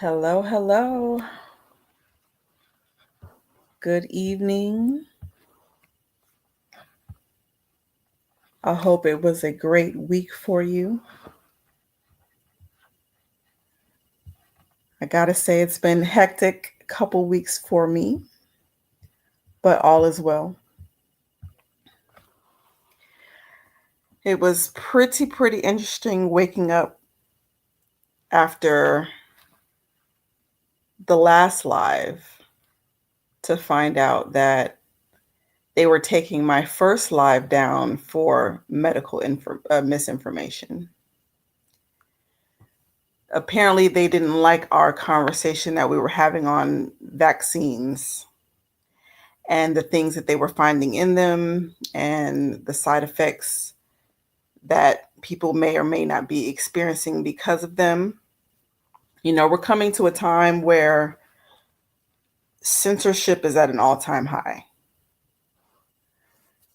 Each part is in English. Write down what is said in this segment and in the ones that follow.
Hello, hello. Good evening. I hope it was a great week for you. I gotta say, it's been hectic couple weeks for me, but all is well. It was pretty interesting waking up after the last live to find out that they were taking my first live down for medical misinformation. Apparently, they didn't like our conversation that we were having on vaccines and the things that they were finding in them and the side effects that people may or may not be experiencing because of them. We're coming to a time where censorship is at an all-time high.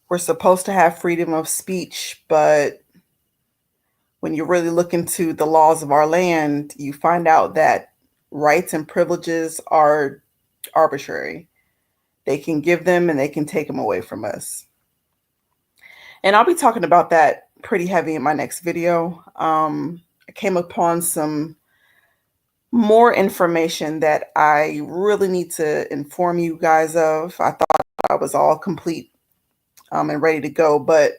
We're supposed to have freedom of speech, but when you really look into the laws of our land, you find out that rights and privileges are arbitrary. They can give them and they can take them away from us. And I'll be talking about that pretty heavy in my next video. I came upon some more information that I really need to inform you guys of. I thought I was all complete and ready to go, but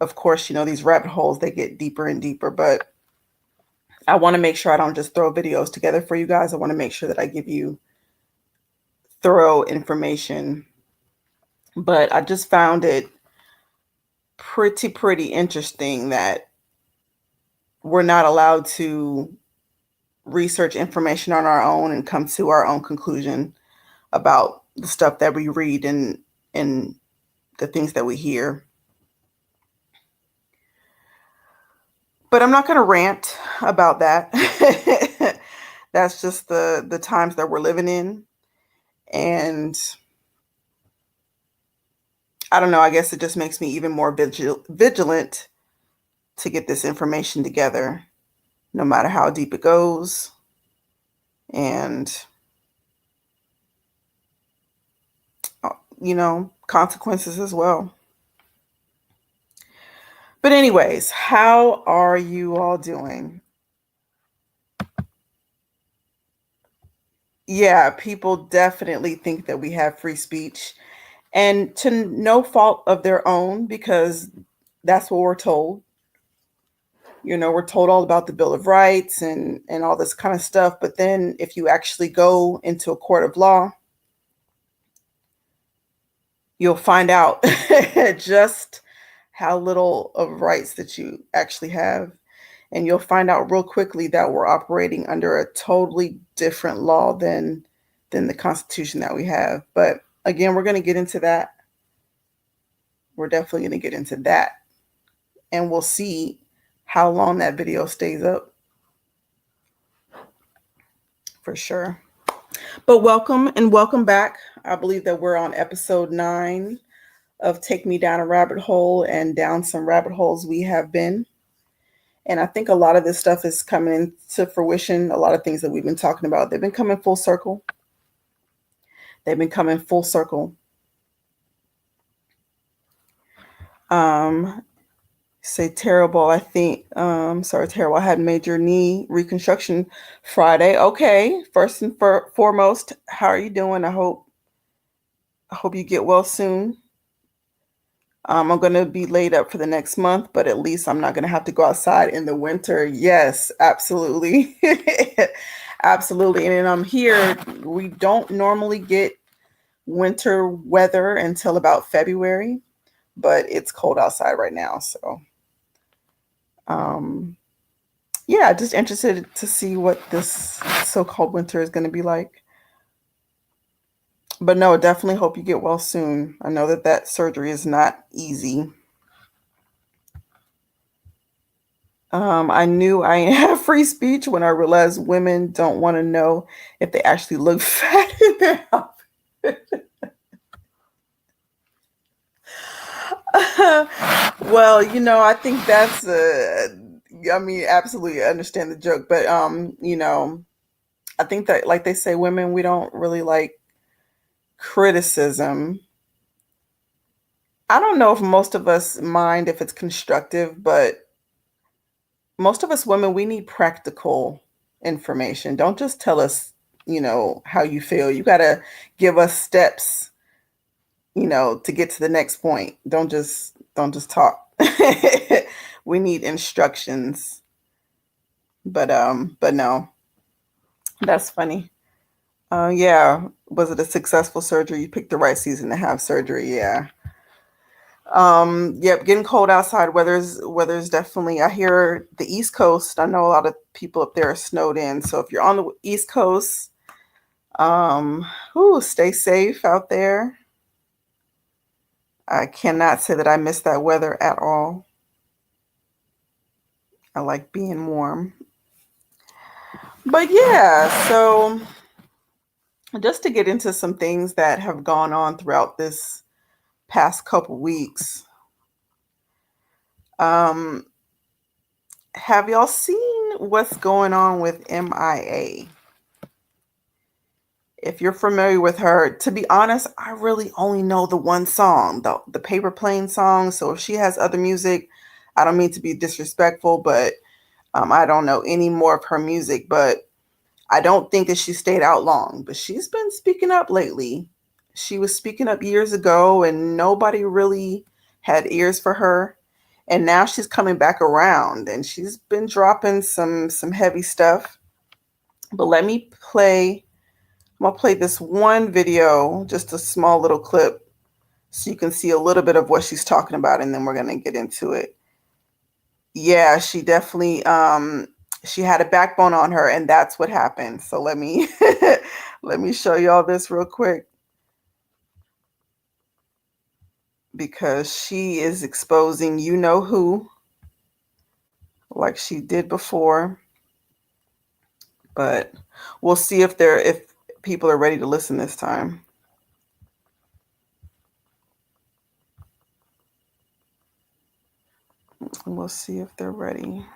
of course, these rabbit holes, they get deeper and deeper, but I want to make sure I don't just throw videos together for you guys. I want to make sure that I give you thorough information, but I just found it pretty interesting that we're not allowed to research information on our own and come to our own conclusion about the stuff that we read and the things that we hear. But I'm not going to rant about that. That's just the times that we're living in. And I don't know, I guess it just makes me even more vigilant to get this information together, no matter how deep it goes. And, consequences as well. But anyways, how are you all doing? Yeah, people definitely think that we have free speech, and to no fault of their own, because that's what we're told. We're told all about the Bill of Rights and all this kind of stuff. But then if you actually go into a court of law, you'll find out just how little of rights that you actually have. And you'll find out real quickly that we're operating under a totally different law than the Constitution that we have. But again, we're going to get into that. We're definitely going to get into that. And we'll see how long that video stays up. For sure. But welcome and welcome back. I believe that we're on episode 9 of Take Me Down a Rabbit Hole, and down some rabbit holes we have been. And I think a lot of this stuff is coming into fruition. A lot of things that we've been talking about, they've been coming full circle. They've been coming full circle. Say terrible. I think, sorry, terrible. I had major knee reconstruction Friday. Okay. First and foremost, how are you doing? I hope you get well soon. I'm going to be laid up for the next month, but at least I'm not going to have to go outside in the winter. Yes, absolutely. Absolutely. And I'm here. We don't normally get winter weather until about February, but it's cold outside right now. So, yeah, just interested to see what this so-called winter is going to be like. But no, definitely hope you get well soon. I know that surgery is not easy. I knew I have free speech when I realized women don't want to know if they actually look fat in their outfit. Well, I think that's I mean, absolutely understand the joke, but I think that, like they say, women, we don't really like criticism. I don't know if most of us mind if it's constructive, but most of us women, we need practical information. Don't just tell us, how you feel. You got to give us steps, to get to the next point. Don't just talk. We need instructions. But no, that's funny. Yeah. Was it a successful surgery? You picked the right season to have surgery. Yeah. Yep, getting cold outside. Weather's definitely. I hear the East Coast. I know a lot of people up there are snowed in. So if you're on the East Coast, stay safe out there. I cannot say that I miss that weather at all. I like being warm. But yeah, so just to get into some things that have gone on throughout this past couple weeks. Um, have y'all seen what's going on with MIA? If you're familiar with her, to be honest, I really only know the one song, the Paper Plane song. So if she has other music, I don't mean to be disrespectful, but I don't know any more of her music. But I don't think that she stayed out long. But she's been speaking up lately. She was speaking up years ago, and nobody really had ears for her. And now she's coming back around, and she's been dropping some heavy stuff. But let me play. I'm going to play this one video, just a small little clip, so you can see a little bit of what she's talking about, and then we're going to get into it. Yeah, she definitely, she had a backbone on her, and that's what happened. So let me, let me show you all this real quick, because she is exposing who, like she did before. But we'll see if people are ready to listen this time. We'll see if they're ready.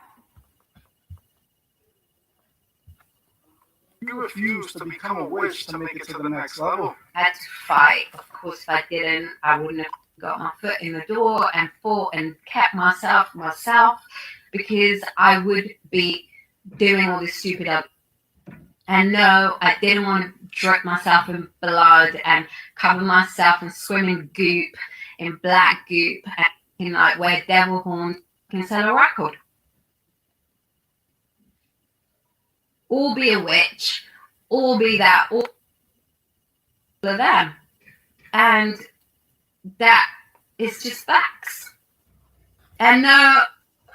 You refused to become a witch to make it to the next level. I had to fight. Of course, if I didn't, I wouldn't have got my foot in the door and fought and kept myself, because I would be doing all this stupid up. And no, I didn't want to drip myself in blood and cover myself in swimming goop, in black goop, and like wear devil horns and sell a record. Or be a witch, or be that, all of them. And that is just facts. And no,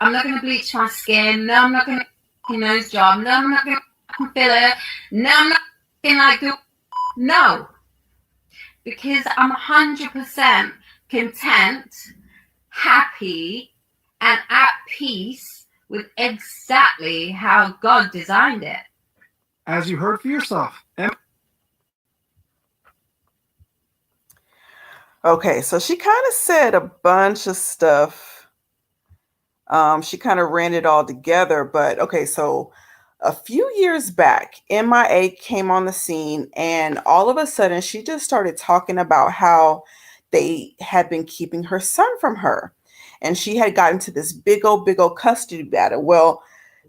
I'm not going to bleach my skin. No, I'm not going to nose job. No, I'm not going to fill it. No, I'm not going to do. No. Because I'm 100% content, happy, and at peace with exactly how God designed it. As you heard for yourself. Okay, so she kind of said a bunch of stuff. She kind of ran it all together. But okay, so a few years back, MIA came on the scene, and all of a sudden she just started talking about how they had been keeping her son from her. And she had gotten to this big old custody battle. Well,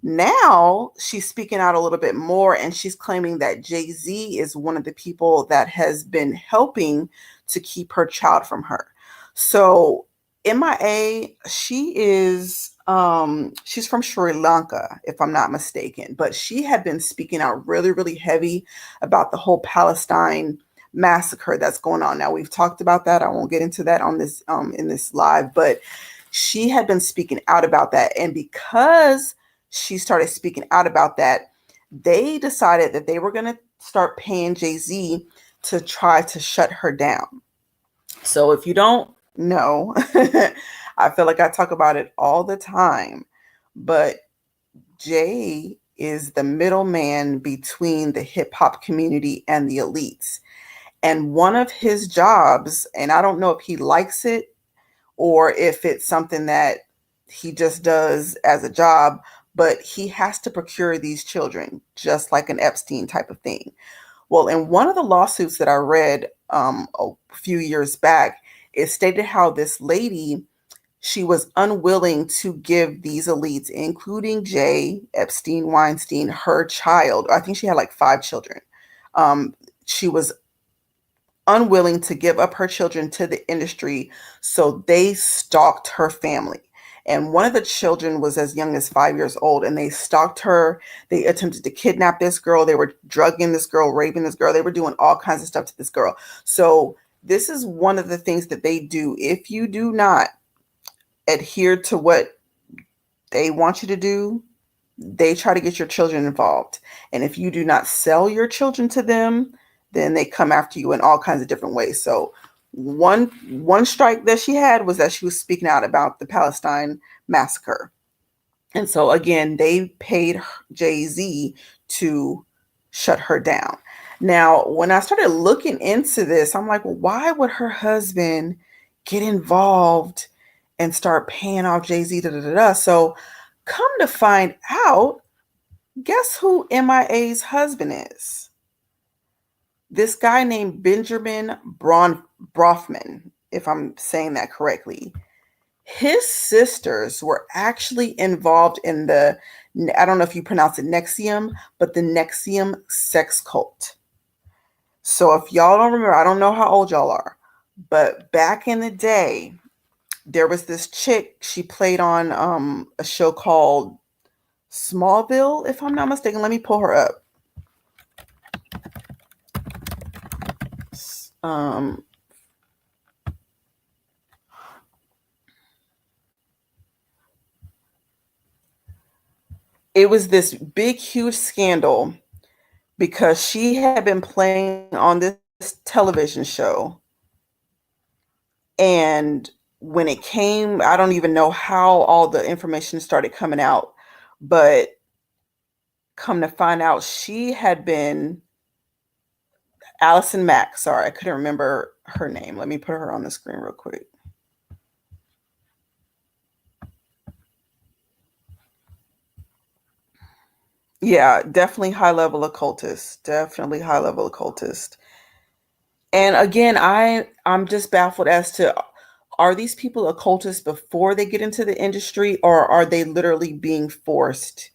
now she's speaking out a little bit more, and she's claiming that Jay-Z is one of the people that has been helping to keep her child from her. So MIA, she's from Sri Lanka, if I'm not mistaken, but she had been speaking out really, really heavy about the whole Palestine massacre that's going on. Now, we've talked about that. I won't get into that on this in this live, but she had been speaking out about that. And because she started speaking out about that, they decided that they were going to start paying Jay-Z to try to shut her down. So if you don't know, I feel like I talk about it all the time, but Jay is the middleman between the hip hop community and the elites. And one of his jobs, and I don't know if he likes it or if it's something that he just does as a job, but he has to procure these children, just like an Epstein type of thing. Well, in one of the lawsuits that I read a few years back, it stated how this lady, she was unwilling to give these elites, including Jay Epstein Weinstein, her child. I think she had like 5 children. She was unwilling to give up her children to the industry, so they stalked her family. And one of the children was as young as 5 years old, and they stalked her. They attempted to kidnap this girl. They were drugging this girl, raping this girl. They were doing all kinds of stuff to this girl. So this is one of the things that they do. If you do not adhere to what they want you to do, they try to get your children involved. And if you do not sell your children to them, then they come after you in all kinds of different ways. So one strike that she had was that she was speaking out about the Palestine massacre. And so again, they paid Jay-Z to shut her down. Now, when I started looking into this, I'm like, well, why would her husband get involved and start paying off Jay-Z? Da, da, da, da. So come to find out, guess who MIA's husband is? This guy named Benjamin Brofman, if I'm saying that correctly. His sisters were actually involved in the, I don't know if you pronounce it Nexium, but the Nexium sex cult. So if y'all don't remember, I don't know how old y'all are, but back in the day, there was this chick, she played on a show called Smallville, if I'm not mistaken. Let me pull her up. It was this big, huge scandal because she had been playing on this television show. And when it came, I don't even know how all the information started coming out, but come to find out, she had been Allison Mack. Sorry, I couldn't remember her name. Let me put her on the screen real quick. Yeah, definitely high level occultist. Definitely high level occultist. And again, I'm just baffled as to, are these people occultists before they get into the industry, or are they literally being forced,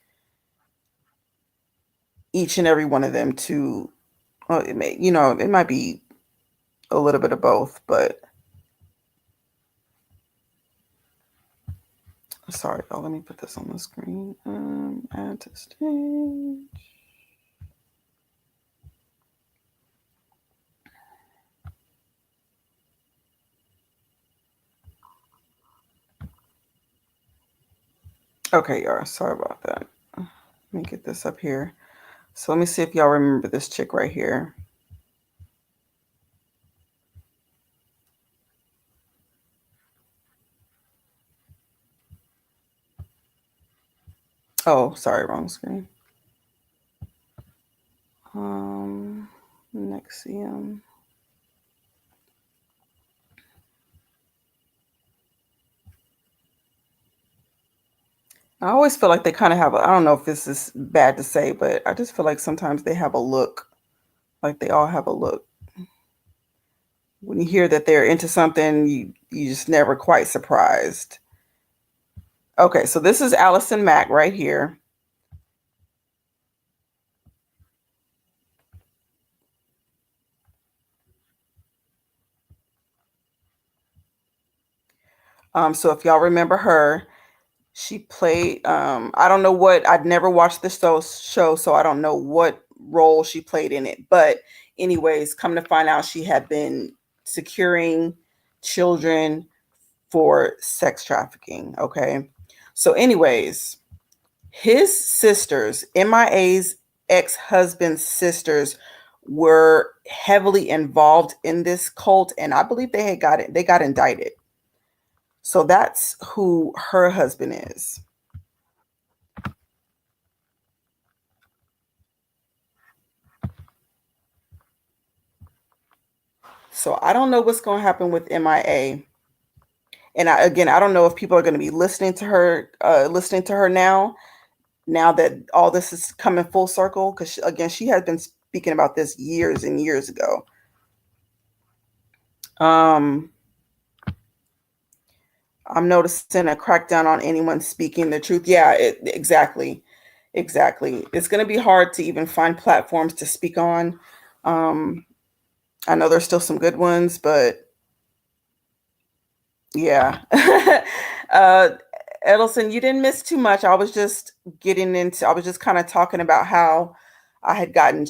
each and every one of them, to, well, it may, it might be a little bit of both, but sorry, y'all, let me put this on the screen. Add to stage. Okay, y'all, sorry about that. Let me get this up here. So let me see if y'all remember this chick right here. Oh, sorry, wrong screen. Nexium. I always feel like they kind of have I don't know if this is bad to say, but I just feel like sometimes they have a look. Like they all have a look. When you hear that they're into something, you just never quite surprised. Okay, so this is Allison Mack right here. So if y'all remember her, she played, I don't know what, I'd never watched this show, so I don't know what role she played in it. But anyways, come to find out, she had been securing children for sex trafficking. Okay. So anyways, his sisters, MIA's ex-husband's sisters, were heavily involved in this cult, and I believe they got indicted. So that's who her husband is. So I don't know what's going to happen with MIA. And I don't know if people are going to be listening to her now. now that all this is coming full circle, because again, she has been speaking about this years and years ago. Um, I'm noticing a crackdown on anyone speaking the truth. Yeah, exactly. Exactly. It's going to be hard to even find platforms to speak on. Um, I know there's still some good ones, but yeah. uh, Edelson, you didn't miss too much. I was just kind of talking about how I had gotten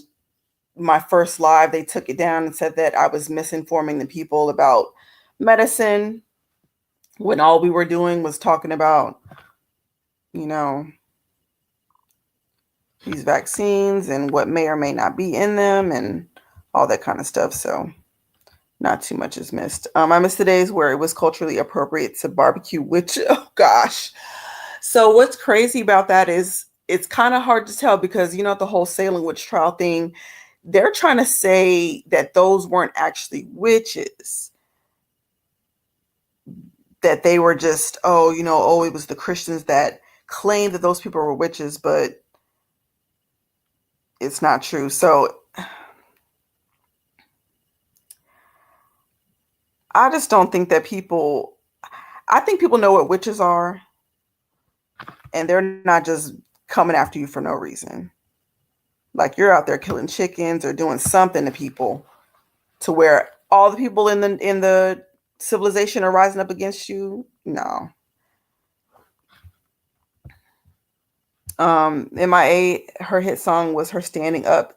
my first live. They took it down and said that I was misinforming the people about medicine when all we were doing was talking about, you know, these vaccines and what may or may not be in them and all that kind of stuff. So not too much is missed. I missed the days where it was culturally appropriate to barbecue, which, oh gosh. So what's crazy about that is it's kind of hard to tell because, the whole Salem witch trial thing, they're trying to say that those weren't actually witches, that they were just, it was the Christians that claimed that those people were witches, but it's not true. So I just don't think that I think people know what witches are, and they're not just coming after you for no reason. Like you're out there killing chickens or doing something to people to where all the people in the civilization are rising up against you. No. MIA, her hit song was her standing up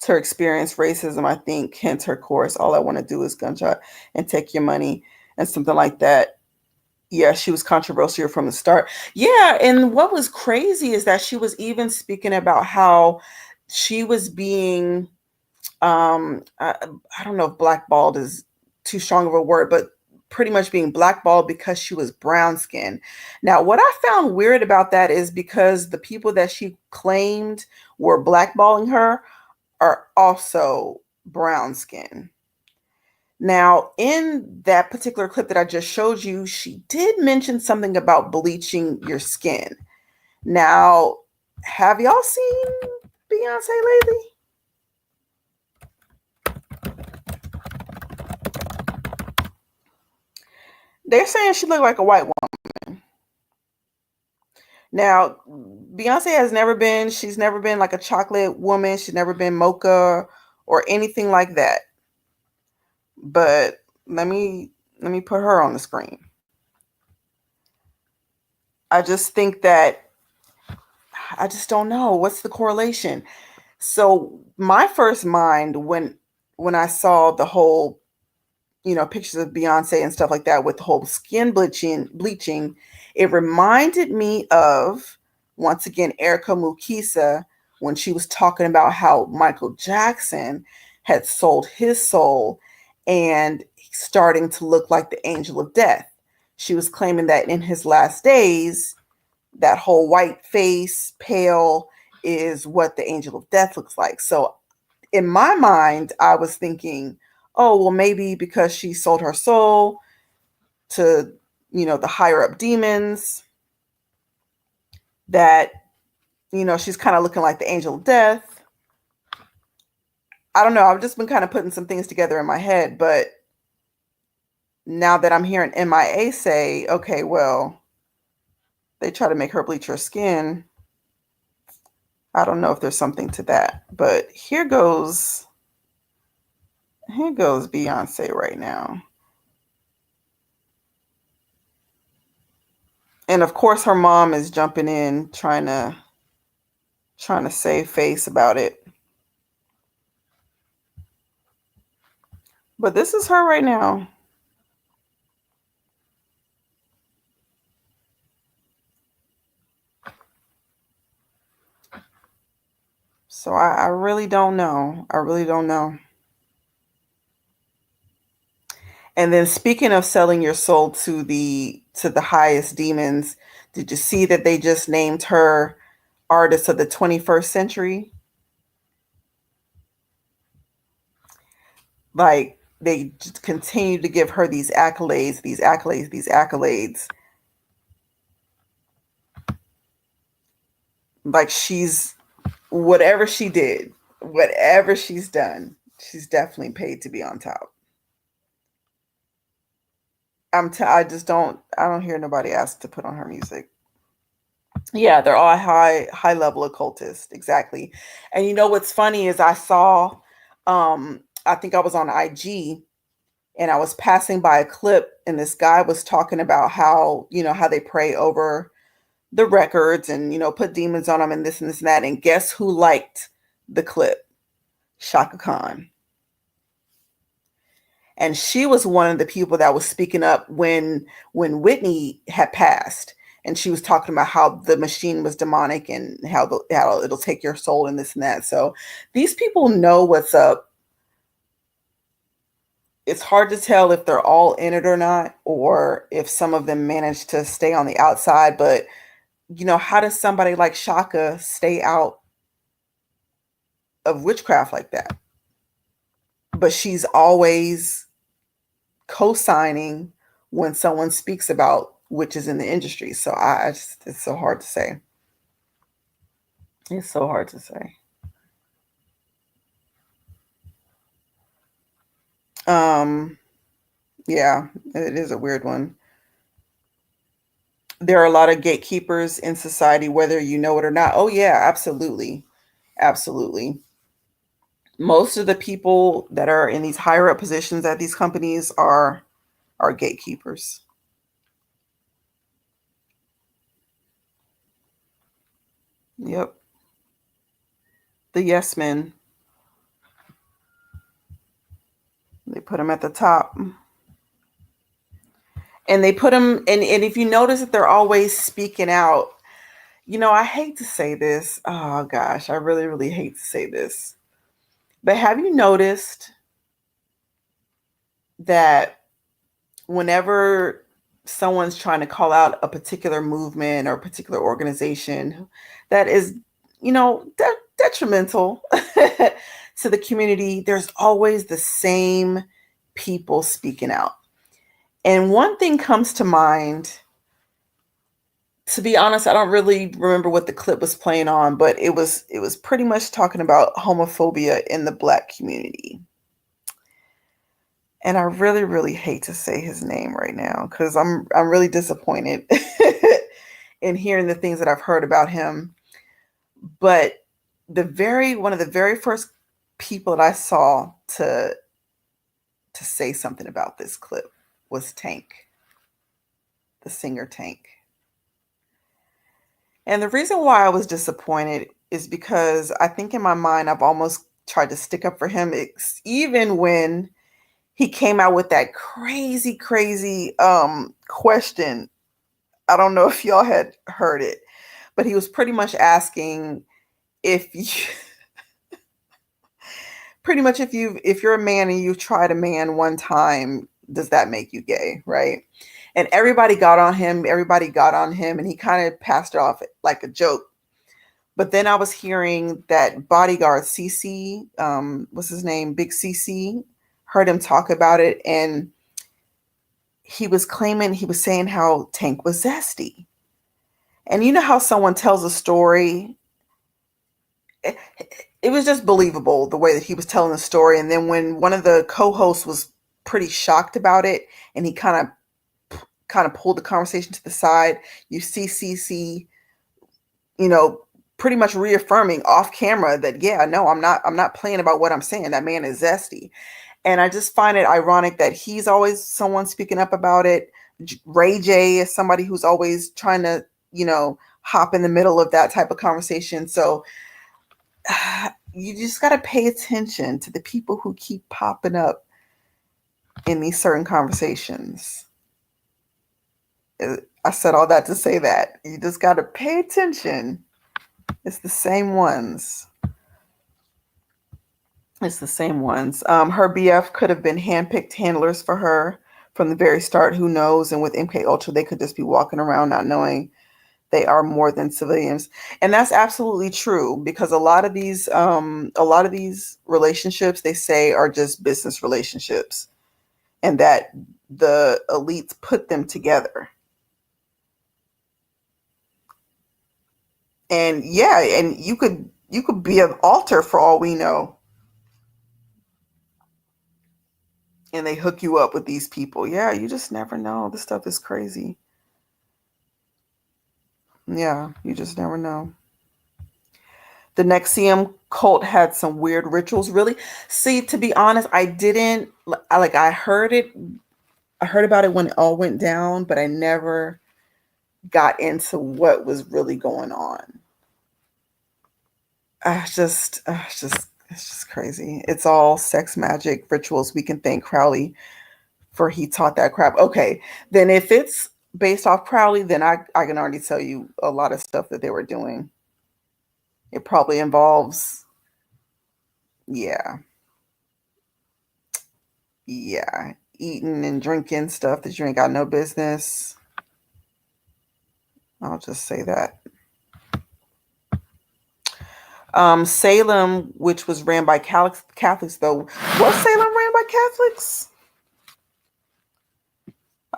to her experience racism, I think, hence her chorus, all I want to do is gunshot and take your money, and something like that. Yeah, she was controversial from the start. Yeah, and what was crazy is that she was even speaking about how she was being, I don't know if blackballed is too strong of a word, but pretty much being blackballed because she was brown skinned. Now, what I found weird about that is because the people that she claimed were blackballing her are also brown skin. Now, in that particular clip that I just showed you, she did mention something about bleaching your skin. Now, have y'all seen Beyonce lately? They're saying she looked like a white woman. Now, Beyonce she's never been like a chocolate woman. She's never been mocha or anything like that. But let me put her on the screen. I just think that I just don't know what's the correlation. So my first mind when I saw the whole, pictures of Beyonce and stuff like that with the whole skin bleaching, it reminded me of once again Erica Mukisa when she was talking about how Michael Jackson had sold his soul and starting to look like the angel of death. She was claiming that in his last days, that whole white face, pale, is what the angel of death looks like. So in my mind, I was thinking, oh, well, maybe because she sold her soul to, the higher up demons, that, she's kind of looking like the angel of death. I don't know. I've just been kind of putting some things together in my head. But now that I'm hearing MIA say, okay, well, they try to make her bleach her skin, I don't know if there's something to that. But here goes Beyonce right now. And of course her mom is jumping in trying to save face about it. But this is her right now. So I really don't know. I really don't know. And then speaking of selling your soul to the highest demons, did you see that they just named her artist of the 21st century? Like they just continue to give her these accolades, these accolades, these accolades. Like whatever she did, whatever she's done, she's definitely paid to be on top. I don't hear nobody ask to put on her music. Yeah, they're all high level occultists, exactly. And you know what's funny is I think I was on IG and I was passing by a clip and this guy was talking about how they pray over the records and put demons on them and this and that. And guess who liked the clip? Shaka Khan. And she was one of the people that was speaking up when Whitney had passed, and she was talking about how the machine was demonic and how it'll take your soul and this and that. So these people know what's up. It's hard to tell if they're all in it or not, or if some of them manage to stay on the outside. But how does somebody like Shaka stay out of witchcraft like that? But she's always co-signing when someone speaks about witches in the industry. So it's so hard to say. It's so hard to say. Um, yeah, it is a weird one. There are a lot of gatekeepers in society, whether you know it or not. Oh yeah, absolutely. Absolutely. Most of the people that are in these higher up positions at these companies are gatekeepers. Yep. The yes men. They put them at the top. And they put them and if you notice that they're always speaking out, I hate to say this. Oh gosh, I really, really hate to say this. But have you noticed that whenever someone's trying to call out a particular movement or a particular organization that is, detrimental to the community, there's always the same people speaking out. And one thing comes to mind. To be honest, I don't really remember what the clip was playing on, but it was pretty much talking about homophobia in the Black community. And I really, really hate to say his name right now because I'm really disappointed in hearing the things that I've heard about him. But one of the very first people that I saw to say something about this clip was Tank, the singer Tank. And the reason why I was disappointed is because I think in my mind I've almost tried to stick up for him, even when he came out with that crazy, crazy question. I don't know if y'all had heard it, but he was pretty much asking if you, pretty much if you're a man and you've tried a man one time, does that make you gay, right? And everybody got on him. Everybody got on him, and he kind of passed it off like a joke. But then I was hearing that bodyguard CC, what's his name, Big CC, heard him talk about it, and he was saying how Tank was zesty. And you know how someone tells a story, it was just believable the way that he was telling the story. And then when one of the co-hosts was pretty shocked about it, and he kind of pulled the conversation to the side, you see CC, pretty much reaffirming off camera that, yeah, no, I'm not playing about what I'm saying. That man is zesty. And I just find it ironic that he's always someone speaking up about it. Ray J is somebody who's always trying to, hop in the middle of that type of conversation. So you just got to pay attention to the people who keep popping up in these certain conversations. I said all that to say that you just got to pay attention. It's the same ones. It's the same ones. Her BF could have been handpicked handlers for her from the very start. Who knows? And with MK Ultra, they could just be walking around not knowing they are more than civilians. And that's absolutely true, because a lot of these relationships, they say, are just business relationships, and that the elites put them together. And yeah, and you could be an altar for all we know, and they hook you up with these people. Yeah, you just never know. This stuff is crazy. Yeah, you just never know. The Nexium cult had some weird rituals. Really, see, to be honest, I didn't like. I heard it. I heard about it when it all went down, but I never got into what was really going on. It's just crazy. It's all sex magic rituals. We can thank Crowley for he taught that crap. Okay, then if it's based off Crowley, then I can already tell you a lot of stuff that they were doing. It probably involves, yeah, yeah, eating and drinking stuff that you ain't got no business. I'll just say that. Salem, which was ran by Catholics, though, was Salem ran by Catholics?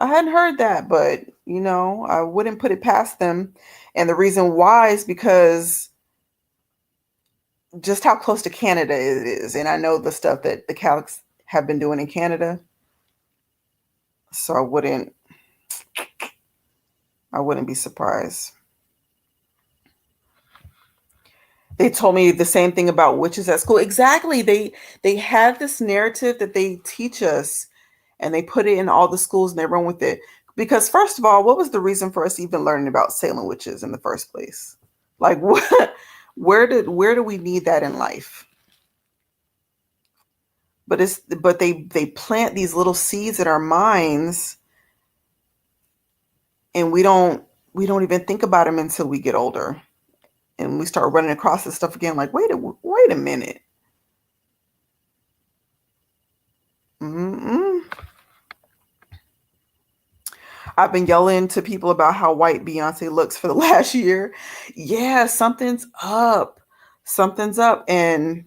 I hadn't heard that, but I wouldn't put it past them. And the reason why is because just how close to Canada it is, and I know the stuff that the Catholics have been doing in Canada, so I wouldn't be surprised. They told me the same thing about witches at school. Exactly. They have this narrative that they teach us, and they put it in all the schools and they run with it. Because first of all, what was the reason for us even learning about Salem witches in the first place? Like what where do we need that in life? But they plant these little seeds in our minds, and we don't even think about them until we get older, and we start running across this stuff again. Like, wait a minute. Mm-mm. I've been yelling to people about how white Beyonce looks for the last year. Yeah, something's up. Something's up. And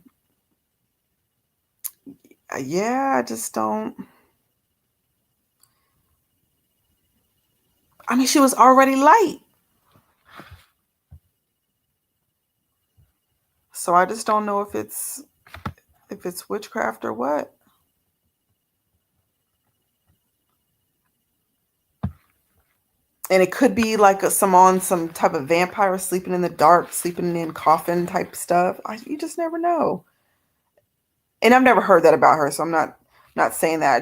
yeah, I just don't. I mean, she was already light. So I just don't know if it's witchcraft or what. And it could be like some type of vampire sleeping in the dark, sleeping in coffin type stuff. You just never know. And I've never heard that about her, so I'm not saying that.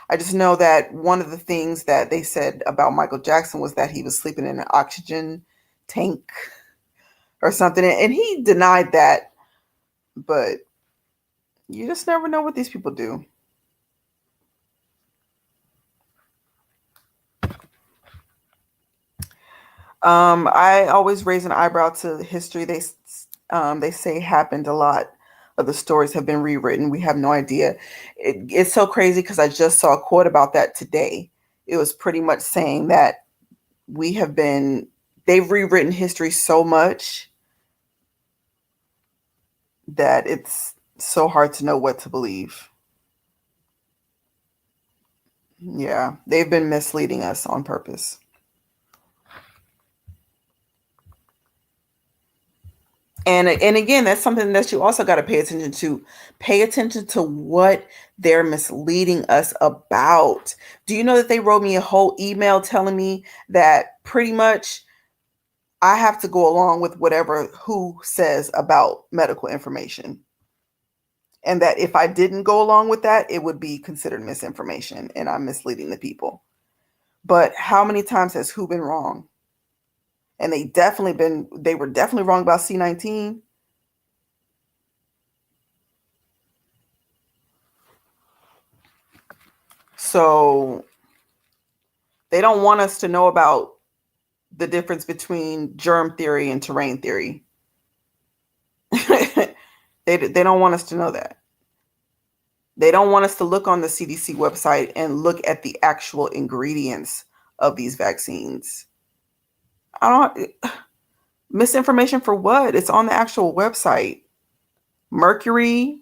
I just know that one of the things that they said about Michael Jackson was that he was sleeping in an oxygen tank or something, and he denied that. But you just never know what these people do. I always raise an eyebrow to history. They say happened a lot of the stories have been rewritten. We have no idea. It's so crazy because I just saw a quote about that today. It was pretty much saying that we have been they've rewritten history so much that it's so hard to know what to believe. Yeah, they've been misleading us on purpose. And again, that's something that you also got to pay attention to. Pay attention to what they're misleading us about. Do you know that they wrote me a whole email telling me that pretty much I have to go along with whatever who says about medical information, and that if I didn't go along with that, it would be considered misinformation and I'm misleading the people. But how many times has who been wrong? And they were definitely wrong about C-19. So they don't want us to know about the difference between germ theory and terrain theory. They don't want us to know that. They don't want us to look on the CDC website and look at the actual ingredients of these vaccines. I don't misinformation for what? It's on the actual website. Mercury.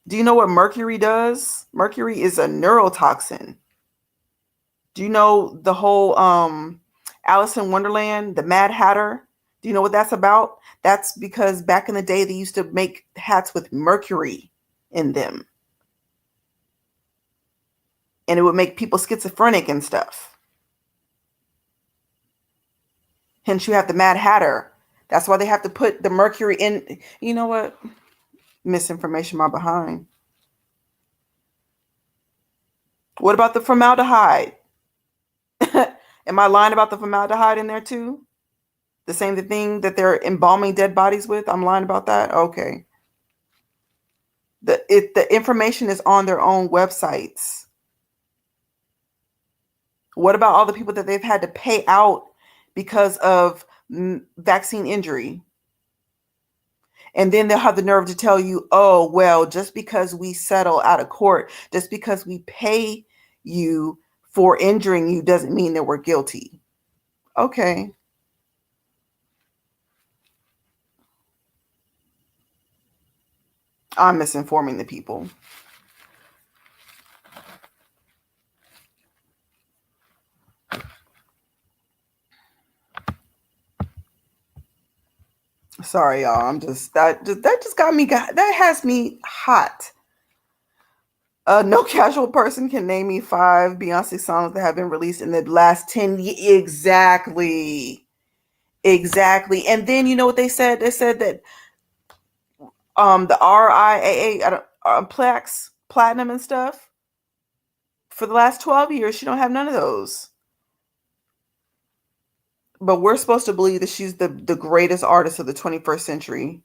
Do you know what mercury does? Mercury is a neurotoxin. Do you know the whole Alice in Wonderland, the Mad Hatter. Do you know what that's about? That's because back in the day they used to make hats with mercury in them, and it would make people schizophrenic and stuff. Hence, you have the Mad Hatter. That's why they have to put the mercury in. You know what? Misinformation, my behind. What about the formaldehyde? Am I lying about the formaldehyde in there too? The same thing that they're embalming dead bodies with? I'm lying about that? Okay. The information is on their own websites. What about all the people that they've had to pay out because of vaccine injury? And then they'll have the nerve to tell you, oh, well, just because we settle out of court, just because we pay you for injuring you doesn't mean that we're guilty. Okay. I'm misinforming the people. Sorry, y'all. I'm just that just got me that has me hot. No casual person can name me 5 Beyonce songs that have been released in the last 10 years. Exactly. Exactly. And then you know what they said? They said that the RIAA platinum and stuff for the last 12 years, she don't have none of those. But we're supposed to believe that she's the greatest artist of the 21st century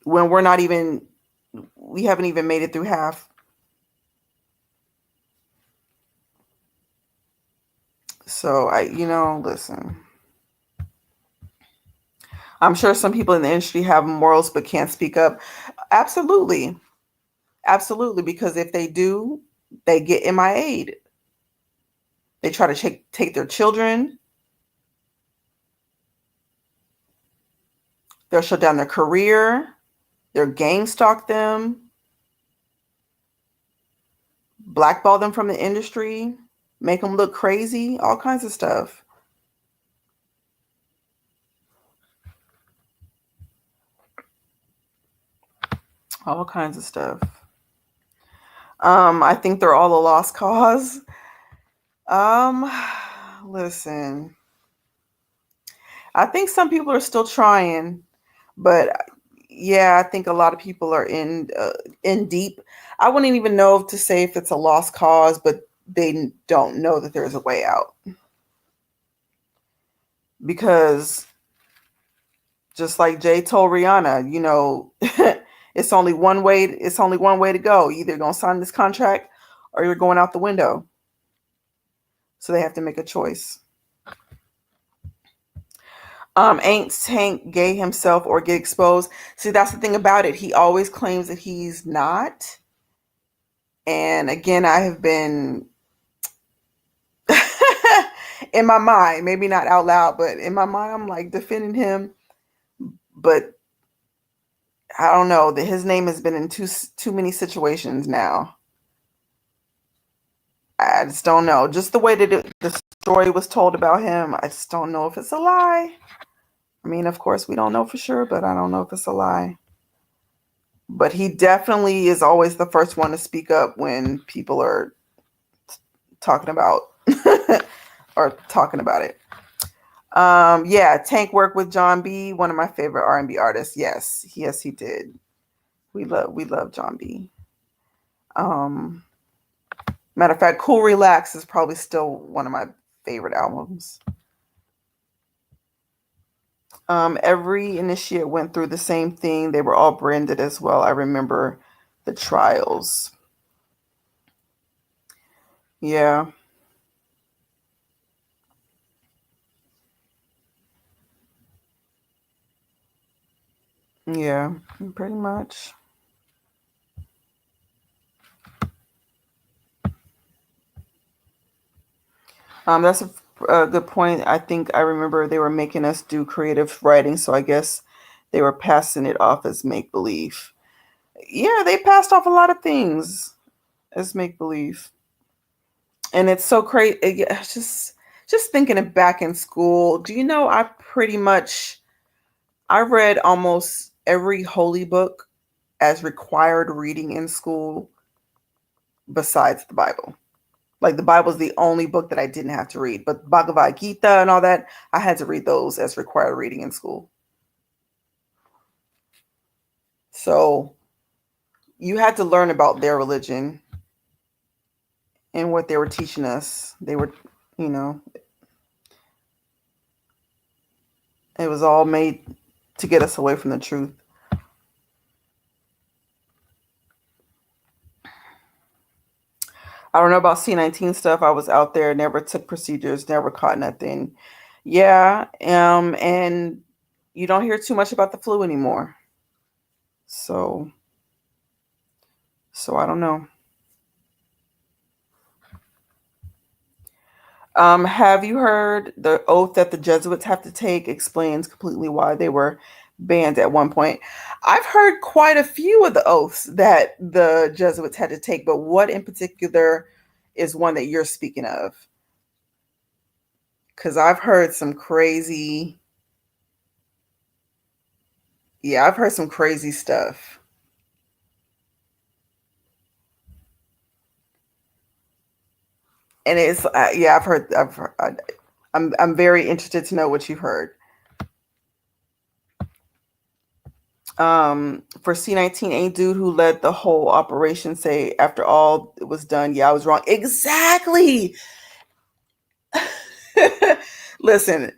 when we haven't even made it through half. So listen. I'm sure some people in the industry have morals but can't speak up. Absolutely. Absolutely. Because if they do, they get MIA'd. They try to take their children. They'll shut down their career. They'll gang stalk them. Blackball them from the industry. Make them look crazy. All kinds of stuff. All kinds of stuff. I think they're all a lost cause. Listen. I think some people are still trying, but yeah, I think a lot of people are in deep. I wouldn't even know to say if it's a lost cause, but they don't know that there's a way out. Because just like Jay told Rihanna, it's only one way. It's only one way to go. Either you're gonna sign this contract or you're going out the window. So they have to make a choice. Ain't Tank gay himself or get exposed? See, that's the thing about it. He always claims that he's not. And again, I have been in my mind, maybe not out loud, but in my mind, I'm like defending him. But I don't know that his name has been in too many situations now. I just don't know. Just the way that the story was told about him, I just don't know if it's a lie. I mean, of course, we don't know for sure, but I don't know if it's a lie. But he definitely is always the first one to speak up when people are talking about or talking about it. Yeah, Tank worked with John B, one of my favorite R&B artists. Yes, he did. We love John B. Matter of fact, Cool Relax is probably still one of my favorite albums. Every initiate went through the same thing. They were all branded as well. I remember the trials. Yeah. Yeah, pretty much. That's a good point. I think I remember they were making us do creative writing, so I guess they were passing it off as make believe. Yeah, they passed off a lot of things as make believe. And it's so crazy. Just thinking it back in school. Do you know I read almost every holy book as required reading in school besides the Bible. Like the Bible is the only book that I didn't have to read, but Bhagavad Gita and all that, I had to read those as required reading in school. So you had to learn about their religion and what they were teaching us. They were, you know, it was all made to get us away from the truth. I don't know about C-19 stuff. I was out there, never took procedures, never caught nothing. Yeah, and you don't hear too much about the flu anymore. So, so I don't know. Have you heard the oath that the Jesuits have to take explains completely why they were banned at one point? I've heard quite a few of the oaths that the Jesuits had to take, but what in particular is one that you're speaking of? Because I've heard some crazy, yeah, I've heard some crazy stuff. And it's, yeah, I'm very interested to know what you've heard. For C-19, a dude who led the whole operation say after all it was done, yeah, I was wrong. Exactly. Listen,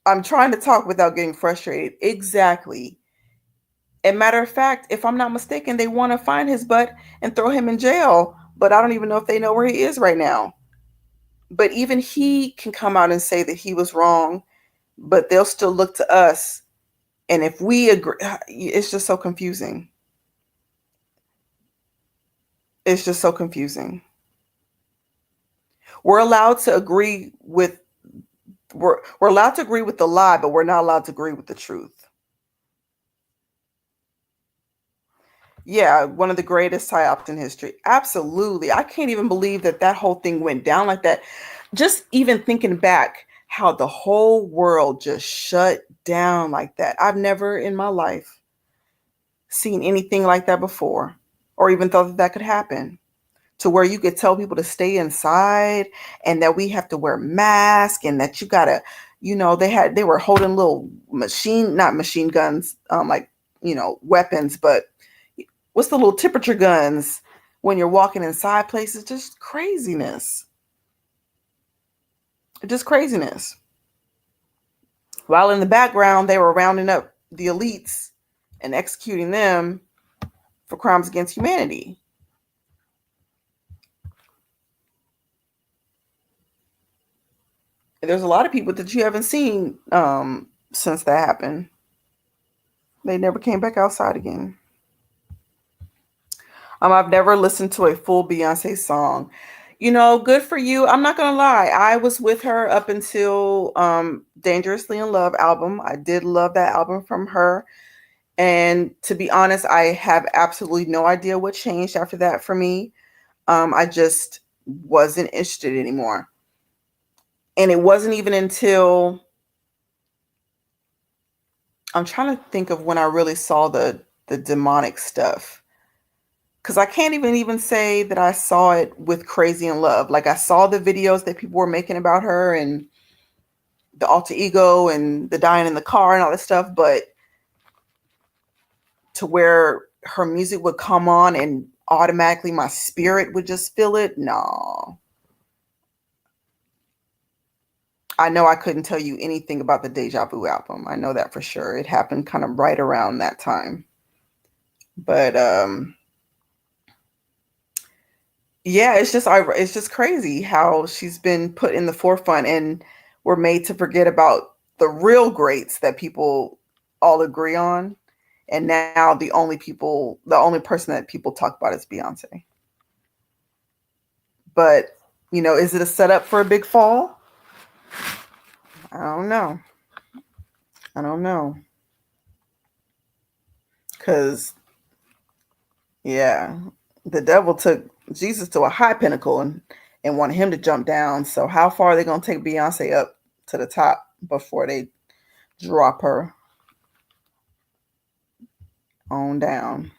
I'm trying to talk without getting frustrated. Exactly. And matter of fact, if I'm not mistaken, they want to find his butt and throw him in jail, but I don't even know if they know where he is right now. But even he can come out and say that he was wrong, but they'll still look to us. And if we agree, it's just so confusing. It's just so confusing. We're allowed to agree with we're allowed to agree with the lie, but we're not allowed to agree with the truth. Yeah, one of the greatest psyops in history. Absolutely. I can't even believe that that whole thing went down like that. Just even thinking back how the whole world just shut down like that. I've never in my life seen anything like that before or even thought that that could happen. To where you could tell people to stay inside and that we have to wear masks and that you gotta, they were holding little not machine guns, like, weapons, but what's the little temperature guns when you're walking inside places? Just craziness. Just craziness. While in the background, they were rounding up the elites and executing them for crimes against humanity. There's a lot of people that you haven't seen since that happened. They never came back outside again. I've never listened to a full Beyonce song. Good for you. I'm not gonna lie. I was with her up until Dangerously in Love album. I did love that album from her. And to be honest, I have absolutely no idea what changed after that for me. I just wasn't interested anymore. And it wasn't even until I'm trying to think of when I really saw the demonic stuff. Because I can't even say that I saw it with Crazy in Love. Like I saw the videos that people were making about her and the alter ego and the dying in the car and all this stuff, but to where her music would come on and automatically my spirit would just feel it. No. I know I couldn't tell you anything about the Deja Vu album. I know that for sure. It happened kind of right around that time. But yeah, it's just crazy how she's been put in the forefront and we're made to forget about the real greats that people all agree on. And now the only person that people talk about is Beyonce. But, is it a setup for a big fall? I don't know. I don't know. Because, yeah, the devil took Jesus to a high pinnacle and wanted him to jump down. So how far are they gonna take Beyonce up to the top before they drop her on down?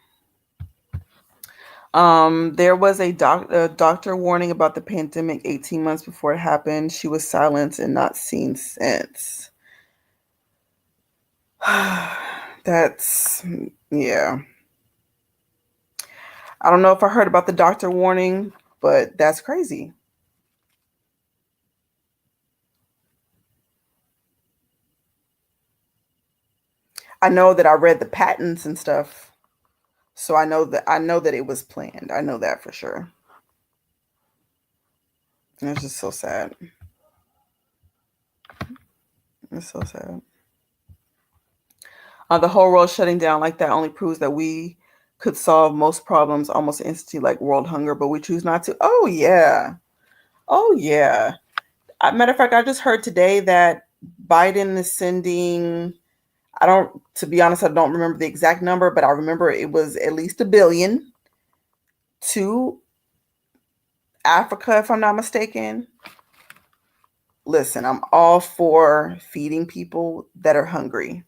There was a doctor warning about the pandemic 18 months before it happened. She was silenced and not seen since. That's, yeah. I don't know if I heard about the doctor warning, but that's crazy. I know that I read the patents and stuff, so I know that it was planned. I know that for sure. And it's just so sad. It's so sad. The whole world shutting down like that only proves that we could solve most problems almost instantly, like world hunger, but we choose not to. Oh yeah. Oh yeah. Matter of fact, I just heard today that Biden is sending. I don't. To be honest, I don't remember the exact number, but I remember it was at least $1 billion to Africa, if I'm not mistaken. Listen, I'm all for feeding people that are hungry.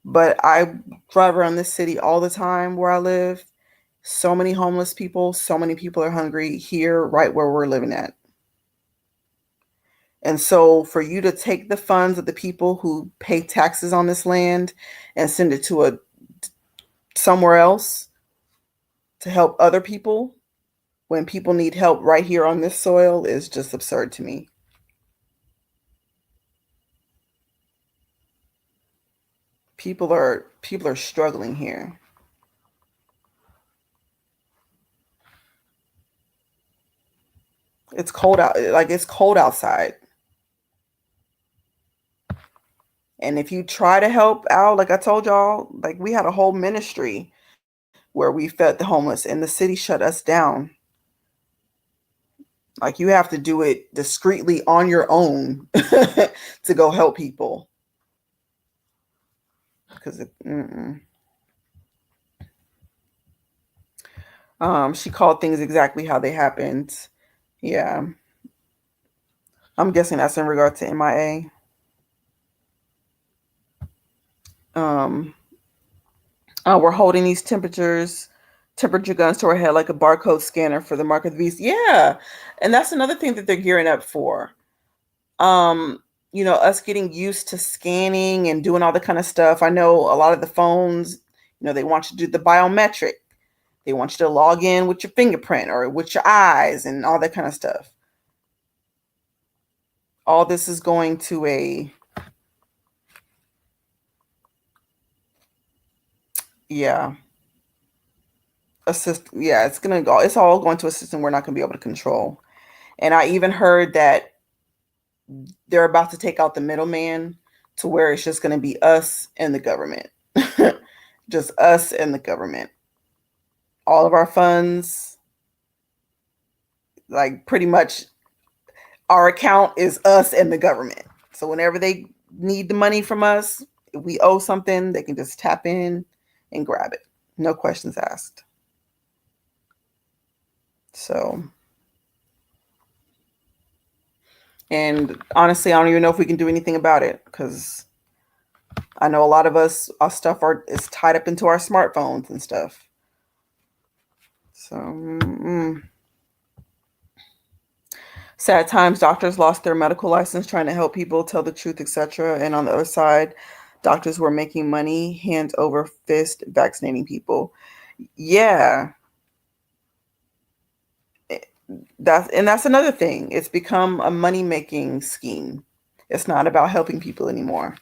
But I drive around this city all the time where I live. So many homeless people, so many people are hungry here, right where we're living at. And so for you to take the funds of the people who pay taxes on this land and send it to a somewhere else to help other people when people need help right here on this soil is just absurd to me. People are struggling here. It's cold out, like it's cold outside. And if you try to help out, like I told y'all, like we had a whole ministry where we fed the homeless and the city shut us down. Like you have to do it discreetly on your own to go help people. Because she called things exactly how they happened. Yeah, I'm guessing that's in regard to MIA. Um, we're holding these temperature guns to our head like a barcode scanner for the mark of the beast. Yeah, and that's another thing that they're gearing up for. Um, us getting used to scanning and doing all the kind of stuff. I know a lot of the phones, they want you to do the biometric. They want you to log in with your fingerprint or with your eyes and all that kind of stuff. All this is going to a, yeah, yeah, it's all going to a system we're not going to be able to control. And I even heard that they're about to take out the middleman to where it's just going to be us and the government. Just us and the government. All of our funds, like pretty much our account is us and the government. So whenever they need the money from us, if we owe something, they can just tap in and grab it. No questions asked. So, and honestly, I don't even know if we can do anything about it because I know a lot of us, our stuff is tied up into our smartphones and stuff. So, sad times. Doctors lost their medical license trying to help people tell the truth, etc. And on the other side, doctors were making money hand over fist vaccinating people. Yeah, that's another thing. It's become a money making scheme. It's not about helping people anymore.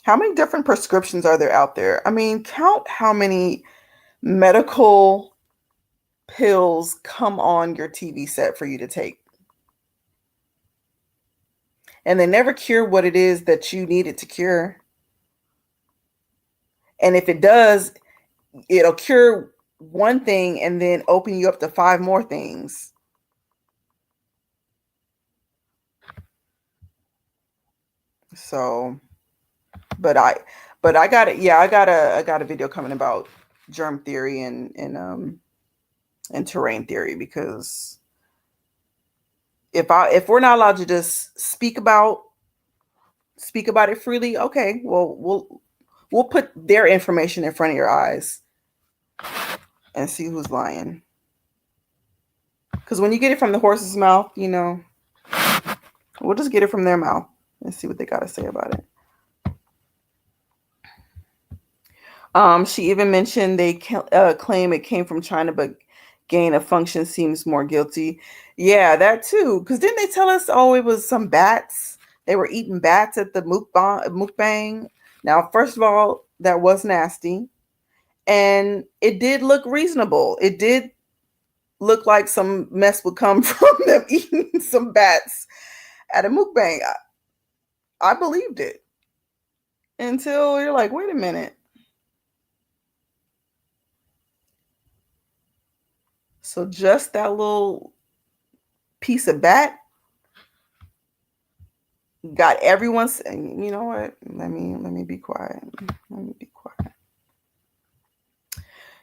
How many different prescriptions are there out there? I mean, count how many medical pills come on your TV set for you to take. And they never cure what it is that you need it to cure. And if it does, it'll cure one thing and then open you up to 5 more things. So But I got it. Yeah, I got a video coming about germ theory and terrain theory, because if we're not allowed to just speak about it freely, okay, well we'll put their information in front of your eyes and see who's lying. Because when you get it from the horse's mouth, we'll just get it from their mouth and see what they got to say about it. She even mentioned they claim it came from China, but gain of function seems more guilty. Yeah, that too. Because didn't they tell us, oh, it was some bats? They were eating bats at the mukbang. Now, first of all, that was nasty. And it did look reasonable. It did look like some mess would come from them eating some bats at a mukbang. I believed it until you're like, wait a minute. So just that little piece of bat got everyone's. You know what? Let me be quiet. Let me be quiet.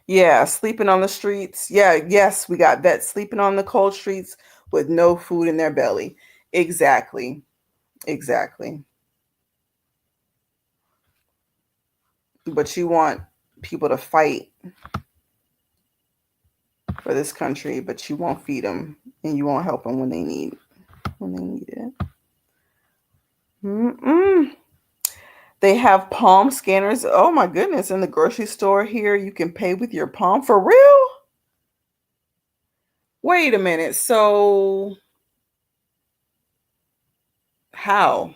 Yeah, sleeping on the streets. Yeah, yes, we got vets sleeping on the cold streets with no food in their belly. Exactly. Exactly. But you want people to fight for this country, but you won't feed them and you won't help them when they need it. Mm-mm. They have palm scanners. Oh my goodness! In the grocery store here, you can pay with your palm for real. Wait a minute. So how?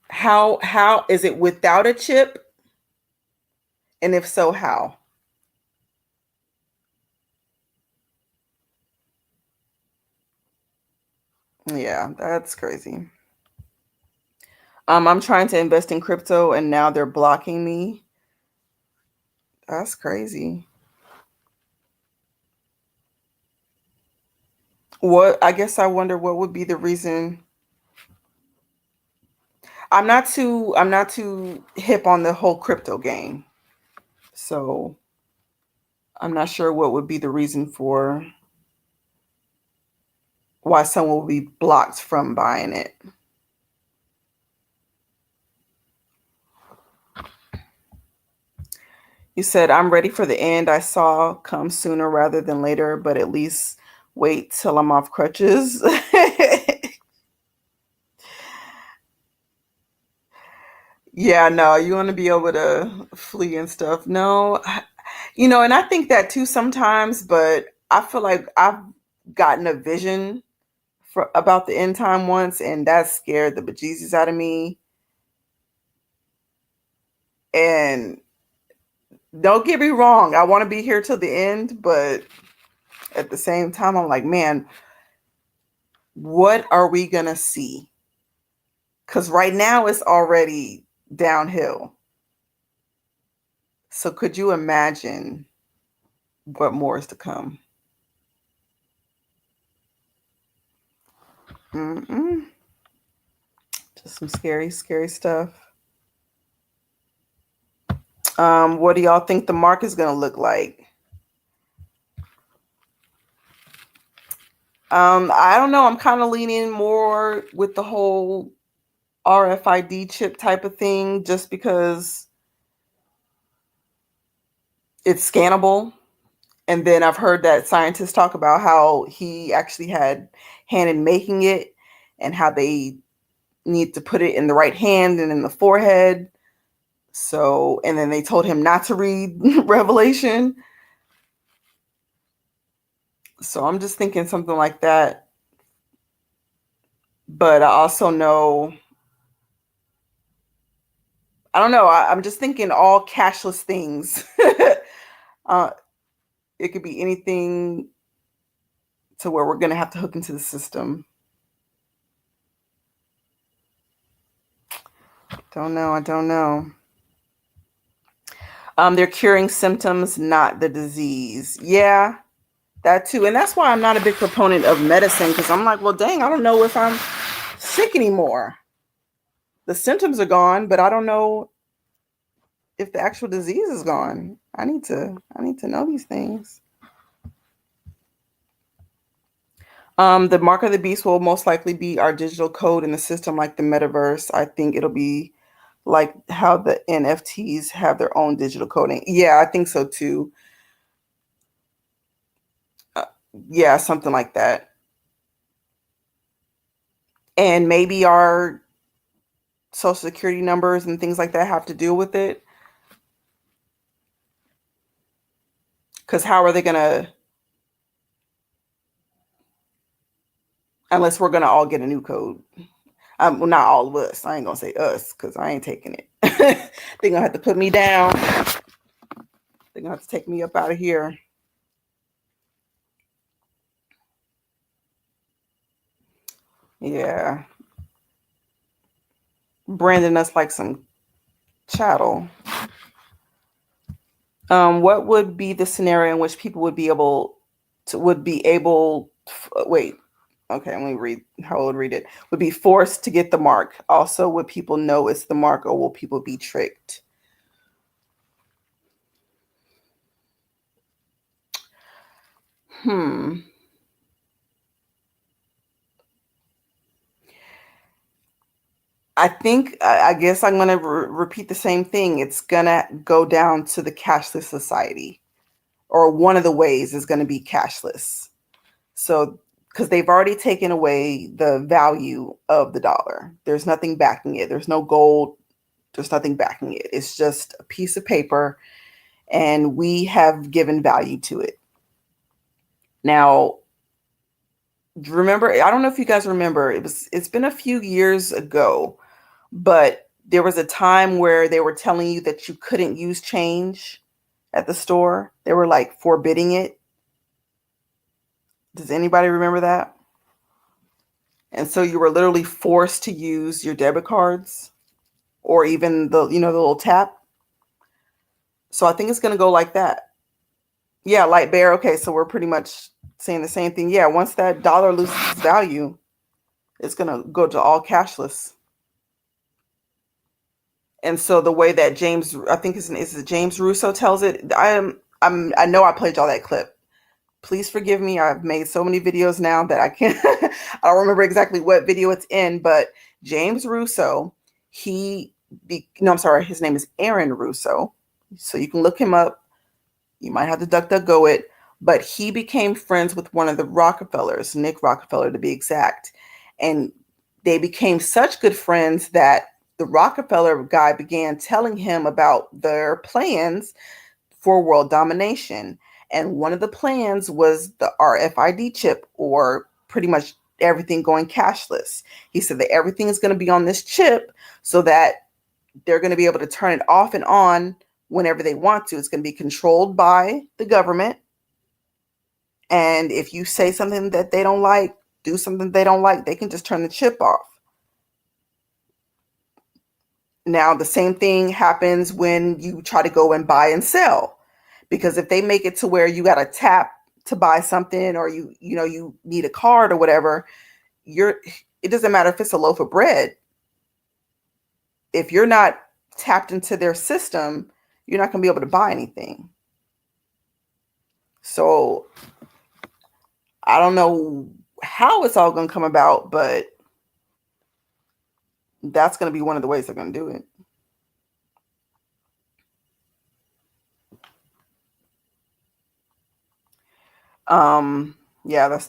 How is it without a chip? And if so, how? Yeah, that's crazy. I'm trying to invest in crypto and now they're blocking me. That's crazy. What I guess I wonder what would be the reason. I'm not too hip on the whole crypto game. So I'm not sure what would be the reason for why someone will be blocked from buying it. You said, I'm ready for the end I saw come sooner rather than later, but at least wait till I'm off crutches. Yeah, no, you want to be able to flee and stuff. No, and I think that too sometimes, but I feel like I've gotten a vision about the end time once, and that scared the bejesus out of me. And don't get me wrong, I want to be here till the end, but at the same time, I'm like, man, what are we going to see? Because right now it's already downhill. So could you imagine what more is to come? Mm-mm. Just some scary, scary stuff. What do y'all think the market is going to look like? I don't know. I'm kind of leaning more with the whole RFID chip type of thing, just because it's scannable. And then I've heard that scientists talk about how he actually had hand in making it and how they need to put it in the right hand and in the forehead. So, and then they told him not to read Revelation. So I'm just thinking something like that. But I also know, I don't know, I'm just thinking all cashless things. uh, it could be anything to where we're going to have to hook into the system. Don't know. I don't know. They're curing symptoms, not the disease. Yeah, that too. And that's why I'm not a big proponent of medicine, because I'm like, well, dang, I don't know if I'm sick anymore. The symptoms are gone, but I don't know if the actual disease is gone. I need to know these things. The mark of the beast will most likely be our digital code in the system, like the metaverse. I think it'll be like how the NFTs have their own digital coding. Yeah, I think so too. Uh, yeah, something like that. And maybe our social security numbers and things like that have to deal with it. Because how are they going to, unless we're going to all get a new code? Well, not all of us. I ain't going to say us because I ain't taking it. They're going to have to put me down. They're going to have to take me up out of here. Yeah. Branding us like some chattel. What would be the scenario in which people would be able to wait, okay, let me read how I would read it. Would be forced to get the mark. Also, would people know it's the mark, or will people be tricked? I guess I'm going to repeat the same thing. It's going to go down to the cashless society, or one of the ways is going to be cashless. So, because they've already taken away the value of the dollar, there's nothing backing it. There's no gold. There's nothing backing it. It's just a piece of paper, and we have given value to it. Now, remember, I don't know if you guys remember, it's been a few years ago, but there was a time where they were telling you that you couldn't use change at the store. They were like forbidding it. Does anybody remember that? And so you were literally forced to use your debit cards, or even the little tap. So I think it's going to go like that. Yeah, light bear. Okay, so we're pretty much saying the same thing. Yeah, once that dollar loses value, it's going to go to all cashless. And so the way that I think is it James Russo tells it. I know I played y'all that clip. Please forgive me. I've made so many videos now that I can't. I don't remember exactly what video it's in, but James Russo, I'm sorry, his name is Aaron Russo. So you can look him up. You might have to DuckDuckGo it, but he became friends with one of the Rockefellers, Nick Rockefeller to be exact, and they became such good friends that the Rockefeller guy began telling him about their plans for world domination. And one of the plans was the RFID chip, or pretty much everything going cashless. He said that everything is going to be on this chip so that they're going to be able to turn it off and on whenever they want to. It's going to be controlled by the government. And if you say something that they don't like, do something they don't like, they can just turn the chip off. Now, the same thing happens when you try to go and buy and sell, because if they make it to where you got to tap to buy something, or you need a card or whatever, it doesn't matter if it's a loaf of bread. If you're not tapped into their system, you're not going to be able to buy anything. So I don't know how it's all going to come about, but that's going to be one of the ways they're going to do it. Yeah,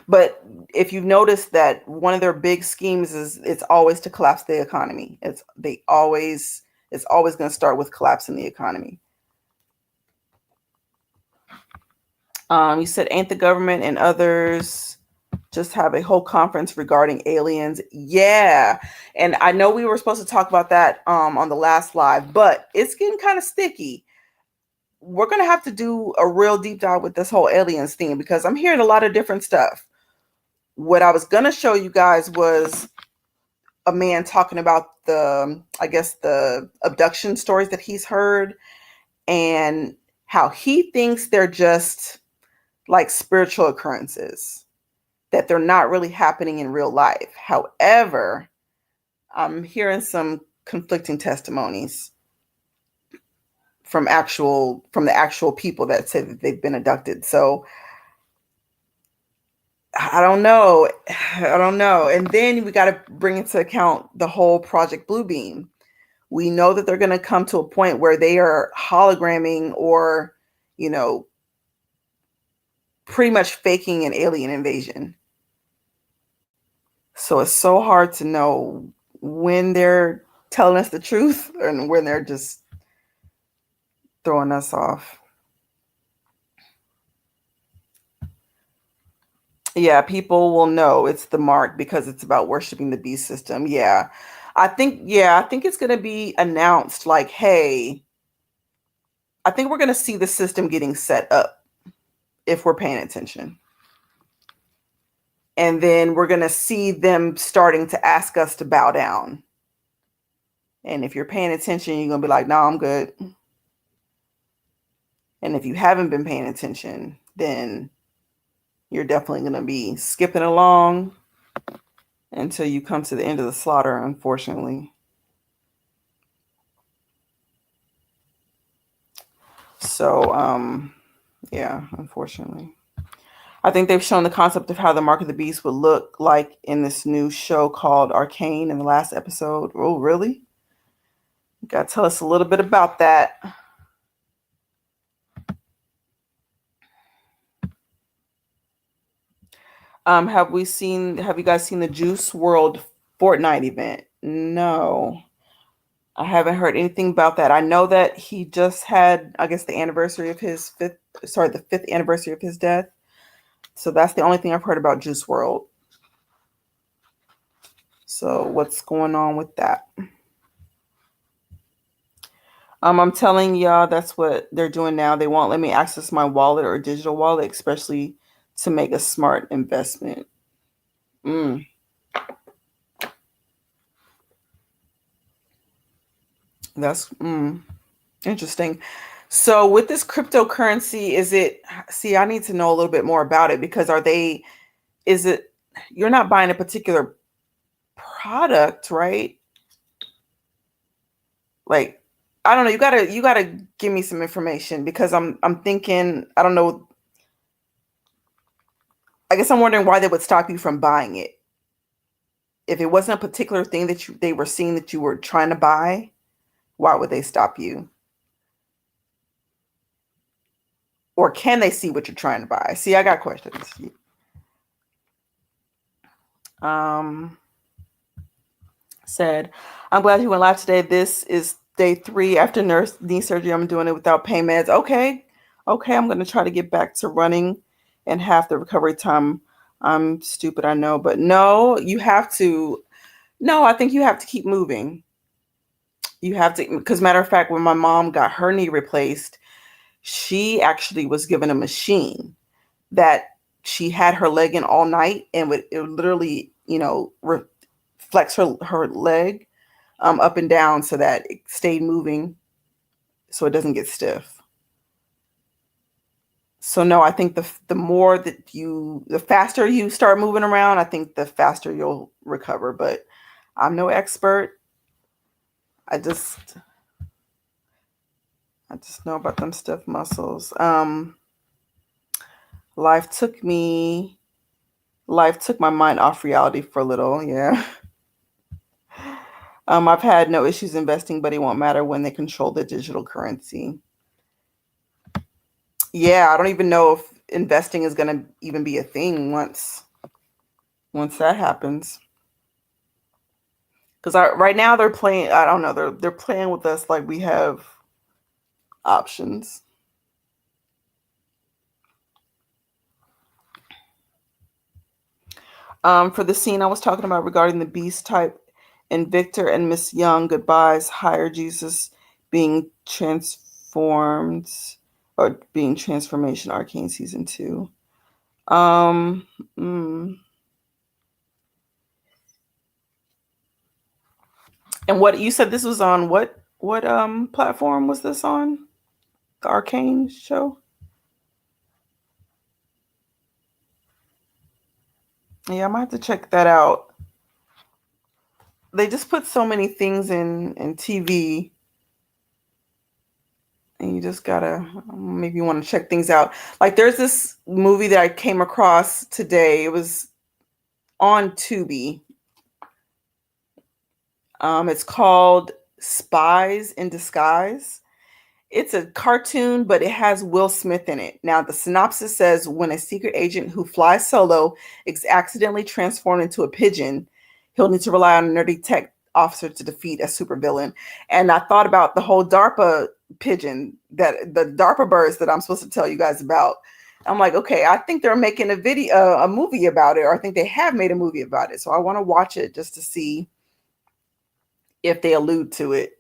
but if you've noticed that one of their big schemes is it's always to collapse the economy. It's always going to start with collapsing the economy. You said, ain't the government and others just have a whole conference regarding aliens? Yeah. And I know we were supposed to talk about that on the last live, but it's getting kind of sticky. We're going to have to do a real deep dive with this whole aliens thing, because I'm hearing a lot of different stuff. What I was going to show you guys was a man talking about the abduction stories that he's heard, and how he thinks they're just like spiritual occurrences, that they're not really happening in real life. However, I'm hearing some conflicting testimonies from the actual people that say that they've been abducted. So I don't know. I don't know. And then we got to bring into account the whole Project Bluebeam. We know that they're going to come to a point where they are hologramming or, you know, pretty much faking an alien invasion. So it's so hard to know when they're telling us the truth and when they're just throwing us off. Yeah, people will know it's the mark because it's about worshiping the beast system. Yeah, I think it's going to be announced like, hey, I think we're going to see the system getting set up if we're paying attention. And then we're going to see them starting to ask us to bow down. And if you're paying attention, you're going to be like, no, I'm good. And if you haven't been paying attention, then you're definitely going to be skipping along until you come to the end of the slaughter, unfortunately. So, yeah, unfortunately. I think they've shown the concept of how the Mark of the Beast would look like in this new show called Arcane in the last episode. Oh, really? You got to tell us a little bit about that. Have you guys seen the Juice World Fortnite event? No. I haven't heard anything about that. I know that he just had, I guess, the fifth anniversary of his death. So that's the only thing I've heard about Juice World. So what's going on with that? I'm telling y'all, that's what they're doing now. They won't let me access my wallet or digital wallet, especially to make a smart investment. Mm, that's interesting. So with this cryptocurrency, I need to know a little bit more about it because is it, you're not buying a particular product, right? Like, I don't know. You gotta give me some information because I'm thinking, I don't know. I guess I'm wondering why they would stop you from buying it. If it wasn't a particular thing that they were seeing that you were trying to buy, why would they stop you? Or can they see what you're trying to buy? See, I got questions. Um, said, I'm glad you went live today. This is day 3 after knee surgery. I'm doing it without pain meds. Okay. I'm going to try to get back to running and half the recovery time. I'm stupid, I know, but no, you have to. No, I think you have to keep moving. You have to, because matter of fact, when my mom got her knee replaced, she actually was given a machine that she had her leg in all night and it would literally, flex her leg up and down so that it stayed moving so it doesn't get stiff. So no, I think the faster you start moving around, I think the faster you'll recover. But I'm no expert. I just know about them stiff muscles. Life took my mind off reality for a little. Yeah. I've had no issues investing, but it won't matter when they control the digital currency. Yeah, I don't even know if investing is going to even be a thing once that happens. Because right now they're playing. I don't know. They're playing with us like we have options. For the scene I was talking about regarding the beast type and Victor and Miss Young goodbyes, higher Jesus being transformed or being transformation Arcane season 2. Um, mm. And what you said this was on what platform was this on? The Arcane show? Yeah, I might have to check that out. they just put so many things in TV, and you just gotta maybe you want to check things out. Like there's this movie that I came across today. It was on Tubi. It's called Spies in Disguise. It's a cartoon, but it has Will Smith in it. Now, the synopsis says when a secret agent who flies solo is accidentally transformed into a pigeon, he'll need to rely on a nerdy tech officer to defeat a supervillain. And I thought about the whole DARPA pigeon, that the DARPA birds that I'm supposed to tell you guys about. I'm like, okay, I think they're making a movie about it, or I think they have made a movie about it. So I want to watch it just to see if they allude to it.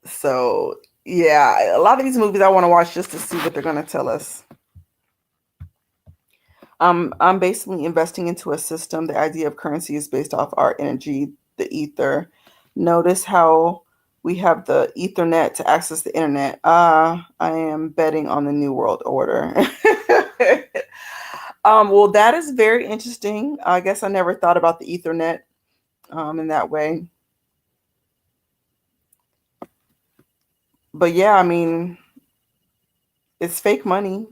So yeah, a lot of these movies I want to watch just to see what they're going to tell us. I'm basically investing into a system. The idea of currency is based off our energy, the ether. Notice how we have the Ethernet to access the internet. I am betting on the New World Order. Well, that is very interesting. I guess I never thought about the Ethernet in that way. But yeah, I mean, it's fake money.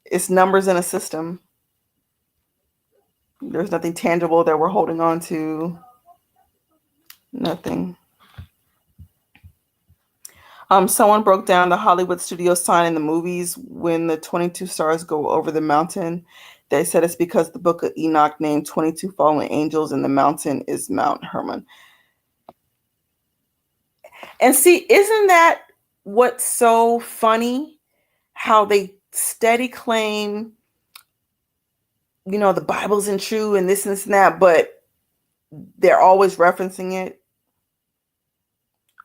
It's numbers in a system. There's nothing tangible that we're holding on to. Nothing. Someone broke down the Hollywood studio sign in the movies when the 22 stars go over the mountain. They said it's because the book of Enoch named 22 fallen angels and the mountain is Mount Hermon. And see, isn't that what's so funny? How they steady claim, the Bible's isn't true and this and this and that, but they're always referencing it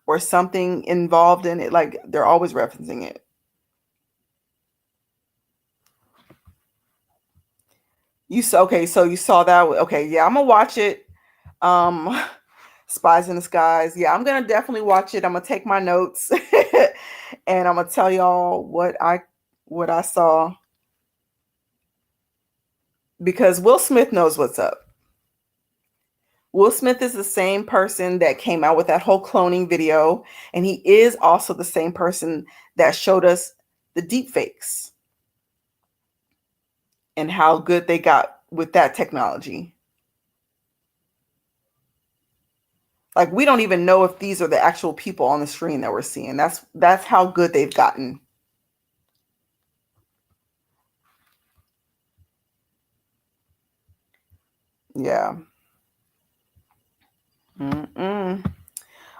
or something involved in it. Like they're always referencing it. So you saw that. Okay, yeah, I'm gonna watch it. Um, Spies in Disguise. Yeah, I'm gonna definitely watch it. I'm gonna take my notes and I'm gonna tell y'all what I saw, because Will Smith knows what's up. Will Smith is the same person that came out with that whole cloning video, and he is also the same person that showed us the deep fakes and how good they got with that technology. Like we don't even know if these are the actual people on the screen that we're seeing. That's how good they've gotten. Yeah.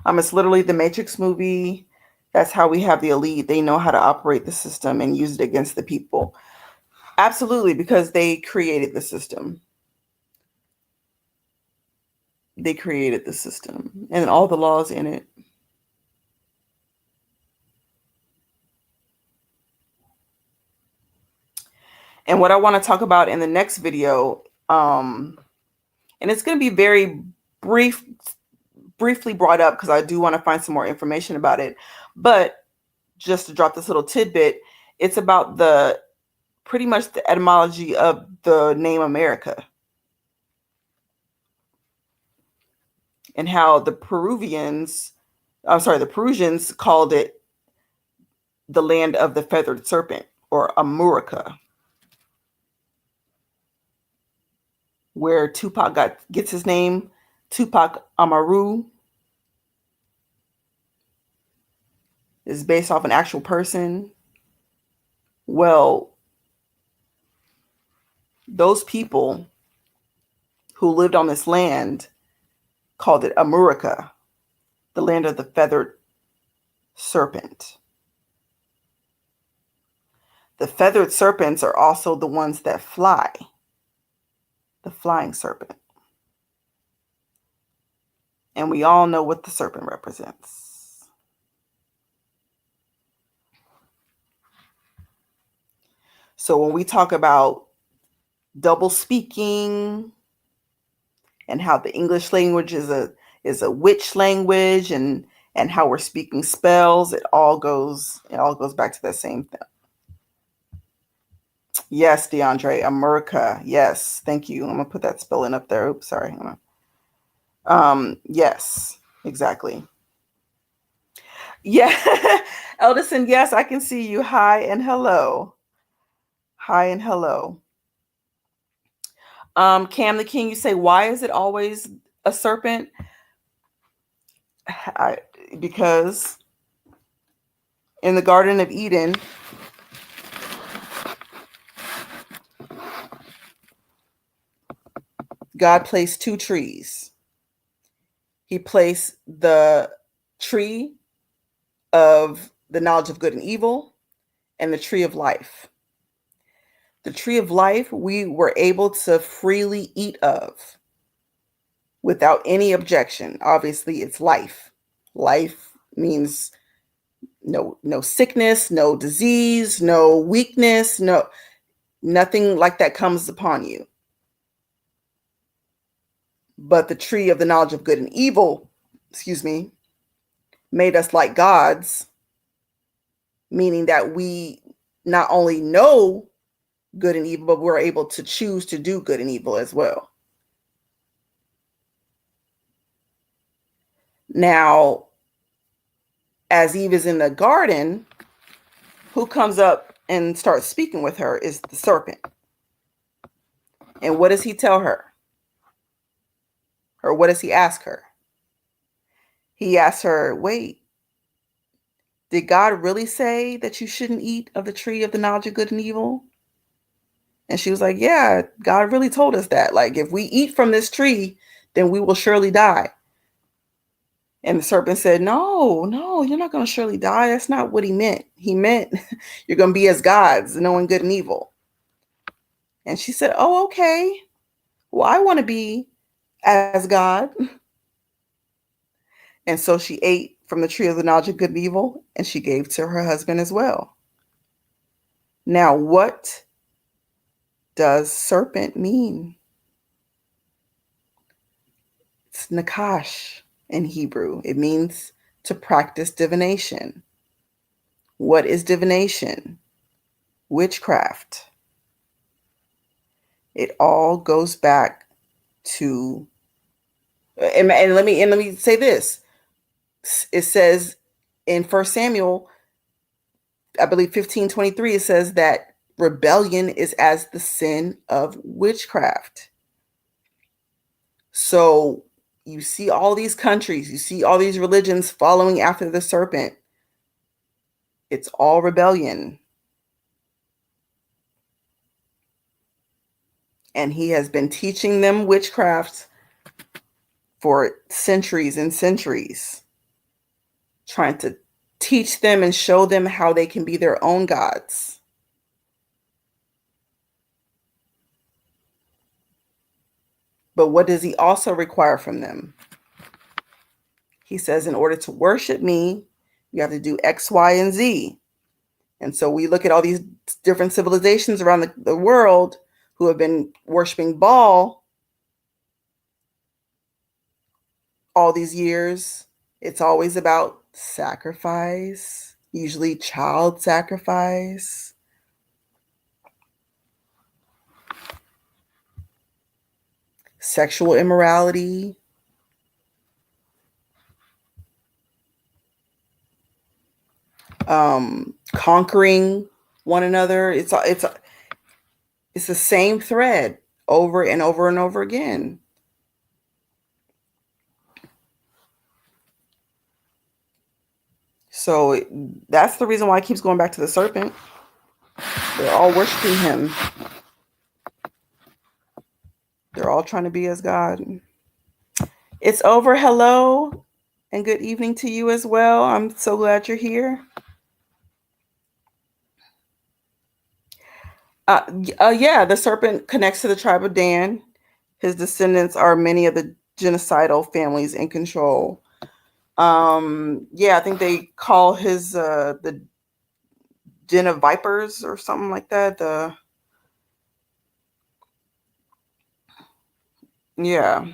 It's literally the Matrix movie. That's how we have the elite. They know how to operate the system and use it against the people. Absolutely, because they created the system. They created the system and all the laws in it. And what I want to talk about in the next video, and it's going to be very briefly brought up because I do want to find some more information about it. But just to drop this little tidbit, it's about pretty much the etymology of the name America and how the Peruvians called it the land of the feathered serpent, or Amurica, where Tupac gets his name. Tupac Amaru is based off an actual person. Well, those people who lived on this land called it Amurica, the land of the feathered serpent. The feathered serpents are also the ones that fly, the flying serpent. And we all know what the serpent represents. So when we talk about double speaking and how the English language is a witch language, and how we're speaking spells, it all goes back to that same thing. Yes, DeAndre, America. Yes, thank you. I'm gonna put that spelling up there. Oops, sorry. Yes, exactly. Yeah, Eldison. Yes, I can see you. Hi and hello. Hi and hello. Cam the King, you say, why is it always a serpent? I, because in the Garden of Eden, God placed two trees. He placed the tree of the knowledge of good and evil and the tree of life. The tree of life we were able to freely eat of without any objection. Obviously, it's life. Life means no sickness, no disease, no weakness, nothing like that comes upon you. But the tree of the knowledge of good and evil, excuse me, made us like gods, meaning that we not only know good and evil, but we're able to choose to do good and evil as well. Now, as Eve is in the garden, who comes up and starts speaking with her is the serpent. And what does he tell her? Or what does he ask her? He asks her, wait, did God really say that you shouldn't eat of the tree of the knowledge of good and evil? And she was like, yeah, God really told us that. Like, if we eat from this tree, then we will surely die. And the serpent said, no, you're not going to surely die. That's not what he meant. He meant you're going to be as gods, knowing good and evil. And she said, oh, okay. Well, I want to be as God. And so she ate from the tree of the knowledge of good and evil, and she gave to her husband as well. Now, what does serpent mean? It's nakash in Hebrew. It means to practice divination. What is divination? Witchcraft. It all goes back to, and let me say this. It says in 1 Samuel, I believe 15:23, it says that rebellion is as the sin of witchcraft. So you see all these countries, you see all these religions following after the serpent. It's all rebellion. And he has been teaching them witchcraft for centuries and centuries, trying to teach them and show them how they can be their own gods. But what does he also require from them? He says, in order to worship me, you have to do X, Y, and Z. And so we look at all these different civilizations around the world who have been worshiping Baal all these years. It's always about sacrifice, usually child sacrifice. Sexual immorality. Conquering one another. It's the same thread over and over and over again. So that's the reason why it keeps going back to the serpent. They're all worshiping him. They're all trying to be as God. It's over. Hello, and good evening to you as well. I'm so glad you're here. Yeah, the serpent connects to the tribe of Dan. His descendants are many of the genocidal families in control. Yeah, I think they call his the den of vipers or something like that. Yeah.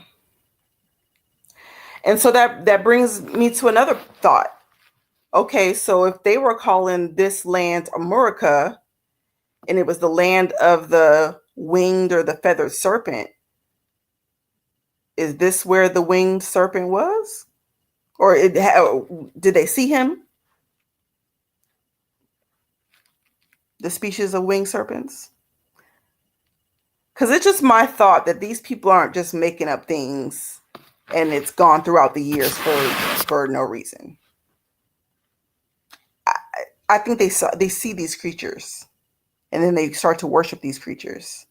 And so that brings me to another thought. Okay, so if they were calling this land America, and it was the land of the winged or the feathered serpent. Is this where the winged serpent was? Or did they see him? The species of winged serpents? Because it's just my thought that these people aren't just making up things and it's gone throughout the years for no reason. I think they see these creatures and then they start to worship these creatures.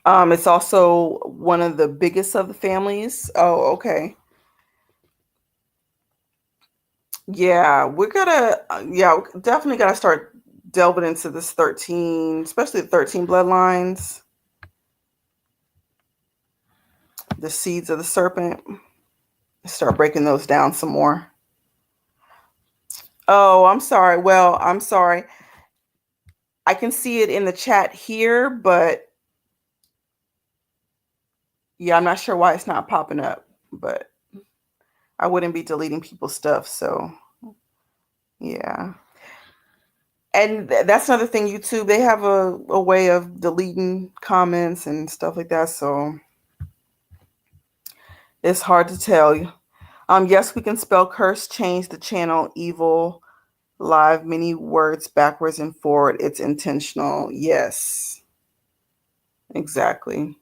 It's also one of the biggest of the families. Oh, okay. Yeah, we definitely gotta start delving into this 13, especially the 13 bloodlines, the seeds of the serpent. Start breaking those down some more. Oh, I'm sorry. Well, I'm sorry. I can see it in the chat here, but yeah, I'm not sure why it's not popping up, but I wouldn't be deleting people's stuff, so yeah. And that's another thing, YouTube, they have a way of deleting comments and stuff like that, so it's hard to tell you. Yes, we can spell curse, change the channel, evil, live, many words backwards and forward. It's intentional. Yes, exactly.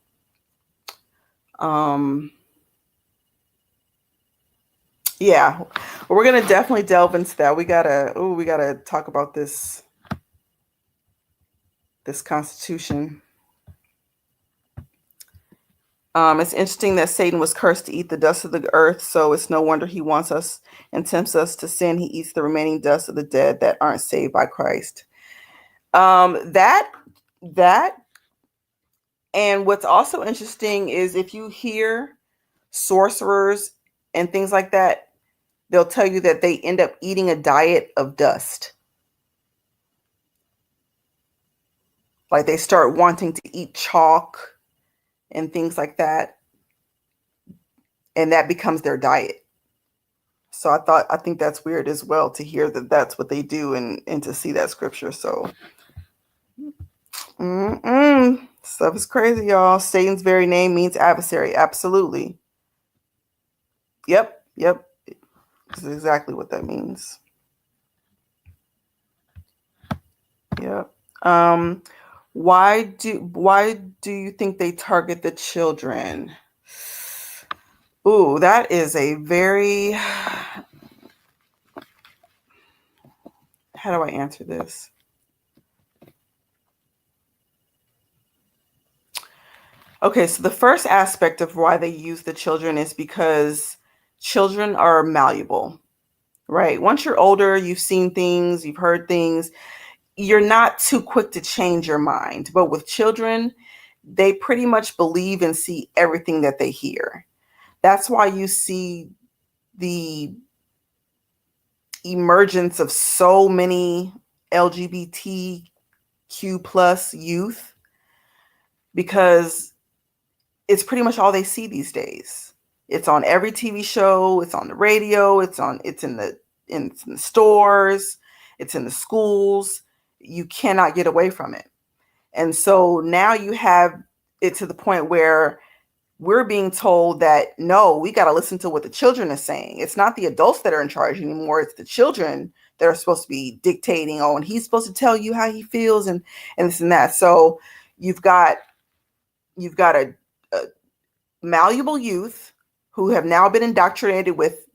Yeah, we're gonna definitely delve into that. We gotta talk about this Constitution. It's interesting that Satan was cursed to eat the dust of the earth, so it's no wonder he wants us and tempts us to sin. He eats the remaining dust of the dead that aren't saved by Christ. That and what's also interesting is if you hear sorcerers and things like that, they'll tell you that they end up eating a diet of dust. Like they start wanting to eat chalk and things like that. And that becomes their diet. So I think that's weird as well to hear that that's what they do and to see that scripture. So stuff is crazy, y'all. Satan's very name means adversary. Absolutely. Yep. This is exactly what that means. Yep. Why do you think they target the children? Ooh, that is a very, how do I answer this? Okay, so the first aspect of why they use the children is because children are malleable, right? Once you're older, you've seen things, you've heard things, you're not too quick to change your mind. But with children, they pretty much believe and see everything that they hear. That's why you see the emergence of so many LGBTQ plus youth, because it's pretty much all they see these days. It's on every TV show, it's on the radio, it's in the stores, it's in the schools. You cannot get away from it. And so now you have it to the point where we're being told that, no, we got to listen to what the children are saying. It's not the adults that are in charge anymore. It's the children that are supposed to be dictating. Oh, and he's supposed to tell you how he feels and this and that. So you've got a malleable youth who have now been indoctrinated with,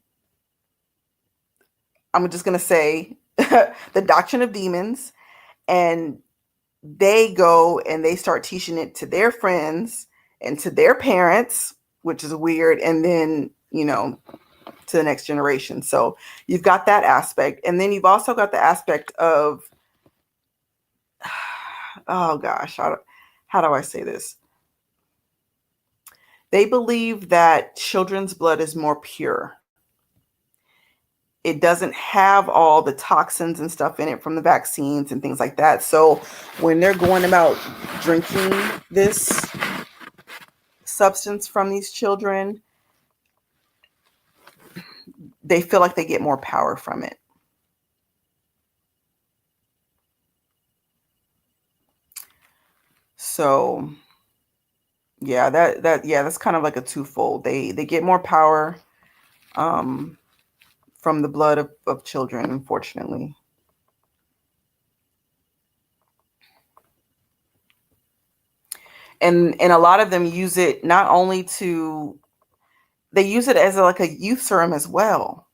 I'm just going to say, the doctrine of demons. And they go and they start teaching it to their friends and to their parents, which is weird. And then, to the next generation. So you've got that aspect. And then you've also got the aspect of, oh gosh, how do I say this? They believe that children's blood is more pure. It doesn't have all the toxins and stuff in it from the vaccines and things like that. So when they're going about drinking this substance from these children, they feel like they get more power from it. So yeah, that's kind of like a twofold. They get more power um, from the blood of children, unfortunately. And a lot of them use it not only to they use it as like a youth serum as well.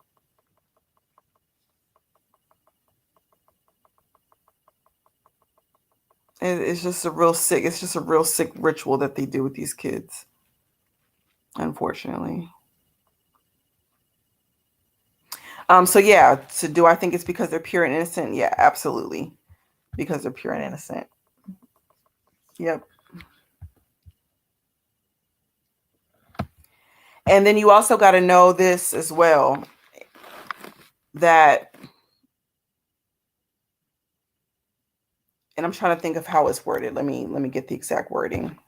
It's just a real sick. It's just a real sick ritual that they do with these kids, unfortunately. So yeah. So do I think it's because they're pure and innocent? Yeah, absolutely. Because they're pure and innocent. Yep. And then you also got to know this as well, that, and I'm trying to think of how it's worded. Let me get the exact wording.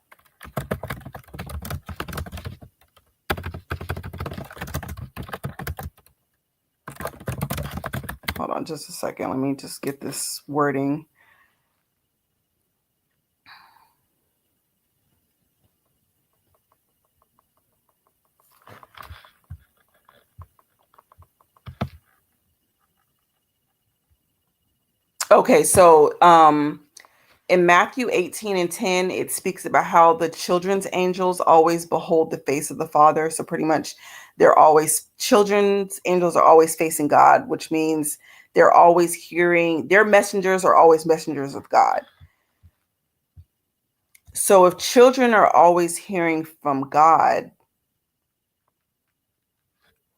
Hold on just a second. Let me just get this wording. Okay, so in Matthew 18 and 10, it speaks about how the children's angels always behold the face of the Father. So pretty much children's angels are always facing God, which means they're always hearing, their messengers are always messengers of God. So if children are always hearing from God,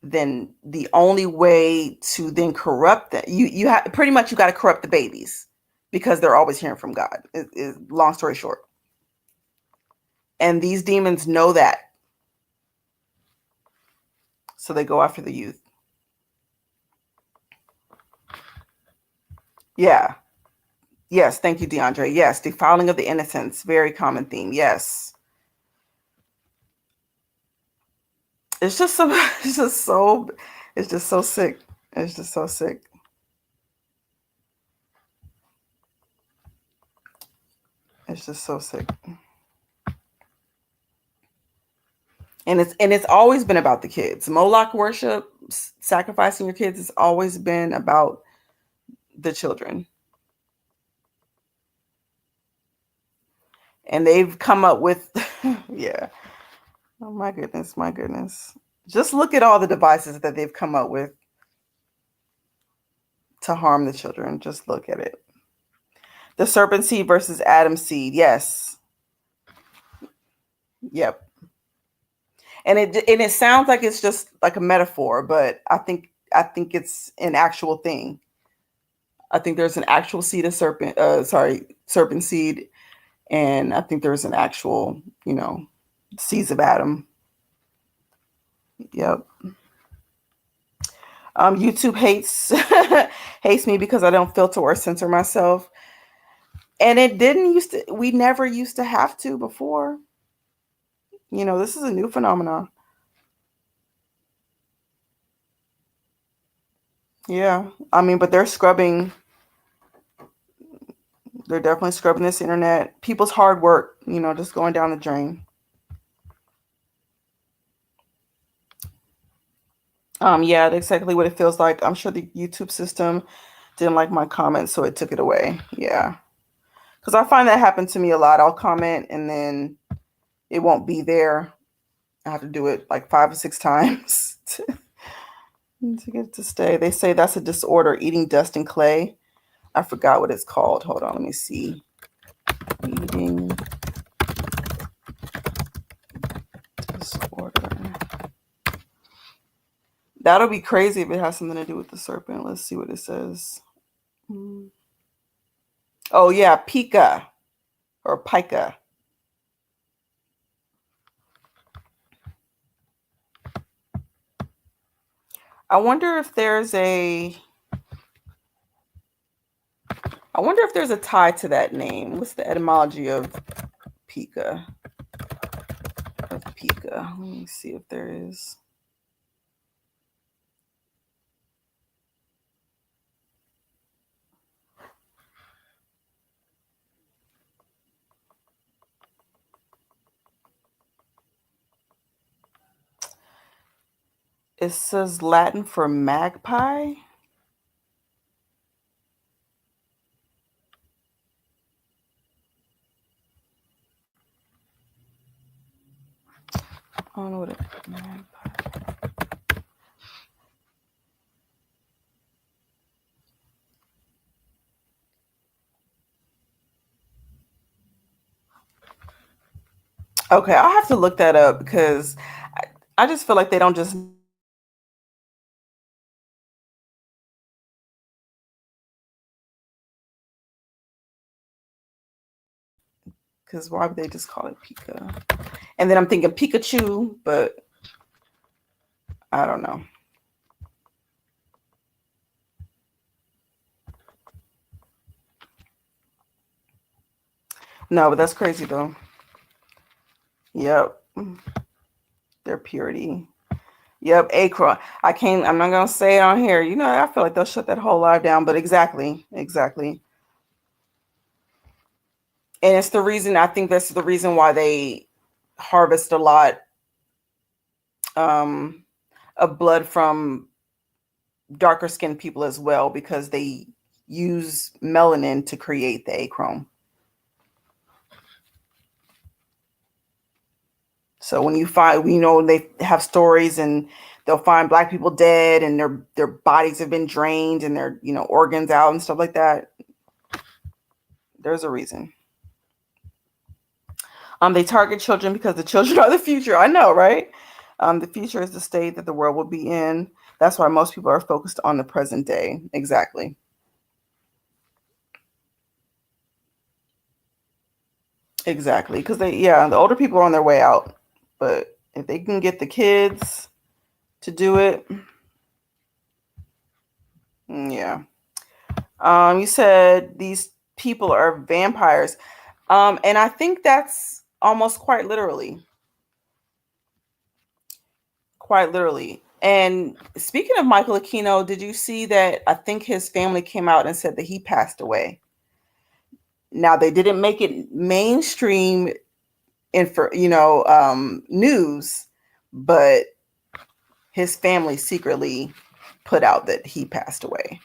then the only way to then corrupt that, you have pretty much, you got to corrupt the babies because they're always hearing from God. Is long story short. And these demons know that, so they go after the youth. Yeah. Yes. Thank you, DeAndre. Yes. Defiling of the innocents. Very common theme. Yes. It's just so, it's just so, it's just so sick. It's just so sick. It's just so sick. And it's always been about the kids. Moloch worship, sacrificing your kids, has always been about the children. And they've come up with, yeah. Oh my goodness, my goodness. Just look at all the devices that they've come up with to harm the children. Just look at it. The serpent seed versus Adam's seed. Yes. Yep. And it sounds like it's just like a metaphor, but I think it's an actual thing. I think there's an actual seed of serpent seed, and I think there's an actual, seeds of Adam. Yep. YouTube hates hates me because I don't filter or censor myself. And it didn't used to, we never used to have to before. This is a new phenomenon. Yeah. I mean, but they're definitely scrubbing this internet. People's hard work, just going down the drain. Yeah, that's exactly what it feels like. I'm sure the YouTube system didn't like my comments, so it took it away. Yeah. Because I find that happen to me a lot. I'll comment and then it won't be there. I have to do it like 5 or 6 times to get it to stay. They say that's a disorder, eating dust and clay. I forgot what it's called. Hold on, let me see. Eating disorder. That'll be crazy if it has something to do with the serpent. Let's see what it says. Oh yeah, pica or pica. I wonder if there's a tie to that name. What's the etymology of pica? Let me see if there is. It says Latin for magpie. I don't know what it magpie. Okay, I'll have to look that up because I just feel like they don't just because why would they just call it Pika? And then I'm thinking Pikachu, but I don't know. No, but that's crazy though. Yep. Their purity. Yep, Acro. I'm not gonna say it on here. I feel like they'll shut that whole live down, but exactly. And it's the reason I think that's the reason why they harvest a lot um of blood from darker skinned people as well, because they use melanin to create the achrome. So when you find, they have stories and they'll find black people dead and their bodies have been drained and their, organs out and stuff like that. There's a reason. They target children because the children are the future. I know, right? The future is the state that the world will be in. That's why most people are focused on the present day. Exactly. Exactly. Because the older people are on their way out. But if they can get the kids to do it, yeah. You said these people are vampires. And I think that's almost quite literally. Quite literally. And speaking of Michael Aquino, did you see that I think his family came out and said that he passed away? Now they didn't make it mainstream news, but his family secretly put out that he passed away.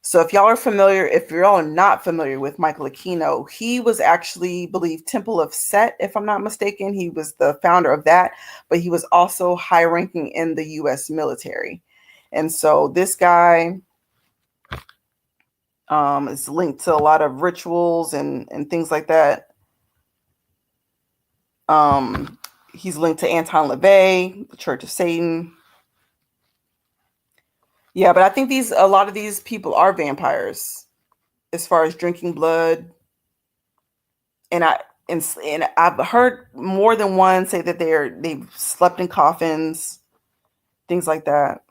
So if y'all are not familiar with Michael Aquino, he was actually, believed, Temple of Set, if I'm not mistaken. He was the founder of that, but he was also high ranking in the US military. And so this guy is linked to a lot of rituals and things like that. He's linked to Anton LaVey, the Church of Satan. Yeah, but I think a lot of these people are vampires as far as drinking blood. And I've heard more than one say that they've slept in coffins, things like that.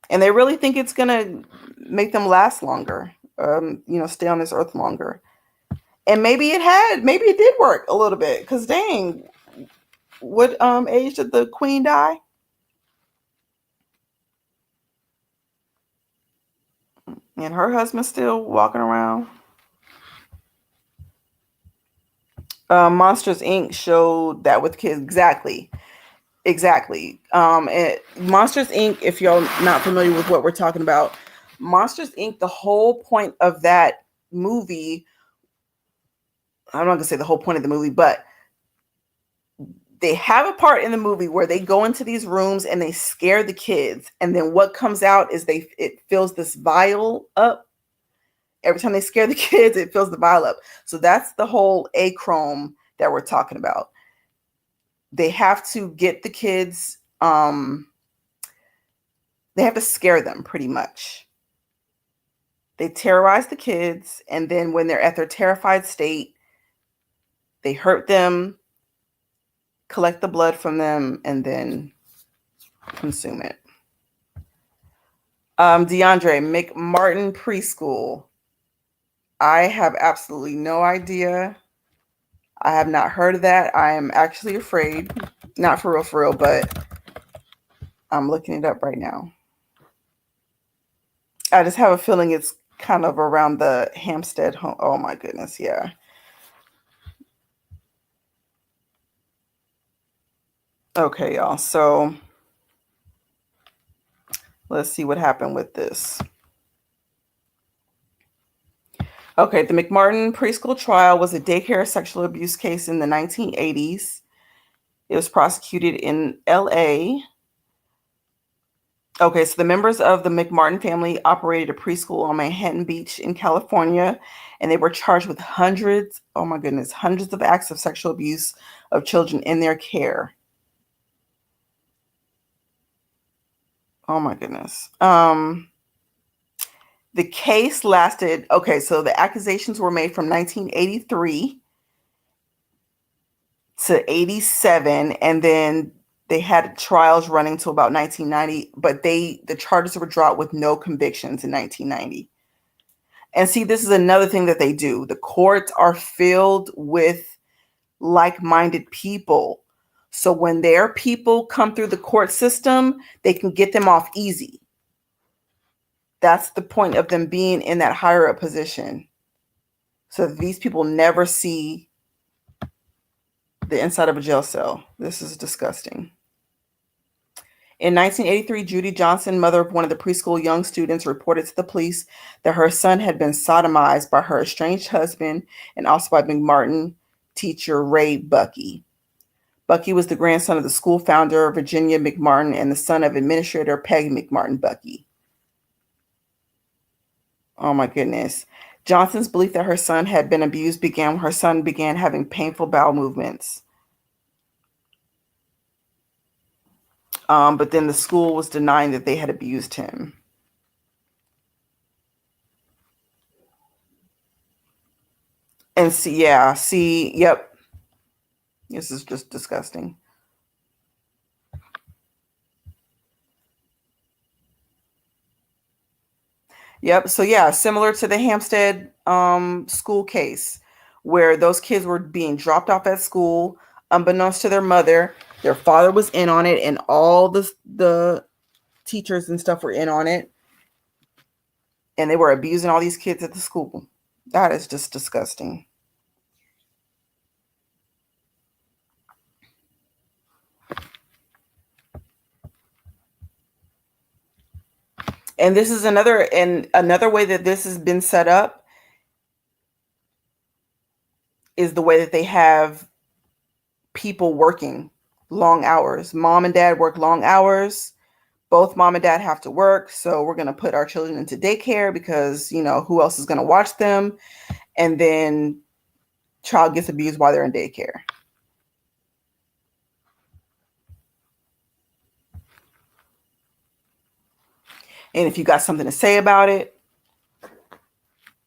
And they really think it's gonna make them last longer, stay on this earth longer. And maybe it did work a little bit, because dang, what age did the queen die? And her husband's still walking around. Monsters Inc. showed that with kids. Exactly. And Monsters Inc., if y'all not familiar with what we're talking about, Monsters Inc., the whole point of that movie, I'm not going to say the whole point of the movie, but they have a part in the movie where they go into these rooms and they scare the kids. And then what comes out is it fills this vial up. Every time they scare the kids, it fills the vial up. So that's the whole achrome that we're talking about. They have to get the kids, they have to scare them pretty much. They terrorize the kids, and then when they're at their terrified state, they hurt them, collect the blood from them, and then consume it. DeAndre, McMartin Preschool. I have absolutely no idea. I have not heard of that. I am actually afraid. Not for real, but I'm looking it up right now. I just have a feeling it's kind of around the Hampstead home. Oh my goodness, yeah. Okay, y'all. So Let's see what happened with this. Okay, the McMartin preschool trial was a daycare sexual abuse case in the 1980s. It was prosecuted in LA. Okay, so the members of the McMartin family operated a preschool on Manhattan Beach in California, and they were charged with hundreds, oh my goodness, hundreds of acts of sexual abuse of children in their care. Oh my goodness. The case lasted, okay, so the accusations were made from 1983 to 87, and then they had trials running to about 1990, but the charges were dropped with no convictions in 1990. And see, this is another thing that they do. The courts are filled with like-minded people. So when their people come through the court system, they can get them off easy. That's the point of them being in that higher up position. So these people never see the inside of a jail cell. This is disgusting. In 1983, Judy Johnson, mother of one of the preschool young students, reported to the police that her son had been sodomized by her estranged husband and also by McMartin teacher Ray Bucky. Bucky was the grandson of the school founder, Virginia McMartin, and the son of administrator Peggy McMartin Bucky. Oh my goodness. Johnson's belief that her son had been abused began when her son began having painful bowel movements. But then the school was denying that they had abused him. And yep. This is just disgusting. Yep. So yeah, similar to the Hampstead school case, where those kids were being dropped off at school, unbeknownst to their mother. Their father was in on it, and all the teachers and stuff were in on it, and they were abusing all these kids at the school. That is just disgusting. And this is another way that this has been set up is the way that they have people working long hours. Mom and dad work long hours. Both mom and dad have to work. So we're going to put our children into daycare because, who else is going to watch them? And then child gets abused while they're in daycare. And if you got something to say about it,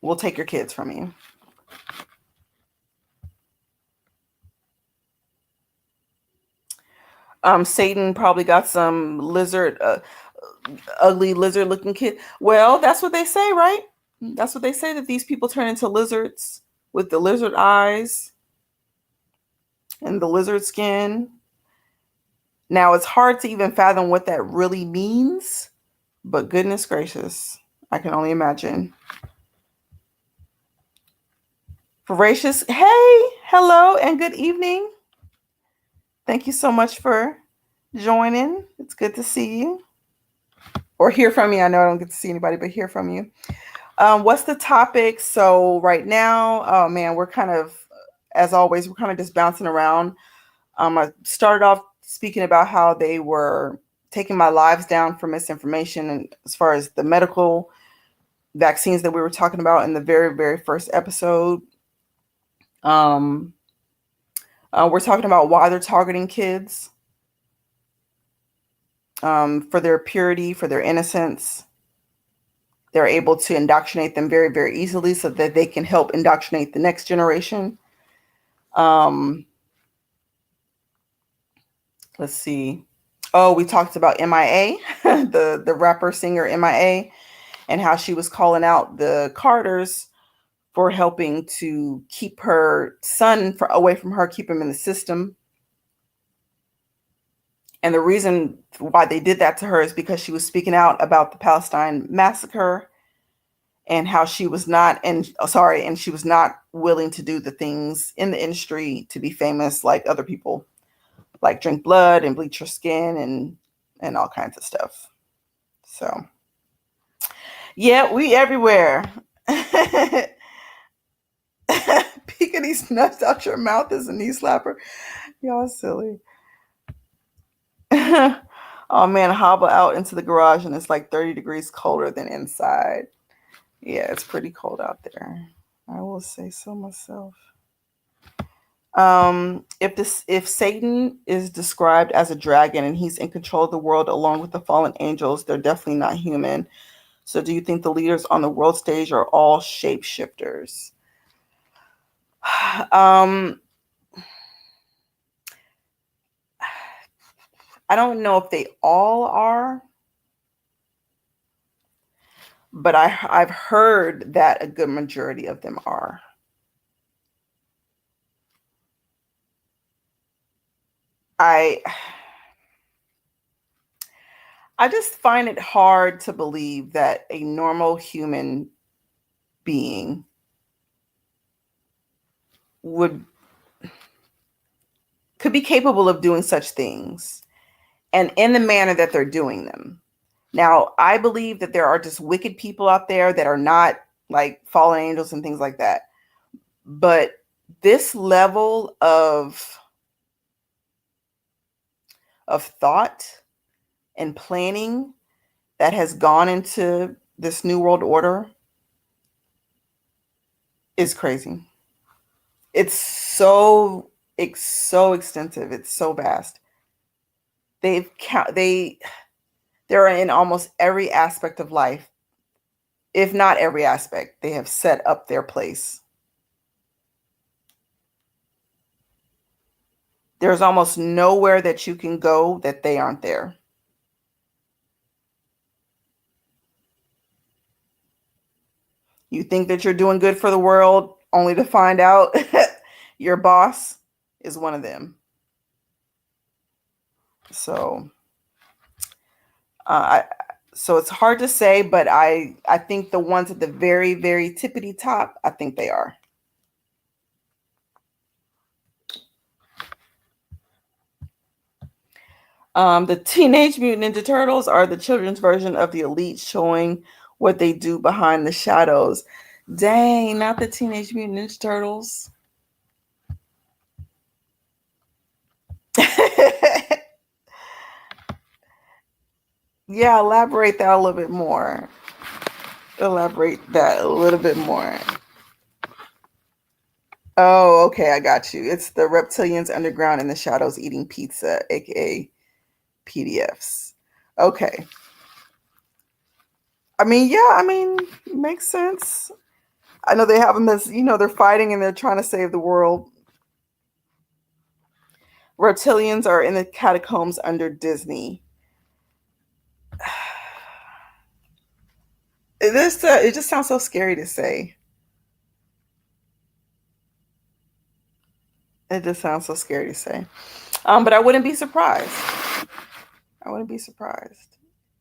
we'll take your kids from you. Satan probably got some ugly lizard looking kid. Well, that's what they say, right? That's what they say, that these people turn into lizards with the lizard eyes and the lizard skin. Now, it's hard to even fathom what that really means, but goodness gracious, I can only imagine. Voracious, hey, hello, and good evening. Thank you so much for joining. It's good to see you. Or hear from you. I know I don't get to see anybody, but hear from you. What's the topic? So right now, oh man, we're kind of, as always, we're kind of just bouncing around. I started off speaking about how they were taking my lives down for misinformation, and as far as the medical vaccines that we were talking about in the very, very first episode. We're talking about why they're targeting kids, for their purity, for their innocence. They're able to indoctrinate them very, very easily so that they can help indoctrinate the next generation. Let's see. Oh, we talked about MIA, the rapper singer MIA, and how she was calling out the Carters for helping to keep her son away from her, keep him in the system. And the reason why they did that to her is because she was speaking out about the Palestine massacre and how she was not, and she was not willing to do the things in the industry to be famous like other people, like drink blood and bleach her skin and all kinds of stuff. So, yeah, we everywhere. Peeking these nuts out your mouth is a knee slapper. Y'all silly. Oh man, hobble out into the garage and it's like 30 degrees colder than inside. Yeah, it's pretty cold out there. I will say so myself. If Satan is described as a dragon and he's in control of the world along with the fallen angels, they're definitely not human. So do you think the leaders on the world stage are all shapeshifters? um I don't know if they all are, but I've heard that a good majority of them are. I just find it hard to believe that a normal human being could be capable of doing such things and in the manner that they're doing them. Now, I believe that there are just wicked people out there that are not like fallen angels and things like that. But this level of thought and planning that has gone into this new world order is crazy. It's so extensive. It's so vast. They're in almost every aspect of life, if not every aspect. They have set up their place. There's almost nowhere that you can go that they aren't there. You think that you're doing good for the world only to find out your boss is one of them. So, so it's hard to say, but I think the ones at the very, very tippity top, I think they are. The Teenage Mutant Ninja Turtles are the children's version of the Elite, showing what they do behind the shadows. Dang, not the Teenage Mutant Ninja Turtles. Yeah, elaborate that a little bit more. Elaborate that a little bit more. Oh, okay, I got you. It's the reptilians underground in the shadows eating pizza, aka PDFs. Okay. Makes sense. I know they have them as, they're fighting and they're trying to save the world. Reptilians are in the catacombs under Disney. It just sounds so scary to say. It just sounds so scary to say. But I wouldn't be surprised.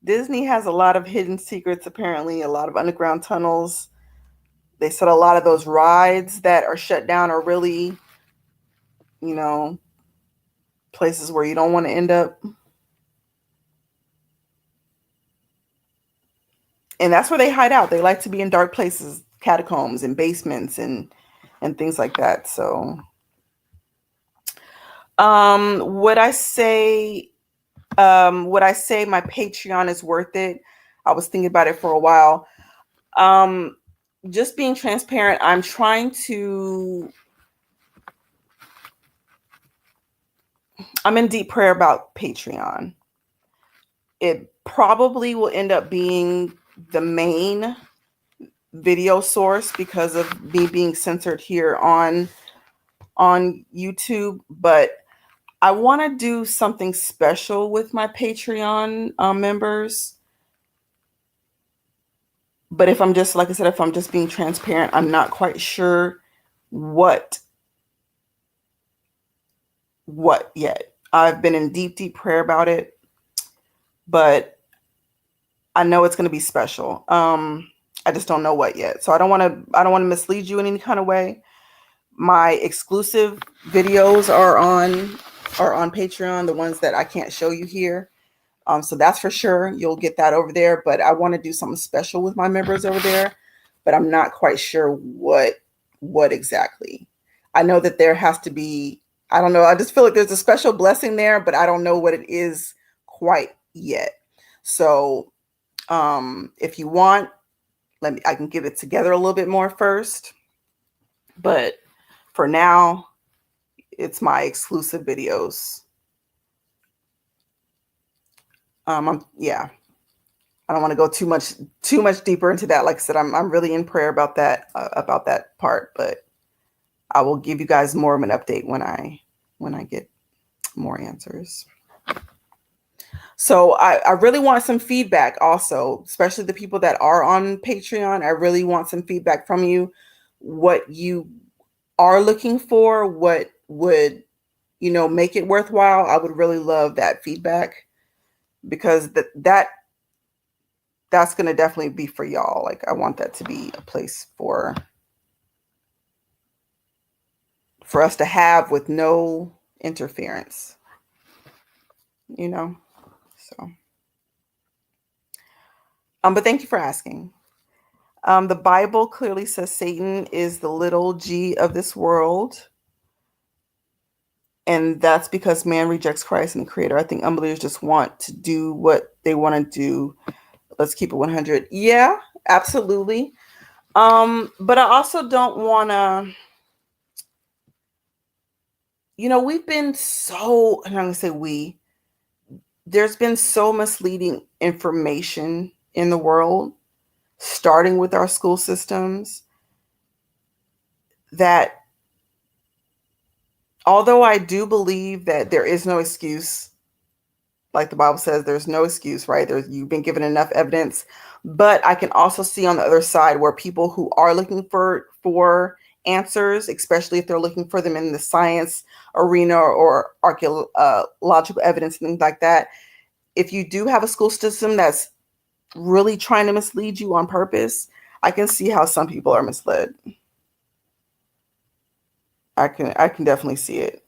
Disney has a lot of hidden secrets, apparently, a lot of underground tunnels. They said a lot of those rides that are shut down are really, places where you don't want to end up. And that's where they hide out. They like to be in dark places, catacombs and basements and things like that. So, would I say my Patreon is worth it? I was thinking about it for a while. Just being transparent, I'm in deep prayer about Patreon. It probably will end up being the main video source because of me being censored here on YouTube, but I want to do something special with my Patreon members. But if I'm just, like I said, if I'm just being transparent, I'm not quite sure what yet. I've been in deep prayer about it, but I know it's going to be special. I just don't know what yet. So I don't want to mislead you in any kind of way. My exclusive videos are on Patreon, the ones that I can't show you here. So that's for sure. You'll get that over there. But I want to do something special with my members over there. But I'm not quite sure what exactly. I know that there has to be, I don't know. I just feel like there's a special blessing there, but I don't know what it is quite yet. So if you want, I can get it together a little bit more first. But for now, it's my exclusive videos. Yeah, I don't want to go too much deeper into that. Like I said, I'm really in prayer about that part, but I will give you guys more of an update when I get more answers. So I really want some feedback also, especially the people that are on Patreon. I really want some feedback from you, what you are looking for, what would, make it worthwhile. I would really love that feedback, because that's going to definitely be for y'all. Like, I want that to be a place for us to have with no interference, so but thank you for asking. The Bible clearly says Satan is the little g of this world, and that's because man rejects Christ and the Creator. I think unbelievers just want to do what they want to do. Let's keep it 100. Yeah, absolutely. But I also don't want to, we've been so, I'm going to say there's been so misleading information in the world, starting with our school systems, that although I do believe that there is no excuse, like the Bible says, there's no excuse, right? You've been given enough evidence, but I can also see on the other side where people who are looking for answers, especially if they're looking for them in the science arena or archaeological evidence and things like that. If you do have a school system that's really trying to mislead you on purpose, I can see how some people are misled. I can definitely see it.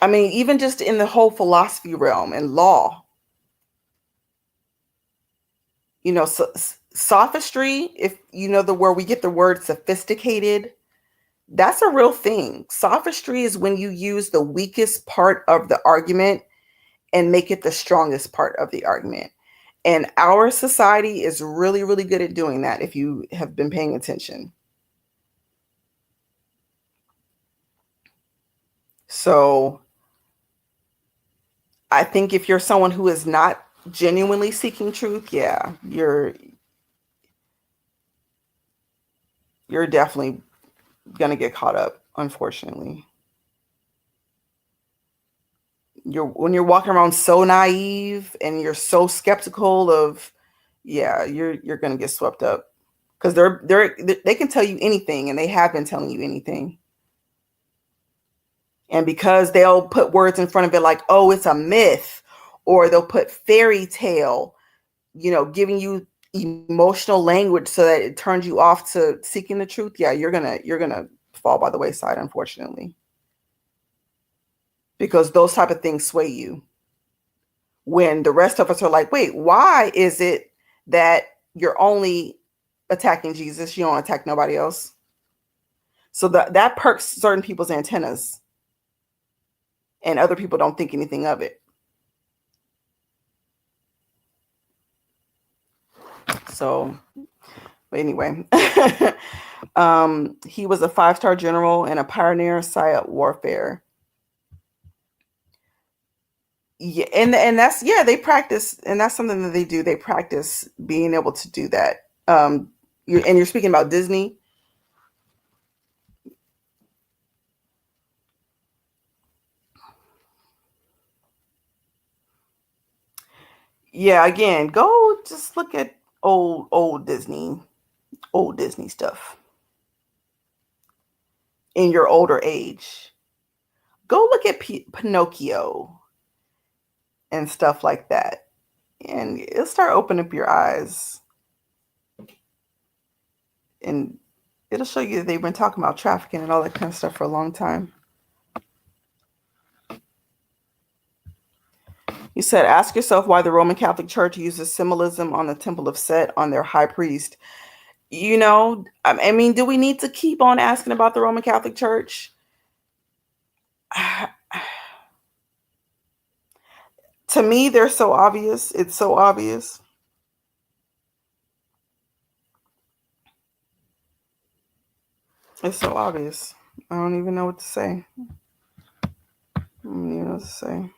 I mean, even just in the whole philosophy realm and law, sophistry, if where we get the word sophisticated, that's a real thing. Sophistry is when you use the weakest part of the argument and make it the strongest part of the argument. And our society is really, really good at doing that, if you have been paying attention. So I think if you're someone who is not genuinely seeking truth, yeah, you're definitely going to get caught up, unfortunately. When you're walking around so naive and you're so skeptical of, yeah, you're going to get swept up, because they can tell you anything, and they have been telling you anything. And because they'll put words in front of it like, oh, it's a myth, or they'll put fairy tale, giving you emotional language so that it turns you off to seeking the truth. Yeah, you're gonna fall by the wayside, unfortunately, because those type of things sway you, when the rest of us are like, wait, why is it that you're only attacking Jesus, you don't attack nobody else? So that perks certain people's antennas, and other people don't think anything of it. So, but anyway, he was a 5-star general and a pioneer of Syad warfare. Yeah, and that's, yeah, they practice, and that's something that they do. They practice being able to do that. You're speaking about Disney. Yeah, again, go just look at old Disney stuff in your older age. Go look at Pinocchio and stuff like that, and it'll start opening up your eyes, and it'll show you that they've been talking about trafficking and all that kind of stuff for a long time. You said, ask yourself why the Roman Catholic Church uses symbolism on the Temple of Set on their high priest. I mean, do we need to keep on asking about the Roman Catholic Church? To me, they're so obvious. It's so obvious. It's so obvious. I don't even know what to say. I don't even know what to say.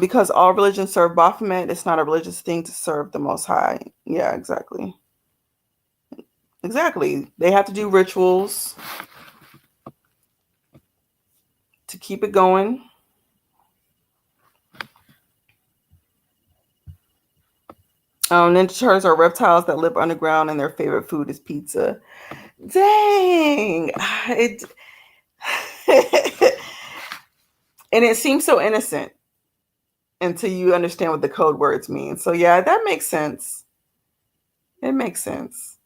Because all religions serve Baphomet, it's not a religious thing to serve the Most High. Yeah, exactly. Exactly. They have to do rituals to keep it going. Ninja turtles are reptiles that live underground and their favorite food is pizza. Dang. It and it seems so innocent until you understand what the code words mean. So yeah, that makes sense. It makes sense.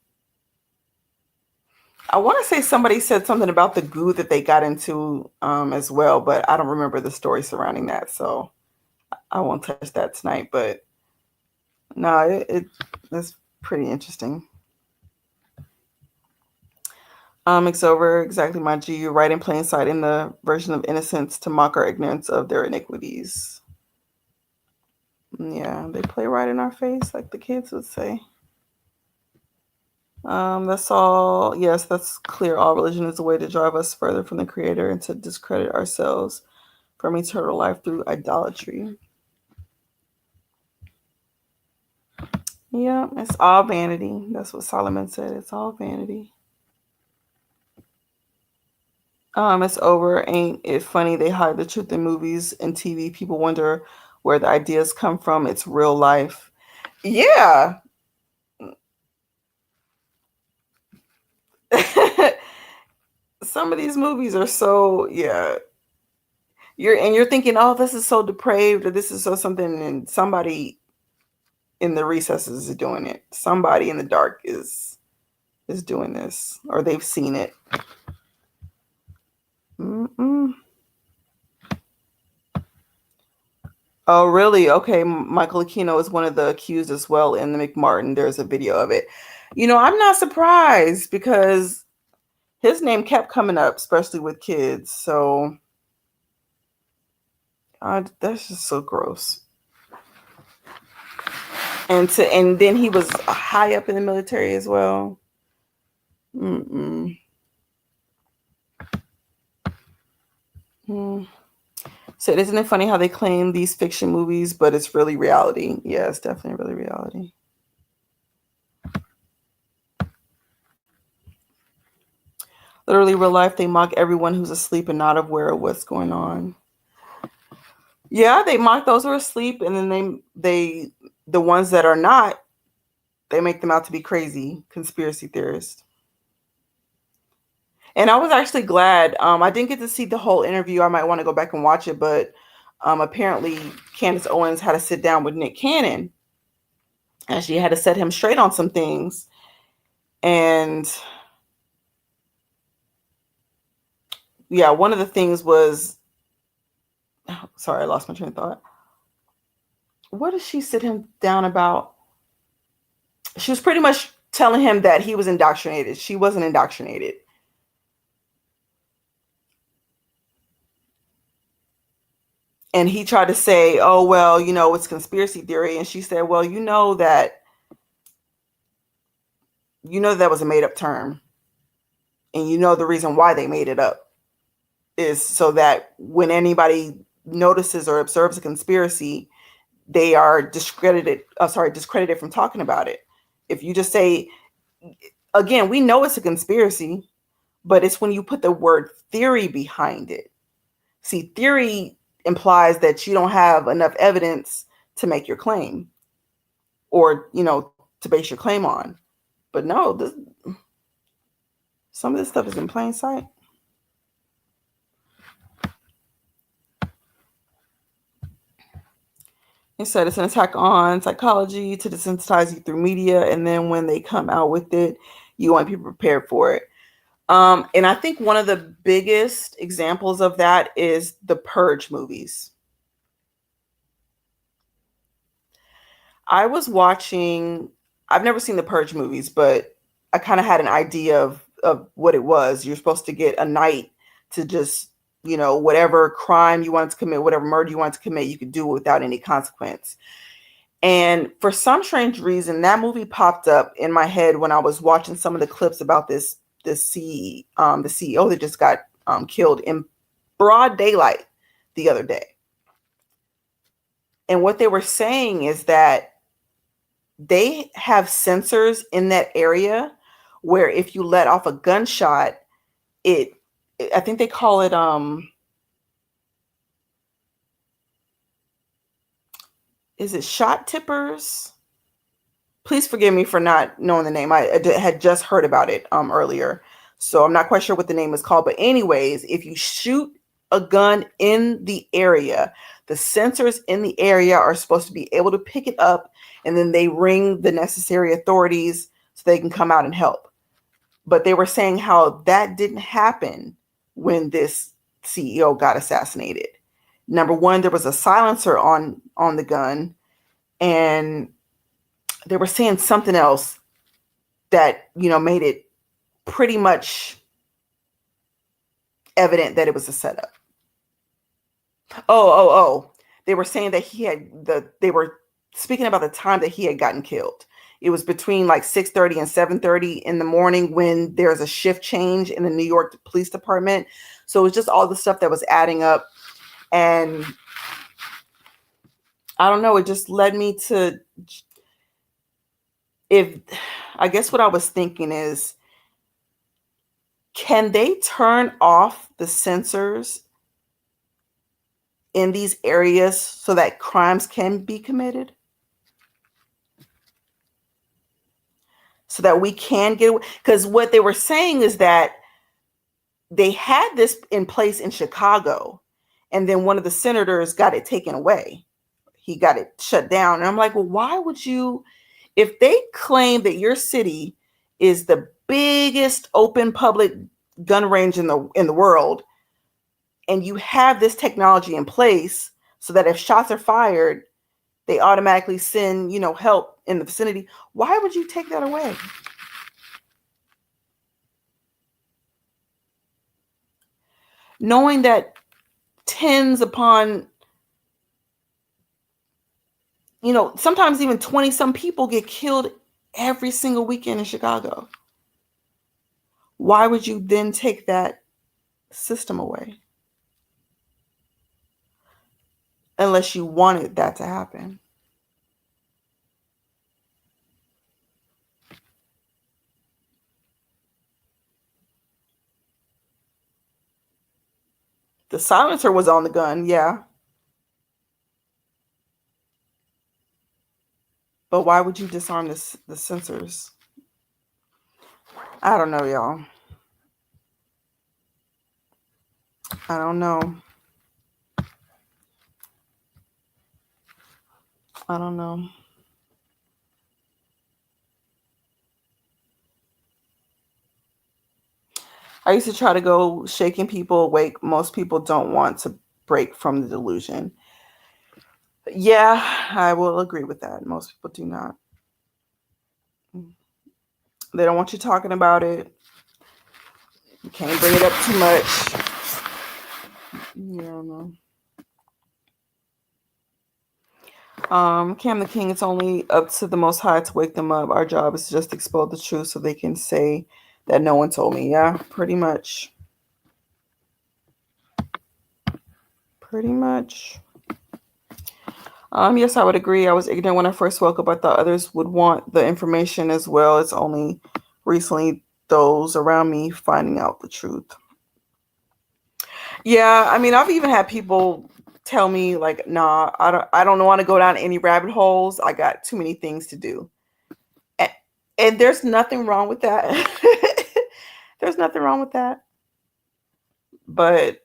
I want to say somebody said something about the goo that they got into as well, but I don't remember the story surrounding that, so I won't touch that tonight. But no, it's pretty interesting. It's over exactly my G. You right in plain sight in the version of innocence to mock our ignorance of their iniquities. Yeah, they play right in our face, like the kids would say. That's all. Yes, that's clear. All religion is a way to drive us further from the Creator and to discredit ourselves from eternal life through idolatry. Yeah, it's all vanity. That's what Solomon said. It's all vanity. It's over. Ain't it funny? They hide the truth in movies and TV. People wonder where the ideas come from. It's real life. Yeah. Some of these movies are so, yeah. You're thinking, oh, this is so depraved, or this is so something, and somebody in the recesses is doing it. Somebody in the dark is doing this, or they've seen it. Mm-mm. Oh, really? Okay, Michael Aquino is one of the accused as well in the McMartin. There's a video of it. I'm not surprised because his name kept coming up, especially with kids. So that's just so gross. And then he was high up in the military as well. Mm-mm. Mm. So isn't it funny how they claim these fiction movies, but it's really reality? Yeah, it's definitely really reality. Literally, real life, they mock everyone who's asleep and not aware of what's going on. Yeah, they mock those who are asleep, and then the ones that are not, they make them out to be crazy conspiracy theorists. And I was actually glad. I didn't get to see the whole interview. I might want to go back and watch it, but apparently Candace Owens had to sit down with Nick Cannon, and she had to set him straight on some things. And yeah, one of the things was, sorry, I lost my train of thought. What did she sit him down about? She was pretty much telling him that he was indoctrinated. She wasn't indoctrinated. And he tried to say, oh, well, it's conspiracy theory. And she said, well, that was a made up term. And the reason why they made it up is so that when anybody notices or observes a conspiracy, they are discredited from talking about it. If you just say, again, we know it's a conspiracy, but it's when you put the word theory behind it. See, theory implies that you don't have enough evidence to make your claim or, to base your claim on. But no, some of this stuff is in plain sight. He said it's an attack on psychology to desensitize you through media, and then when they come out with it, you want to be prepared for it. And I think one of the biggest examples of that is the Purge movies. I was watching. I've never seen the Purge movies, but I kind of had an idea of what it was. You're supposed to get a night to just, whatever crime you wanted to commit, whatever murder you wanted to commit, you could do it without any consequence. And for some strange reason, that movie popped up in my head when I was watching some of the clips about the CEO that just got killed in broad daylight the other day. And what they were saying is that they have sensors in that area where if you let off a gunshot, it I think they call it is it shot tippers? Please forgive me for not knowing the name. I had just heard about it earlier. So I'm not quite sure what the name is called. But anyways, if you shoot a gun in the area, the sensors in the area are supposed to be able to pick it up, and then they ring the necessary authorities so they can come out and help. But they were saying how that didn't happen when this CEO got assassinated. Number one, there was a silencer on the gun, and they were saying something else that, made it pretty much evident that it was a setup. Oh. They were saying that they were speaking about the time that he had gotten killed. It was between like 6:30 and 7:30 in the morning when there's a shift change in the New York Police Department. So it was just all the stuff that was adding up. And I don't know, it just led me to, I guess what I was thinking is, can they turn off the sensors in these areas so that crimes can be committed? So that we can get away? Because what they were saying is that they had this in place in Chicago, and then one of the senators got it taken away. He got it shut down. And I'm like, well, why would you, if they claim that your city is the biggest open public gun range in the world, and you have this technology in place so that if shots are fired, they automatically send, help in the vicinity, why would you take that away? Knowing that tens upon, sometimes even 20 some people get killed every single weekend in Chicago. Why would you then take that system away? Unless you wanted that to happen. The silencer was on the gun, yeah. But why would you disarm the sensors? I don't know, y'all. I don't know. I don't know. I used to try to go shaking people awake. Most people don't want to break from the delusion. Yeah, I will agree with that. Most people do not. They don't want you talking about it. You can't bring it up too much. You don't know. Cam the King, it's only up to the Most High to wake them up. Our job is to just expose the truth so they can say that no one told me. Yeah, pretty much. Pretty much. Yes, I would agree. I was ignorant when I first woke up. I thought others would want the information as well. It's only recently those around me finding out the truth. Yeah, I mean, I've even had people tell me like, nah, I don't want to go down any rabbit holes. I got too many things to do. And there's nothing wrong with that. There's nothing wrong with that. But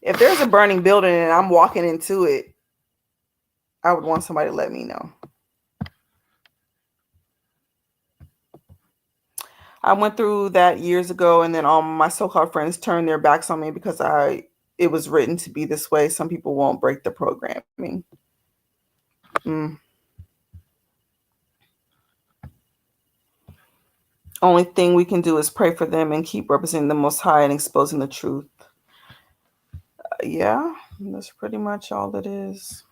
if there's a burning building and I'm walking into it, I would want somebody to let me know. I went through that years ago, and then all my so-called friends turned their backs on me because it was written to be this way. Some people won't break the programming. Mm. Only thing we can do is pray for them and keep representing the Most High and exposing the truth. Yeah, that's pretty much all it is.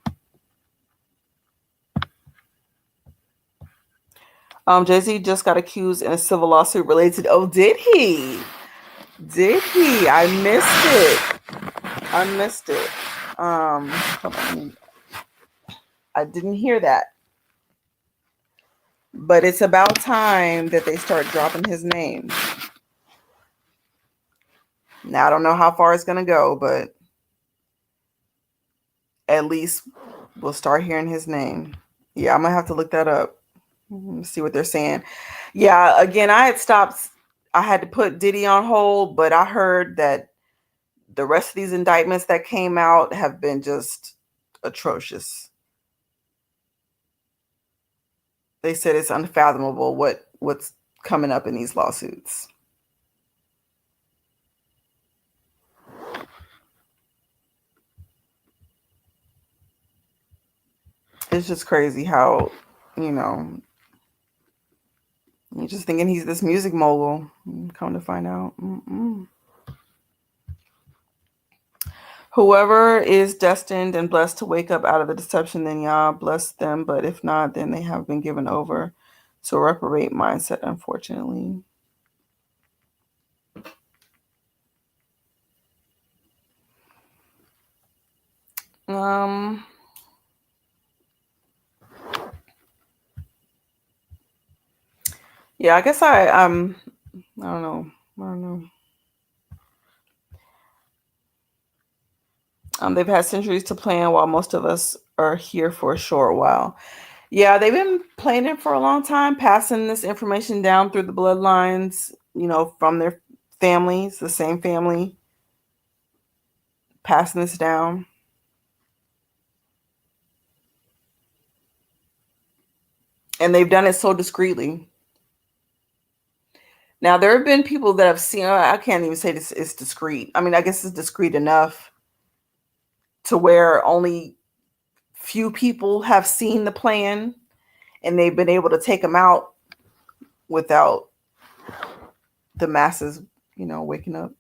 Jay-Z just got accused in a civil lawsuit related. Oh, did he? Did he? I missed it. I missed it. Hold on. I didn't hear that. But it's about time that they start dropping his name. Now, I don't know how far it's going to go, but at least we'll start hearing his name. Yeah, I'm going to have to look that up. See what they're saying. Yeah, again, I had to put Diddy on hold, but I heard that the rest of these indictments that came out have been just atrocious. They said it's unfathomable what's coming up in these lawsuits. It's just crazy how, you know, you're just thinking he's this music mogul. Come to find out. Whoever is destined and blessed to wake up out of the deception, then Yah bless them. But if not, then they have been given over to a reprobate mindset, unfortunately. Yeah, I guess I don't know. I don't know. They've had centuries to plan while most of us are here for a short while. Yeah, they've been planning for a long time, passing this information down through the bloodlines, from their families, the same family, passing this down. And they've done it so discreetly. Now, there have been people that have seen, I can't even say this is discreet. I mean, I guess it's discreet enough to where only few people have seen the plan and they've been able to take them out without the masses, waking up.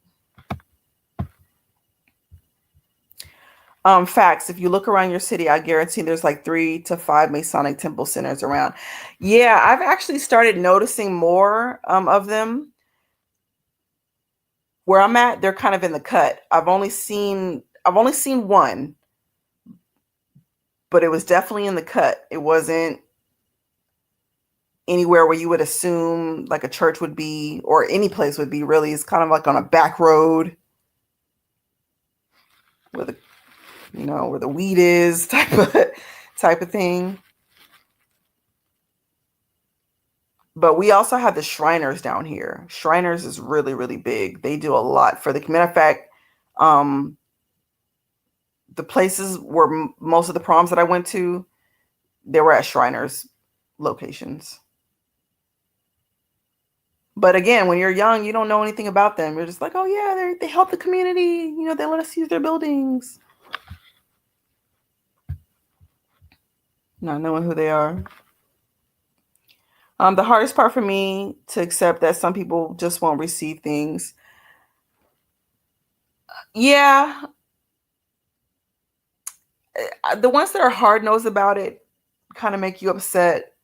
Facts. If you look around your city, I guarantee there's like 3 to 5 Masonic temple centers around. Yeah, I've actually started noticing more of them. Where I'm at, they're kind of in the cut. I've only seen one, but it was definitely in the cut. It wasn't anywhere where you would assume like a church would be or any place would be. Really, it's kind of like on a back road where where the weed is, type of thing. But we also have the Shriners down here. Shriners is really, really big. They do a lot for the community. Matter of fact, the places where most of the proms that I went to, they were at Shriners locations. But again, when you're young, you don't know anything about them. You're just like, oh yeah, they help the community. They let us use their buildings. Not knowing who they are. The hardest part for me to accept that some people just won't receive things. Yeah. The ones that are hard-nosed about it kind of make you upset.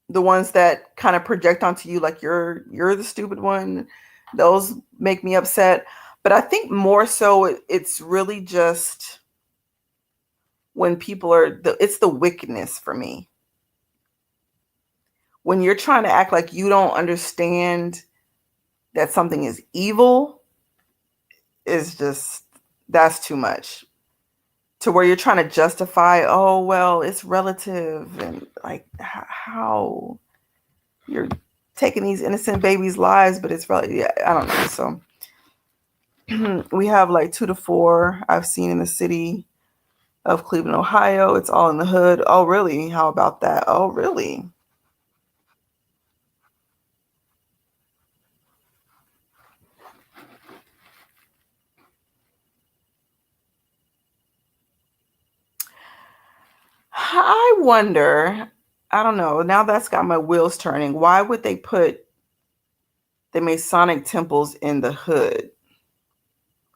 The ones that kind of project onto you like you're the stupid one, those make me upset. But I think more so it's really just when people it's the wickedness for me. When you're trying to act like you don't understand that something is evil, that's too much. To where you're trying to justify, oh, well, it's relative. And like, how you're taking these innocent babies' lives, but it's really, yeah, I don't know. So we have like 2 to 4 I've seen in the city of Cleveland, Ohio. It's all in the hood. Oh, really? How about that? Oh, really? I wonder, I don't know, now that's got my wheels turning. Why would they put the Masonic temples in the hood?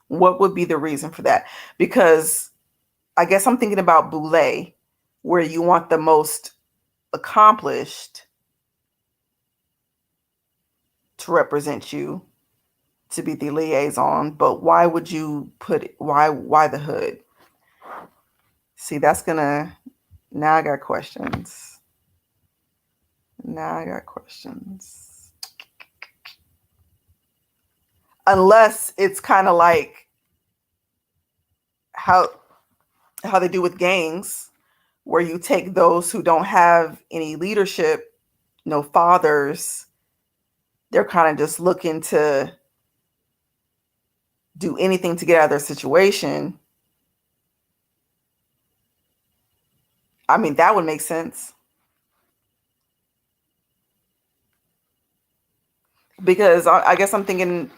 What would be the reason for that? Because I guess I'm thinking about Boulé, where you want the most accomplished to represent you, to be the liaison. But why would you put why the hood? See, that's gonna now I got questions. Now I got questions. Unless it's kind of like how they do with gangs, where you take those who don't have any leadership, no fathers, they're kind of just looking to do anything to get out of their situation. I mean, that would make sense. Because I guess I'm thinking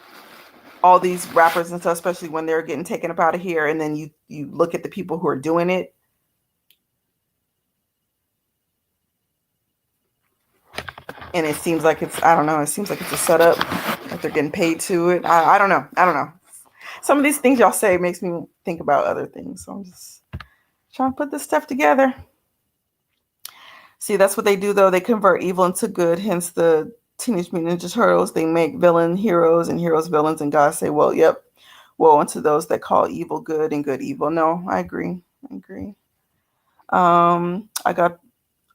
all these rappers and stuff, especially when they're getting taken up out of here, and then you look at the people who are doing it. And it seems like it's, I don't know, it seems like it's a setup, that they're getting paid to it. I don't know. I don't know. Some of these things y'all say makes me think about other things. So I'm just trying to put this stuff together. See, that's what they do, though. They convert evil into good, hence the Teenage Mutant Ninja Turtles. They make villain heroes and heroes villains, and God say, well, yep, woe unto those that call evil good and good evil. No, I agree. I got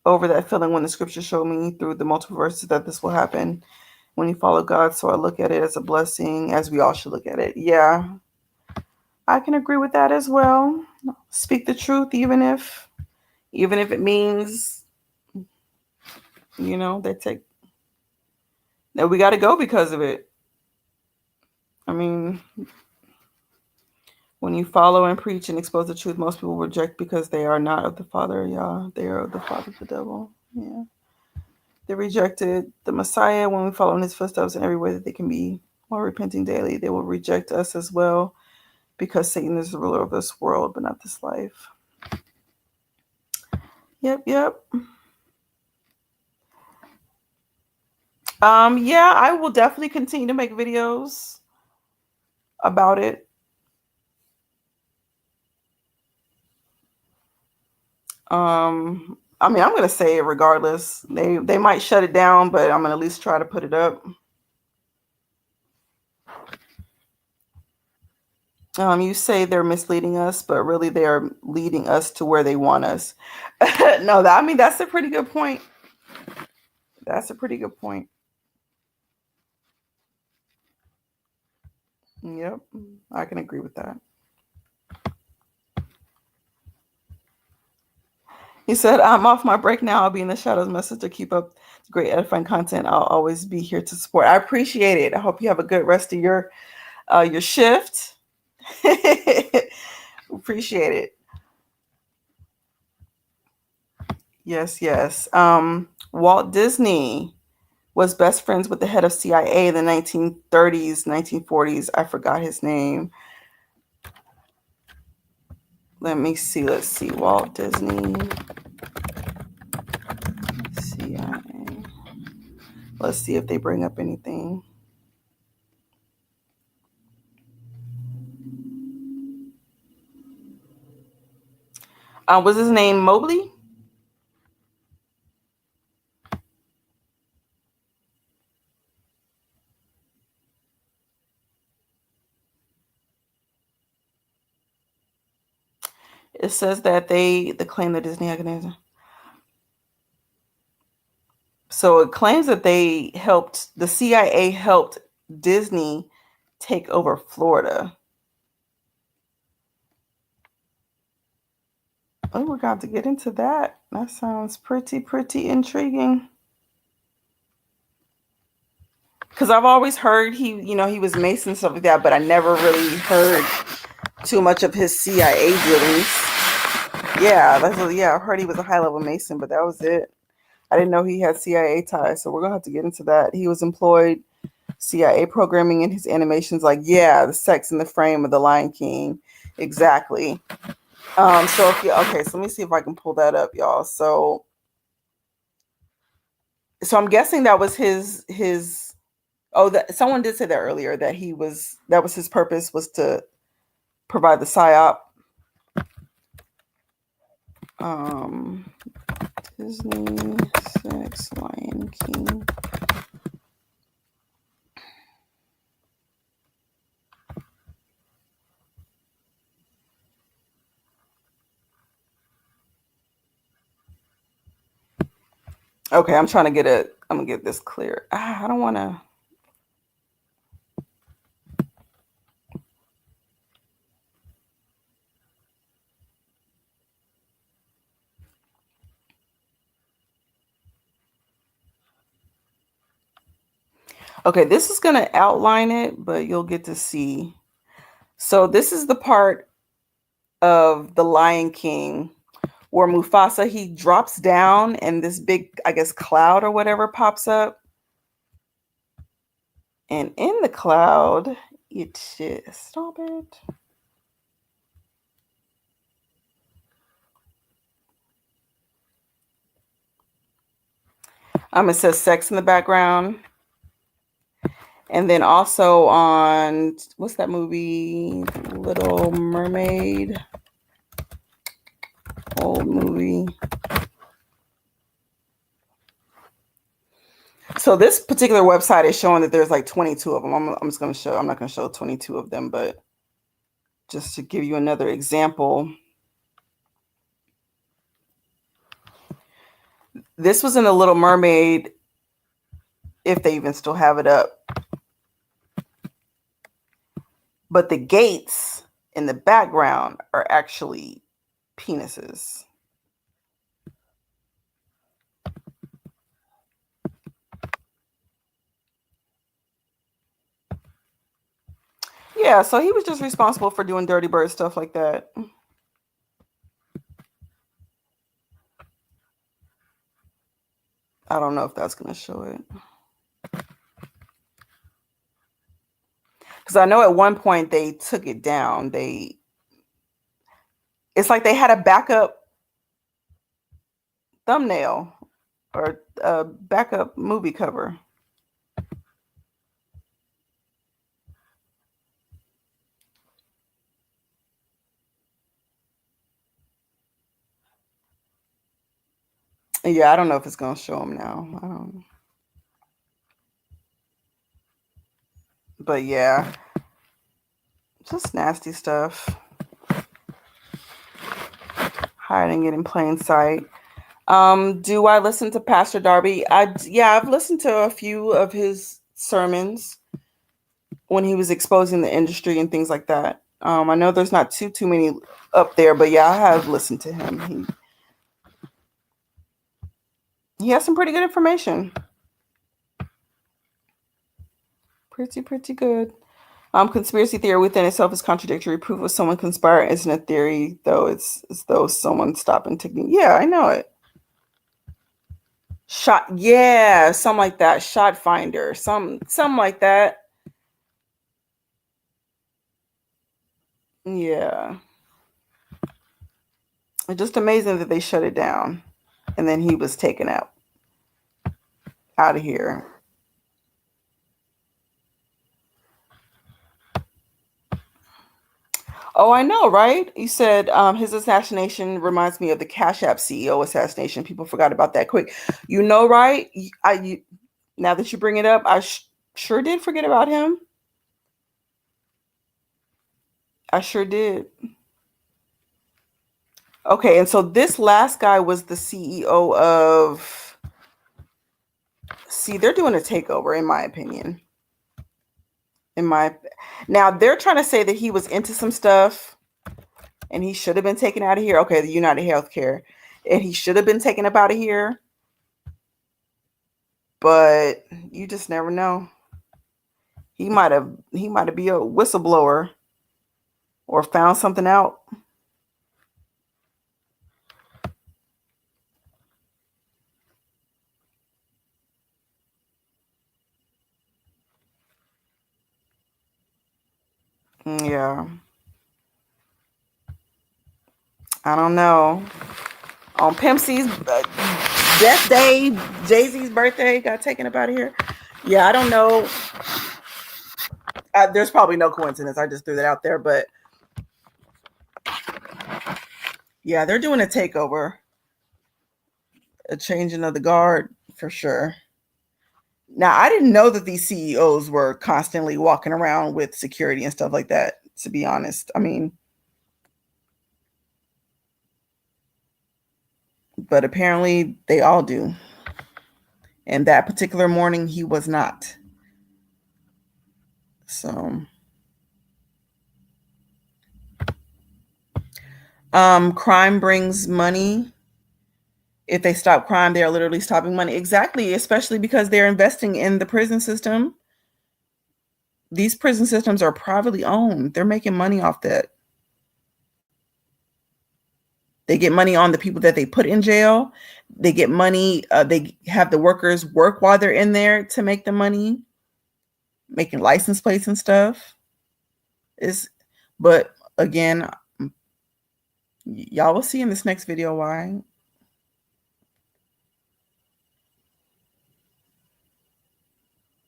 over that feeling when the scripture showed me through the multiple verses that this will happen when you follow God. So I look at it as a blessing, as we all should look at it. Yeah, I can agree with that as well. Speak the truth, even if it means, that we got to go because of it. I mean, when you follow and preach and expose the truth, most people reject because they are not of the Father. Yeah, they are of the father of the devil. Yeah. They rejected the Messiah. When we follow in his footsteps in every way that they can be, while repenting daily, they will reject us as well, because Satan is the ruler of this world, but not this life. Yep. Yeah, I will definitely continue to make videos about it. I mean, I'm gonna say it regardless. They might shut it down, but I'm gonna at least try to put it up. You say they're misleading us, but really they are leading us to where they want us. No, that's a pretty good point. That's a pretty good point. Yep, I can agree with that. He said, I'm off my break now. I'll be in the shadows. Message to keep up great edifying content. I'll always be here to support. I appreciate it. I hope you have a good rest of your shift. Appreciate it. Yes. Walt Disney was best friends with the head of CIA in the 1930s, 1940s. I forgot his name. Let's see. Walt Disney. CIA. Let's see if they bring up anything. Was his name Mobley? It says that the claim that Disney organization. So it claims that the CIA helped Disney take over Florida. Oh, we're going to get into that. That sounds pretty intriguing. Because I've always heard he was Mason, stuff like that, but I never really heard too much of his CIA dealings. Yeah, I heard he was a high-level Mason, but that was it. I didn't know he had CIA ties, so we're going to have to get into that. He was employed CIA programming in his animations, like, the sex in the frame of the Lion King. Exactly. So if you okay, so let me see if I can pull that up, y'all. So I'm guessing that was his. Oh, that someone did say that earlier that that was his purpose was to provide the psyop. Um, Disney Sex Lion King. Okay, I'm trying to get it. I'm gonna get this clear. I don't want to. Okay, this is gonna outline it, but you'll get to see. So this is the part of the Lion King where Mufasa he drops down and this big, I guess, cloud or whatever pops up, and in the cloud, it stop it. It says sex in the background. And then also on what's that movie? Little Mermaid. Old movie. So this particular website is showing that there's like 22 of them. I'm just going to show. I'm not going to show 22 of them, but just to give you another example. This was in the Little Mermaid, if they even still have it up. But the gates in the background are actually penises. Yeah, so he was just responsible for doing dirty bird stuff like that. I don't know if that's going to show it. Because I know at one point they took it down. It's like they had a backup thumbnail or a backup movie cover. Yeah, I don't know if it's going to show them now. I don't know. But yeah, just nasty stuff. Hiding it in plain sight. Do I listen to Pastor Darby? I've listened to a few of his sermons when he was exposing the industry and things like that. I know there's not too many up there, but yeah, I have listened to him. He has some pretty good information. Pretty good. Conspiracy theory within itself is contradictory. Proof of someone conspiring isn't a theory, though. It's as though someone stopped and taking. Yeah, I know it. Shot. Yeah, something like that. Shot finder. Something like that. Yeah. It's just amazing that they shut it down, and then he was taken out of here. Oh, I know, right? You said his assassination reminds me of the Cash App CEO assassination. People forgot about that quick. You know, right? Now that you bring it up, I sure did forget about him. I sure did. Okay, and so this last guy was the CEO of. See, they're doing a takeover, in my opinion. Now they're trying to say that he was into some stuff, and he should have been taken out of here. Okay, the United Healthcare, and he should have been taken up out of here. But you just never know. He might have be a whistleblower or found something out. Yeah. I don't know. On Pimp C's death day, Jay-Z's birthday got taken up out of here. Yeah, I don't know. There's probably no coincidence. I just threw that out there, but yeah, they're doing a takeover, a changing of the guard for sure. Now, I didn't know that these CEOs were constantly walking around with security and stuff like that, to be honest. I mean, but apparently they all do. And that particular morning, he was not. So, crime brings money. If they stop crime, they are literally stopping money. Exactly, especially because they're investing in the prison system. These prison systems are privately owned. They're making money off that. They get money on the people that they put in jail. They get money. They have the workers work while they're in there to make the money, making license plates and stuff. But again, y'all will see in this next video why.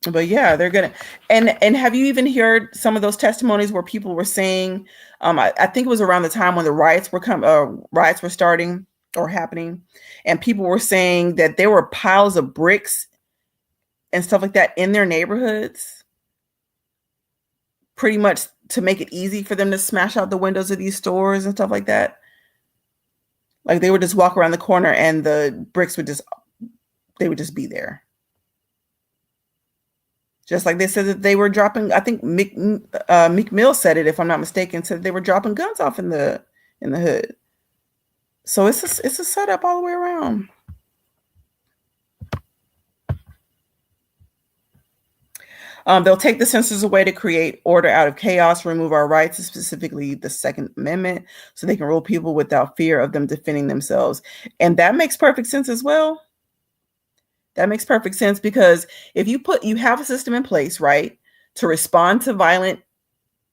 But yeah, they're gonna. And have you even heard some of those testimonies where people were saying, I think it was around the time when the riots were starting or happening, and people were saying that there were piles of bricks and stuff like that in their neighborhoods, pretty much to make it easy for them to smash out the windows of these stores and stuff like that. Like they would just walk around the corner and the bricks would just be there. Just like they said that they were dropping, I think Meek Mill said it, if I'm not mistaken, said they were dropping guns off in the hood. So it's a setup all the way around. They'll take the censors away to create order out of chaos, remove our rights, specifically the Second Amendment, so they can rule people without fear of them defending themselves. And that makes perfect sense as well. That makes perfect sense because if you have a system in place, right, to respond to violent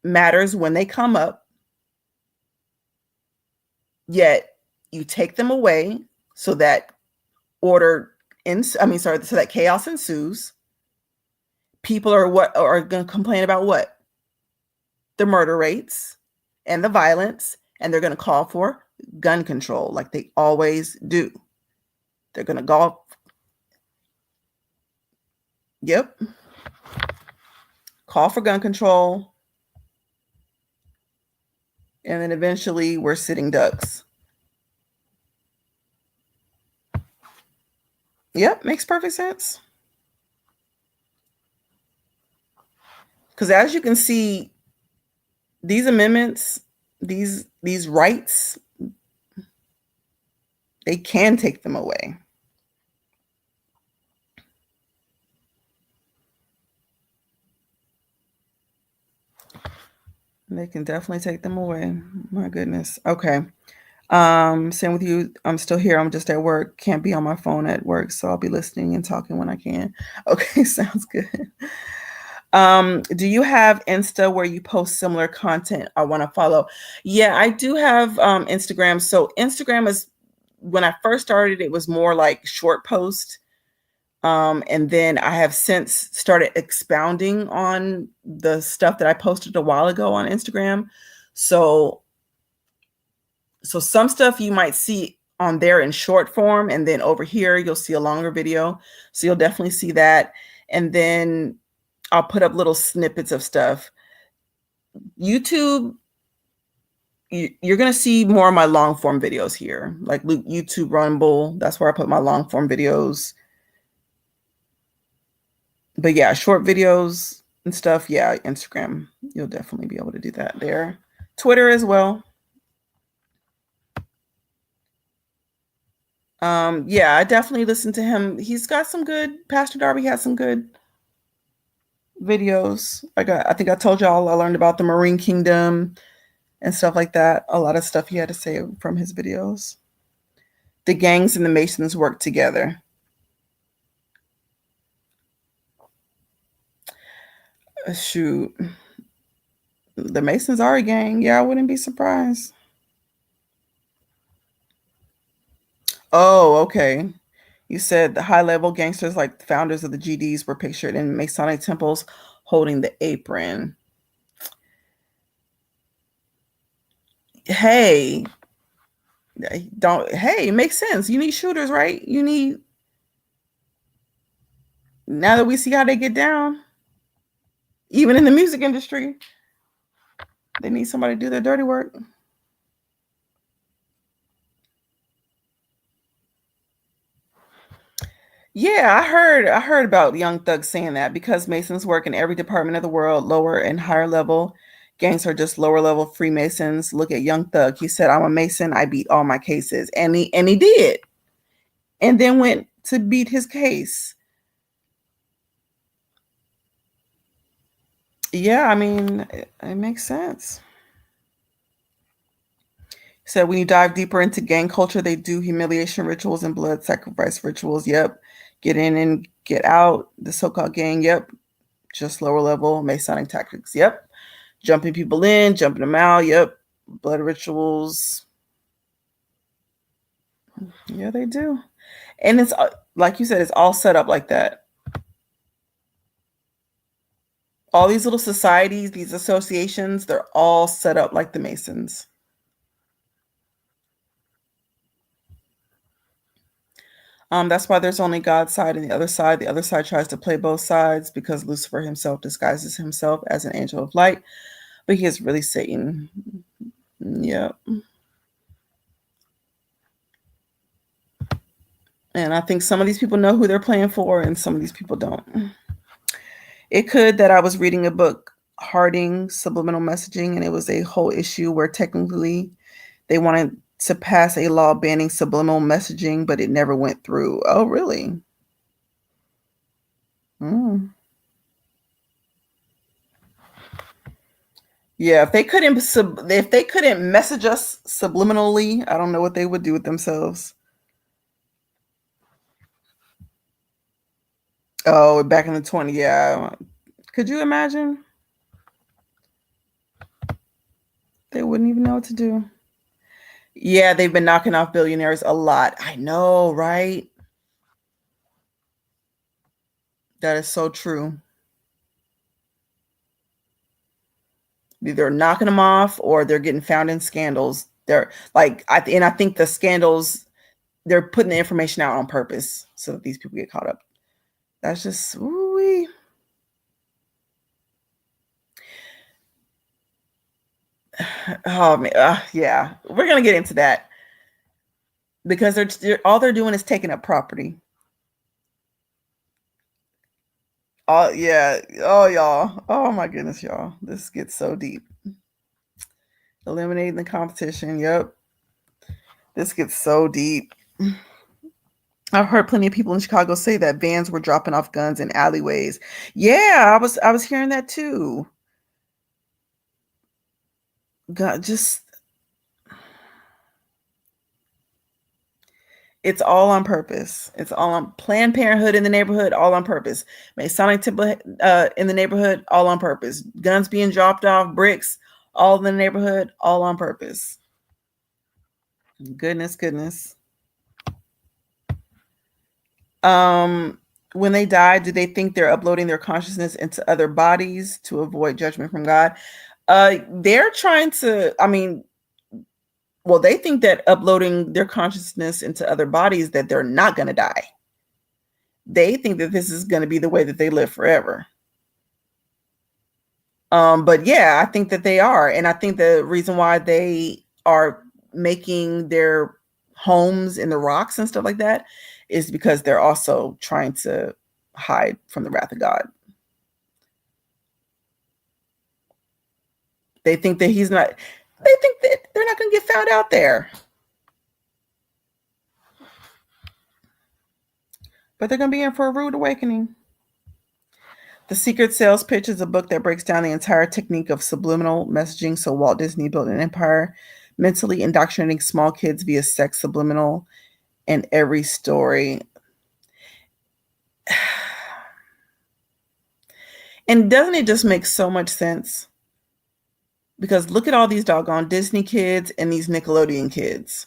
matters when they come up, yet you take them away so that so that chaos ensues. People are going to complain about what? The murder rates and the violence, and they're going to call for gun control like they always do. They're going to go. Yep. Call for gun control. And then eventually we're sitting ducks. Yep, makes perfect sense. Because as you can see, these amendments, these rights, they can take them away. They can definitely take them away. My goodness. Okay. Same with you. I'm still here. I'm just at work. Can't be on my phone at work, so I'll be listening and talking when I can. Okay, sounds good. Do you have Insta where you post similar content I want to follow? Yeah, I do have Instagram. So Instagram is, when I first started, it was more like short post. And then I have since started expounding on the stuff that I posted a while ago on Instagram. So some stuff you might see on there in short form, and then over here you'll see a longer video. So you'll definitely see that. And then I'll put up little snippets of stuff. YouTube, you're going to see more of my long form videos here, like YouTube Rumble. That's where I put my long form videos. But yeah, short videos and stuff. Yeah, Instagram, you'll definitely be able to do that there. Twitter as well. Yeah, I definitely listen to him. He's got some good, Pastor Darby has some good videos. I think I told y'all I learned about the Marine Kingdom and stuff like that. A lot of stuff he had to say from his videos. The gangs and the Masons work together. Shoot. The Masons are a gang. Yeah, I wouldn't be surprised. Oh, okay. You said the high level gangsters, like the founders of the GDs, were pictured in Masonic temples holding the apron. Hey, don't, hey, it makes sense. You need shooters, right? You need, now that we see how they get down, even in the music industry, they need somebody to do their dirty work. Yeah, I heard about Young Thug saying that because Masons work in every department of the world, lower and higher level. Gangs are just lower level Freemasons. Look at Young Thug. He said, "I'm a Mason. I beat all my cases," and he did, and then went to beat his case. Yeah, I mean, it makes sense. He said, when you dive deeper into gang culture, they do humiliation rituals and blood sacrifice rituals. Yep, get in and get out. The so-called gang. Yep, just lower level Masonic tactics. Yep. Jumping people in, jumping them out. Yep. Blood rituals. Yeah, they do. And it's like you said, it's all set up like that. All these little societies, these associations, they're all set up like the Masons. That's why there's only God's side and the other side. The other side tries to play both sides because Lucifer himself disguises himself as an angel of light, but he is really Satan. Yep. And I think some of these people know who they're playing for, and some of these people don't. It could that I was reading a book, Harding Subliminal Messaging, and it was a whole issue where technically they wanted to pass a law banning subliminal messaging, but it never went through. Oh, really? Mm. Yeah, if they couldn't message us subliminally, I don't know what they would do with themselves. Oh, back in the 20, yeah. Could you imagine? They wouldn't even know what to do. Yeah, they've been knocking off billionaires a lot. I know, right? That is so true. Either knocking them off or they're getting found in scandals. They're like, and I think the scandals, they're putting the information out on purpose so that these people get caught up. That's just, ooh. Oh man, yeah, we're gonna get into that because they're all they're doing is taking up property. Oh yeah, oh y'all, oh my goodness, y'all, this gets so deep. Eliminating the competition. Yep, this gets so deep. I've heard plenty of people in Chicago say that vans were dropping off guns in alleyways. Yeah, I was hearing that too. God, just it's all on purpose. It's all on Planned Parenthood in the neighborhood, all on purpose. Masonic Temple in the neighborhood, all on purpose. Guns being dropped off, bricks, all in the neighborhood, all on purpose. Goodness, goodness. When they die, do they think they're uploading their consciousness into other bodies to avoid judgment from God? They're trying to, I mean, well, they think that uploading their consciousness into other bodies, that they're not going to die. They think that this is going to be the way that they live forever. But yeah, I think that they are. And I think the reason why they are making their homes in the rocks and stuff like that is because they're also trying to hide from the wrath of God. They think that they think that they're not going to get found out there. But they're going to be in for a rude awakening. The Secret Sales Pitch is a book that breaks down the entire technique of subliminal messaging. So Walt Disney built an empire, mentally indoctrinating small kids via sex subliminal in every story. And doesn't it just make so much sense? Because look at all these doggone Disney kids and these Nickelodeon kids.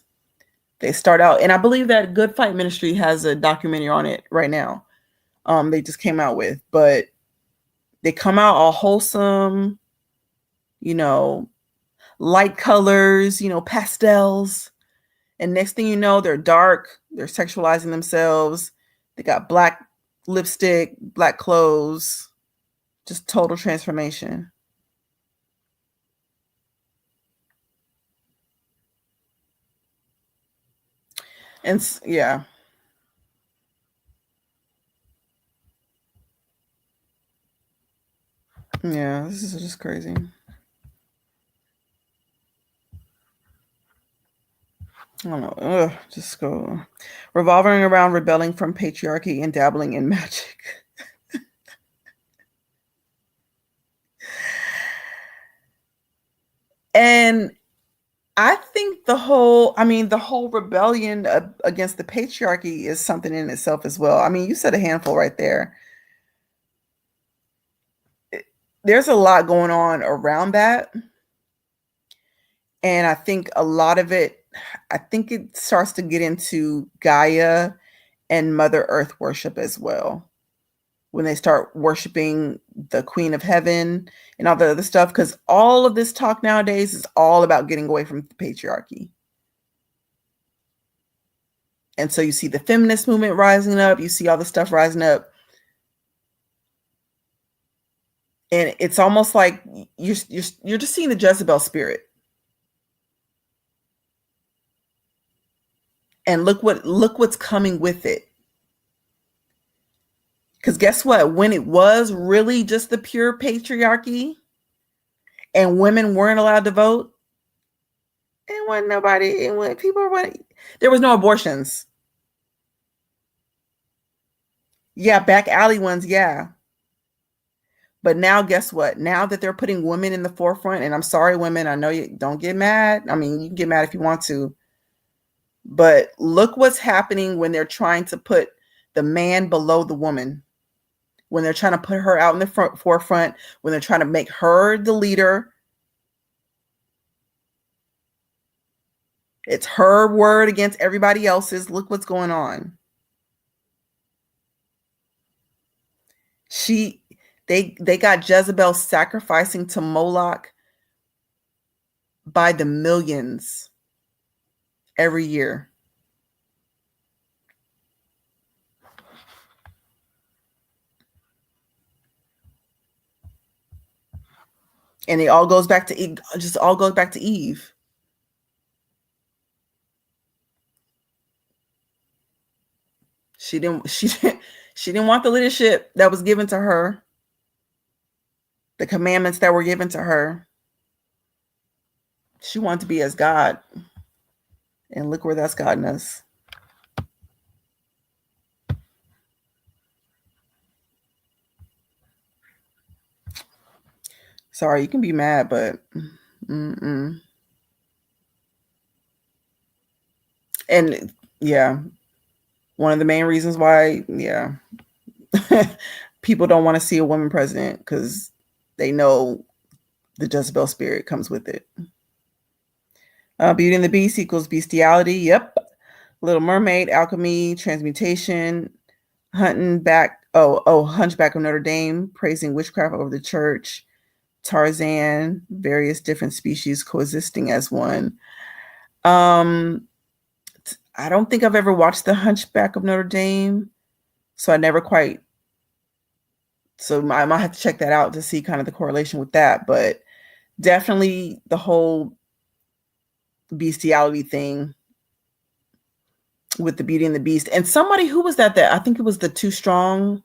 They start out, and I believe that Good Fight Ministry has a documentary on it right now. They just came out with, but they come out all wholesome, you know, light colors, you know, pastels. And next thing you know, they're dark, they're sexualizing themselves. They got black lipstick, black clothes, just total transformation. And yeah. Yeah, this is just crazy. I don't know. Ugh, just go revolving around rebelling from patriarchy and dabbling in magic. And I think the whole rebellion against the patriarchy is something in itself as well. I mean, you said a handful right there. There's a lot going on around that. And I think a lot of it, I think it starts to get into Gaia and Mother Earth worship as well. When they start worshiping the Queen of Heaven and all the other stuff, because all of this talk nowadays is all about getting away from the patriarchy. And so you see the feminist movement rising up, you see all the stuff rising up. And it's almost like you're just seeing the Jezebel spirit. And look what's coming with it. Because guess what? When it was really just the pure patriarchy and women weren't allowed to vote, it wasn't nobody, it wasn't, people were, there was no abortions. Yeah, back alley ones, yeah. But now guess what? Now that they're putting women in the forefront, and I'm sorry, women, I know you don't get mad. I mean, you can get mad if you want to. But look what's happening when they're trying to put the man below the woman. When they're trying to put her out in the forefront, when they're trying to make her the leader. It's her word against everybody else's. Look what's going on. They got Jezebel sacrificing to Moloch by the millions every year. And it all goes back to Eve. She didn't want the leadership that was given to her. The commandments that were given to her. She wanted to be as God. And look where that's gotten us. Sorry, you can be mad, but and yeah, one of the main reasons why, yeah, people don't want to see a woman president because they know the Jezebel spirit comes with it. Beauty and the Beast equals bestiality. Yep. Little Mermaid, alchemy, transmutation, Hunchback of Notre Dame, praising witchcraft over the church. Tarzan, various different species coexisting as one. I don't think I've ever watched the Hunchback of Notre Dame, so I never quite. So I might have to check that out to see kind of the correlation with that, but definitely the whole bestiality thing with the Beauty and the Beast. And somebody, who was that I think it was the Too Strong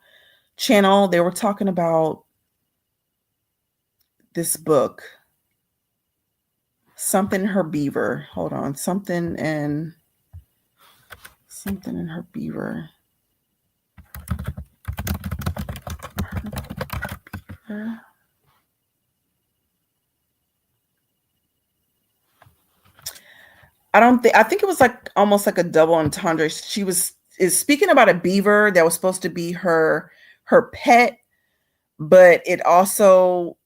channel. They were talking about this book, something in her beaver. Hold on, something in her beaver. I think it was like almost like a double entendre. She is speaking about a beaver that was supposed to be her pet, but it also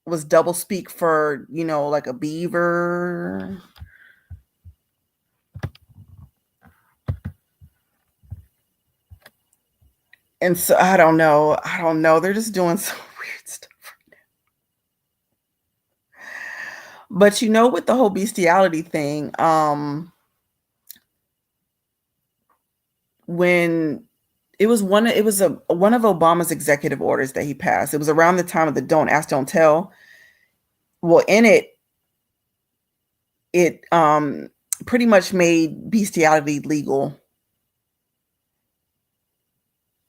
was double speak for, like a beaver. And so I don't know. I don't know. They're just doing some weird stuff. But you know, with the whole bestiality thing, when it was a one of Obama's executive orders that he passed. It was around the time of the Don't Ask, Don't Tell. Well, in it pretty much made bestiality legal.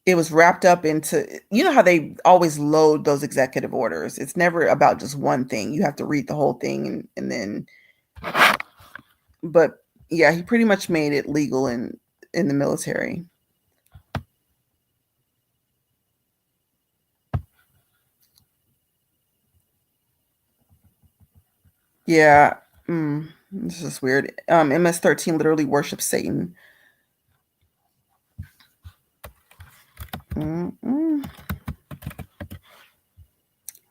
It was wrapped up into, you know how they always load those executive orders. It's never about just one thing. You have to read the whole thing and then, but yeah, he pretty much made it legal in the military. Yeah. This is weird. MS-13 literally worships Satan. Mm-mm.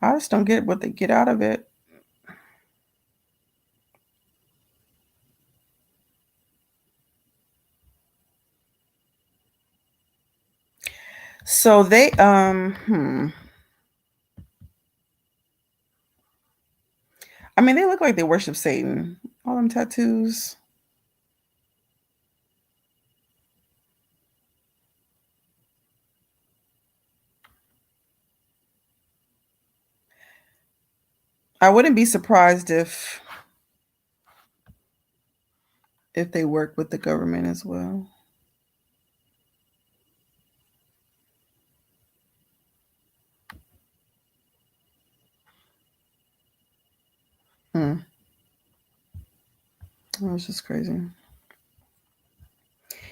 I just don't get what they get out of it. So they I mean, they look like they worship Satan. All them tattoos. I wouldn't be surprised if they work with the government as well. Hmm. That's just crazy.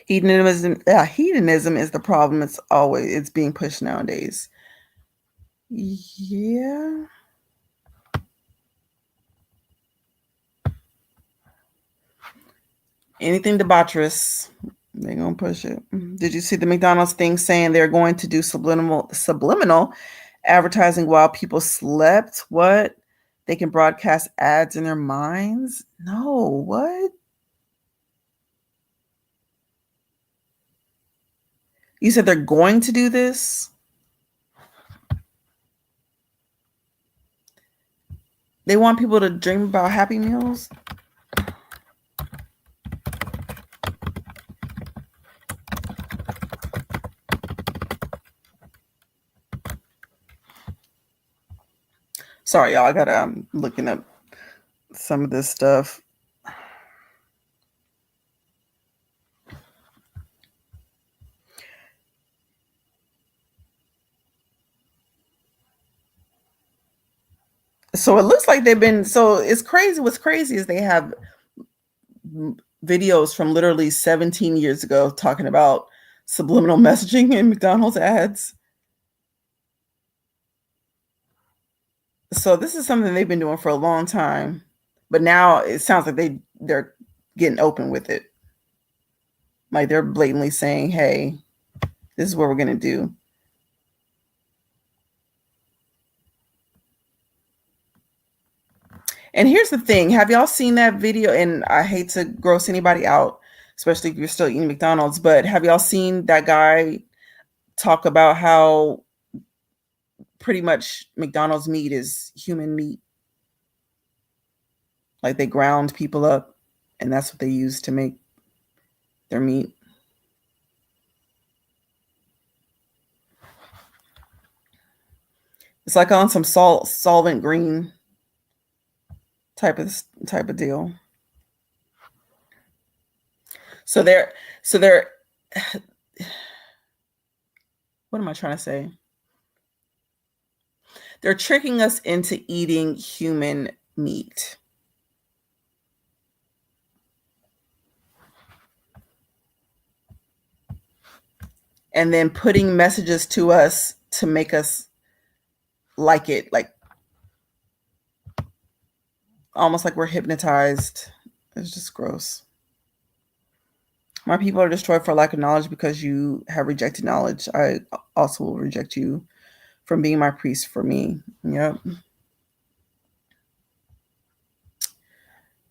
Hedonism is the problem. It's being pushed nowadays. Yeah. Anything debaucherous, they're gonna push it. Did you see the McDonald's thing saying they're going to do subliminal advertising while people slept? What? They can broadcast ads in their minds? No, what? You said they're going to do this? They want people to dream about Happy Meals? Sorry, y'all. I'm looking up some of this stuff. So it looks like they've been. So it's crazy. What's crazy is they have videos from literally 17 years ago talking about subliminal messaging in McDonald's ads. So this is something they've been doing for a long time, but now it sounds like they're getting open with it. Like they're blatantly saying, "Hey, this is what we're gonna do." And here's the thing: have y'all seen that video? And I hate to gross anybody out, especially if you're still eating McDonald's, but have y'all seen that guy talk about how pretty much McDonald's meat is human meat? Like they ground people up, and that's what they use to make their meat. It's like on some solvent green type of deal. So they're what am I trying to say? They're tricking us into eating human meat. And then putting messages to us to make us like it, like almost like we're hypnotized. It's just gross. My people are destroyed for lack of knowledge because you have rejected knowledge. I also will reject you from being my priest for me. Yep.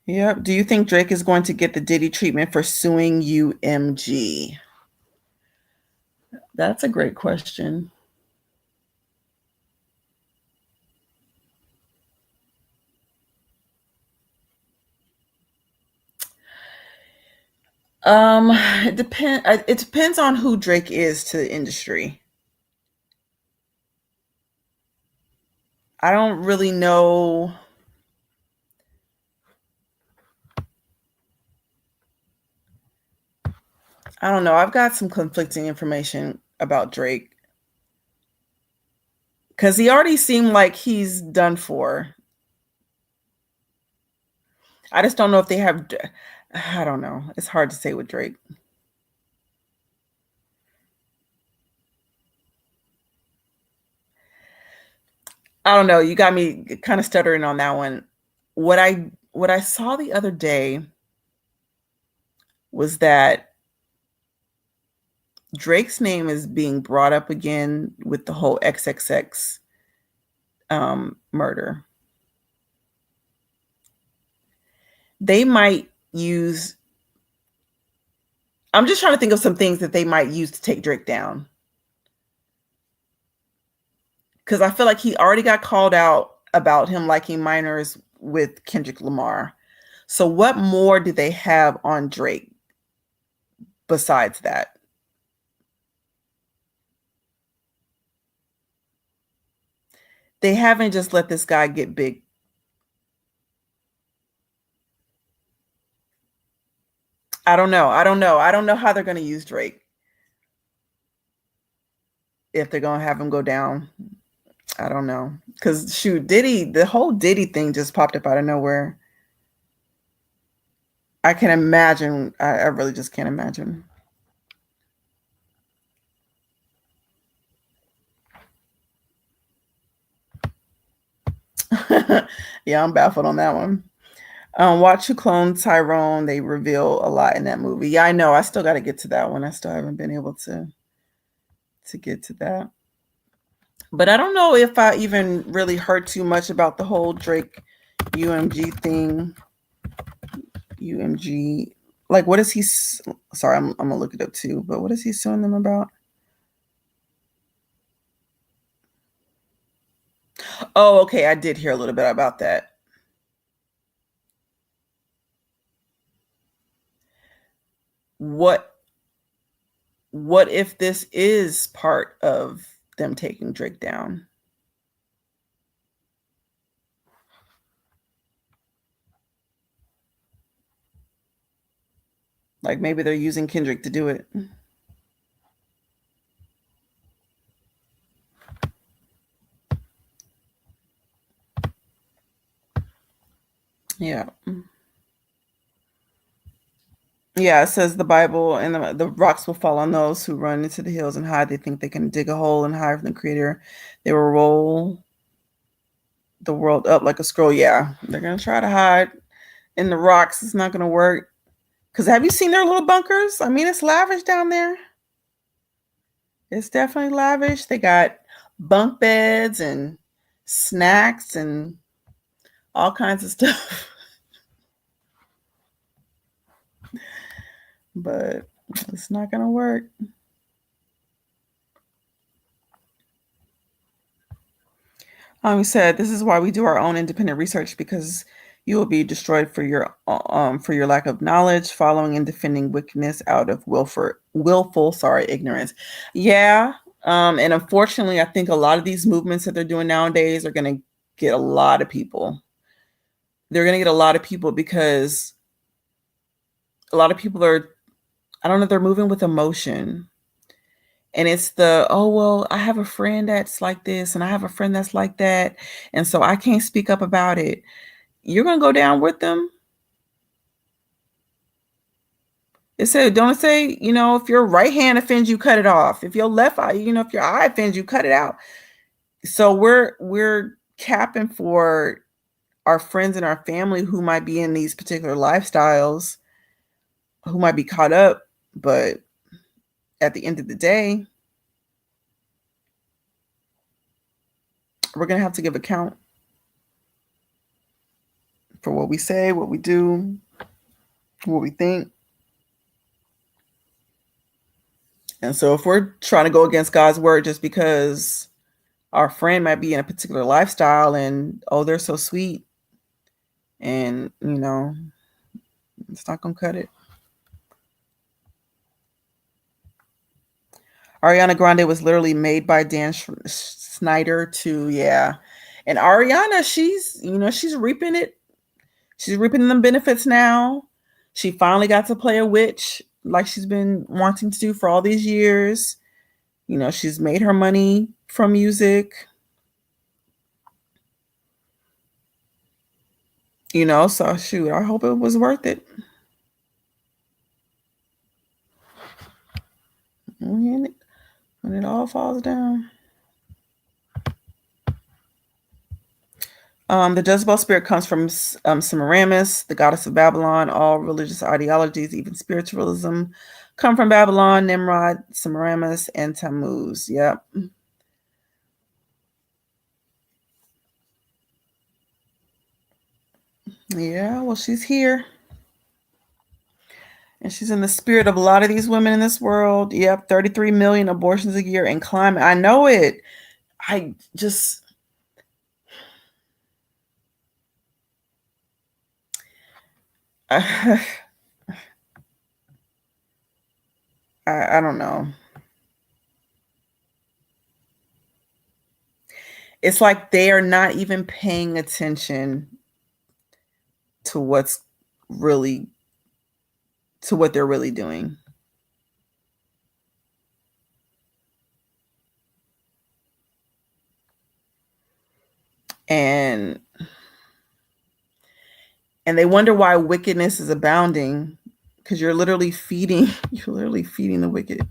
Yep. Do you think Drake is going to get the Diddy treatment for suing UMG? That's a great question. Um, it depend. It depends on who Drake is to the industry. I don't really know. I don't know. I've got some conflicting information about Drake because he already seemed like he's done for. I just don't know if they have. I don't know. It's hard to say with Drake. I don't know. You got me kind of stuttering on that one. What I saw the other day was that Drake's name is being brought up again with the whole XXX murder. They might use. I'm just trying to think of some things that they might use to take Drake down because I feel like he already got called out about him liking minors with Kendrick Lamar. So what more do they have on Drake besides that? They haven't just let this guy get big. I don't know. I don't know. I don't know how they're going to use Drake if they're going to have him go down. I don't know. Because shoot, Diddy, the whole Diddy thing just popped up out of nowhere. I can imagine. I really just can't imagine. Yeah, I'm baffled on that one. Watch Who Clone Tyrone. They reveal a lot in that movie. Yeah, I know. I still got to get to that one. I still haven't been able to get to that. But I don't know if I even really heard too much about the whole Drake UMG thing. UMG, like, what is he? Sorry, I'm gonna look it up too. But what is he suing them about? Oh, okay. I did hear a little bit about that. What what if this is part of them taking Drake down? Like maybe they're using Kendrick to do it. Yeah. Yeah, it says the Bible and the rocks will fall on those who run into the hills and hide. They think they can dig a hole and hide from the creator. They will roll the world up like a scroll. Yeah, they're going to try to hide in the rocks. It's not going to work. Because have you seen their little bunkers? I mean, it's lavish down there. It's definitely lavish. They got bunk beds and snacks and all kinds of stuff. But it's not going to work. He said, "This is why we do our own independent research because you will be destroyed for your lack of knowledge, following and defending wickedness out of willful ignorance." Yeah, and unfortunately, I think a lot of these movements that they're doing nowadays are going to get a lot of people. They're going to get a lot of people because a lot of people are, I don't know, they're moving with emotion. And it's the, oh, well, I have a friend that's like this and I have a friend that's like that. And so I can't speak up about it. You're going to go down with them. Don't it say, if your right hand offends you, cut it off. If your left eye, if your eye offends you, cut it out. So we're capping for our friends and our family who might be in these particular lifestyles, who might be caught up. But at the end of the day, we're going to have to give account for what we say, what we do, what we think. And so if we're trying to go against God's word just because our friend might be in a particular lifestyle and, oh, they're so sweet, and, it's not going to cut it. Ariana Grande was literally made by Dan Snyder too. Yeah. And Ariana, she's reaping it. She's reaping them benefits now. She finally got to play a witch like she's been wanting to do for all these years. She's made her money from music. So shoot, I hope it was worth it. When it all falls down. The Jezebel spirit comes from Semiramis, the goddess of Babylon. All religious ideologies, even spiritualism, come from Babylon, Nimrod, Semiramis, and Tammuz. Yep. Yeah, well, she's here. And she's in the spirit of a lot of these women in this world. Yep, 33 million abortions a year in climate. I know it. I just... I don't know. It's like they are not even paying attention to what they're really doing. And they wonder why wickedness is abounding, because you're literally feeding the wicked.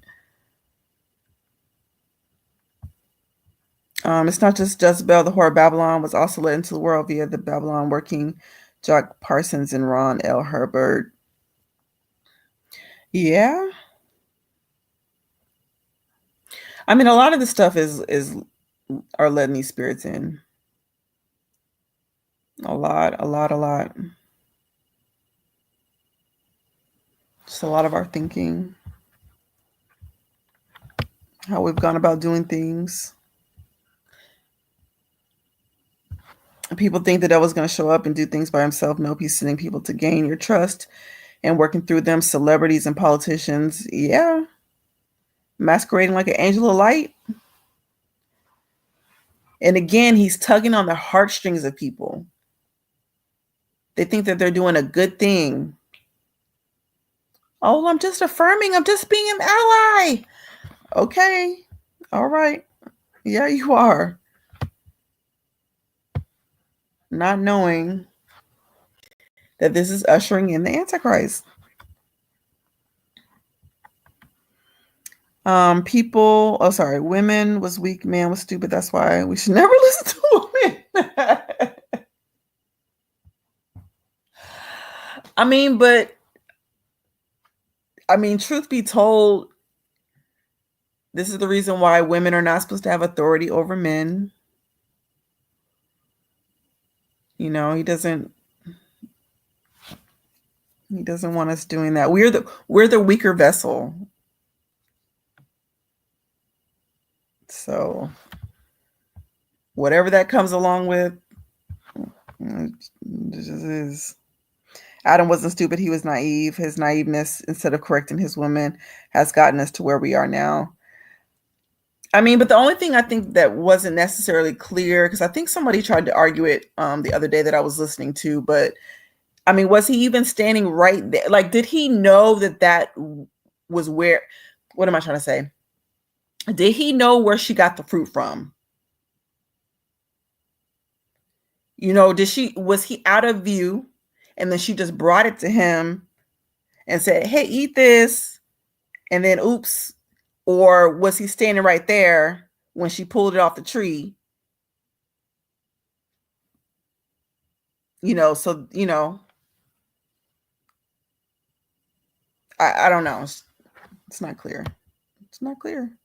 It's not just Jezebel. The whore of Babylon was also led into the world via the Babylon working Jack Parsons and Ron L. Herbert. Yeah. I mean, a lot of the stuff are letting these spirits in. A lot. Just a lot of our thinking, how we've gone about doing things. People think the devil's going to show up and do things by himself. Nope, he's sending people to gain your trust and working through them. Celebrities and politicians, yeah, masquerading like an angel of light. And again, he's tugging on the heartstrings of people. They think that they're doing a good thing. Oh, I'm just affirming. I'm just being an ally. Okay. All right. Yeah, you are. Not knowing that this is ushering in the Antichrist. Women was weak, man was stupid. That's why we should never listen to women. Truth be told, this is the reason why women are not supposed to have authority over men. He doesn't want us doing that. We're the weaker vessel. So whatever that comes along with, it just is. Adam wasn't stupid. He was naive. His naiveness, instead of correcting his woman, has gotten us to where we are now. But the only thing I think that wasn't necessarily clear, because I think somebody tried to argue it the other day that I was listening to, but was he even standing right there? Like, did he know that was where, what am I trying to say? Did he know where she got the fruit from? Was he out of view? And then she just brought it to him and said, hey, eat this. And then, oops. Or was he standing right there when she pulled it off the tree? I don't know. It's not clear. It's not clear.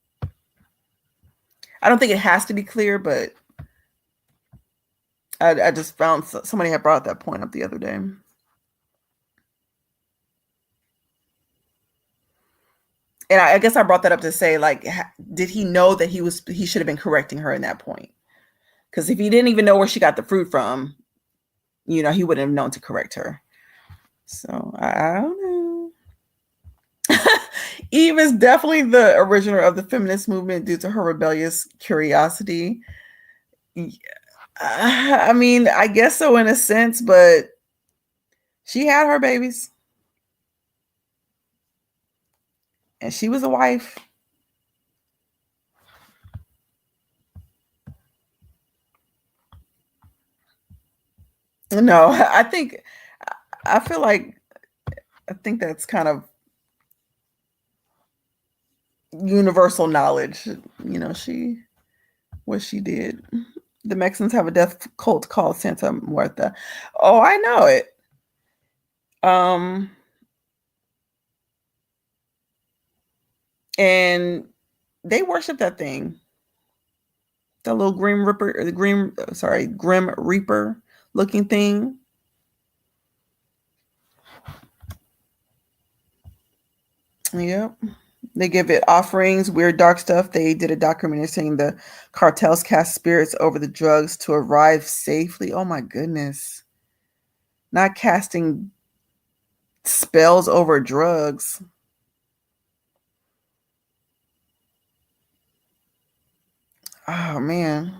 I don't think it has to be clear, but I just found somebody had brought that point up the other day. And I guess I brought that up to say, like, did he know that he should have been correcting her in that point? Because if he didn't even know where she got the fruit from, he wouldn't have known to correct her. So I don't know. Eve is definitely the originator of the feminist movement due to her rebellious curiosity. I mean, I guess so in a sense, but she had her babies. And she was a wife. No, I feel like, I think that's kind of universal knowledge. What she did. The Mexicans have a death cult called Santa Muerta. Oh, I know it. And they worship that thing. The little Grim Reaper, Grim Reaper looking thing. Yep. They give it offerings, weird dark stuff. They did a documentary saying the cartels cast spirits over the drugs to arrive safely. Oh my goodness. Not casting spells over drugs. Oh man.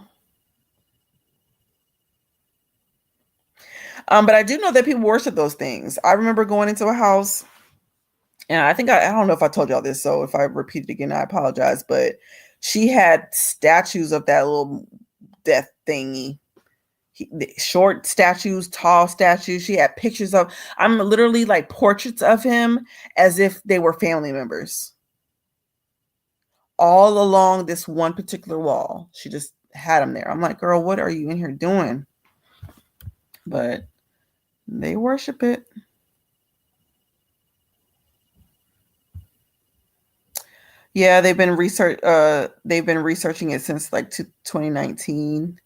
But I do know that people worship those things. I remember going into a house, and I think I don't know if I told y'all this, so if I repeat it again, I apologize. But she had statues of that little death thingy. Short statues, tall statues. She had pictures of. I'm literally like portraits of him as if they were family members. All along this one particular wall, she just had them there. I'm like, girl, what are you in here doing? But they worship it. Yeah, they've been researching it since like 2019.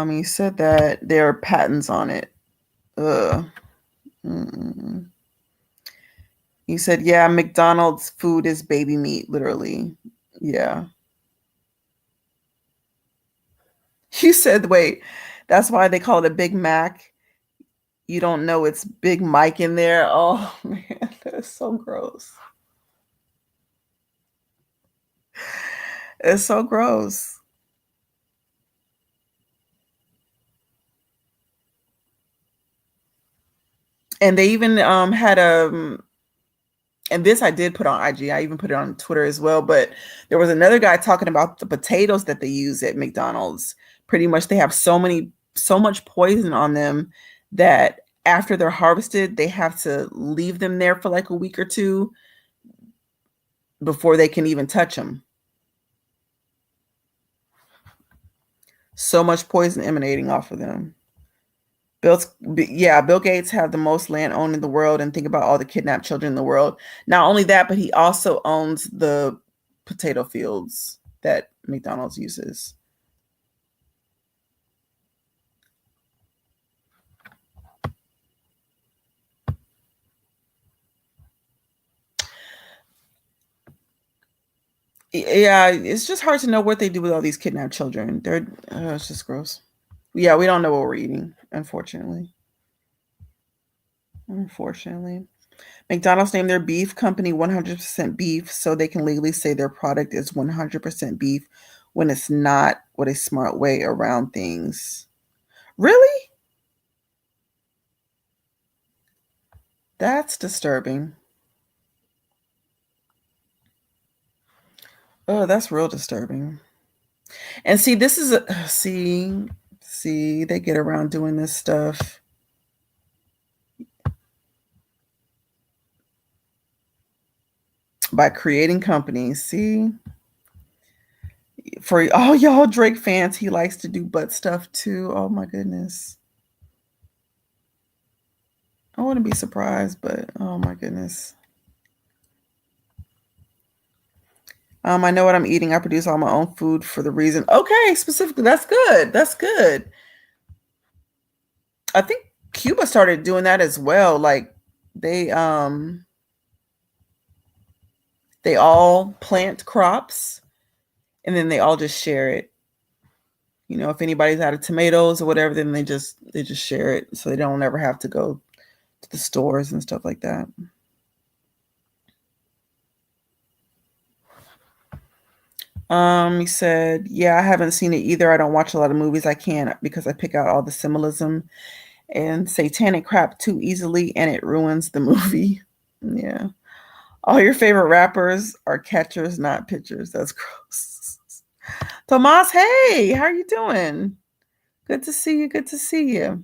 He said that there are patents on it. He said, yeah, McDonald's food is baby meat, literally. Yeah. He said, wait, that's why they call it a Big Mac. You don't know it's Big Mike in there. Oh man, that's so gross. It's so gross. And they even had and this I did put on IG. I even put it on Twitter as well. But there was another guy talking about the potatoes that they use at McDonald's. Pretty much they have so much poison on them that after they're harvested, they have to leave them there for like a week or two before they can even touch them. So much poison emanating off of them. Bill Gates have the most land owned in the world, and think about all the kidnapped children in the world. Not only that, but he also owns the potato fields that McDonald's uses. Yeah, it's just hard to know what they do with all these kidnapped children. It's just gross. Yeah, we don't know what we're eating, unfortunately. McDonald's named their beef company 100% beef so they can legally say their product is 100% beef when it's not. What a smart way around things. Really? That's disturbing. Oh, that's real disturbing. And see, this is see, they get around doing this stuff. By creating companies. See, for all y'all Drake fans, he likes to do butt stuff too. Oh my goodness. I wouldn't be surprised, but oh my goodness. I know what I'm eating. I produce all my own food for the reason. Okay, specifically, that's good. That's good. I think Cuba started doing that as well. Like they They all plant crops and then they all just share it. You know, if anybody's out of tomatoes or whatever, then they just share it, so they don't ever have to go to the stores and stuff like that. He said, "Yeah, I haven't seen it either. I don't watch a lot of movies. I can't because I pick out all the symbolism and satanic crap too easily, and it ruins the movie." Yeah, all your favorite rappers are catchers, not pitchers. That's gross. Tomas, hey, how are you doing? Good to see you. Good to see you.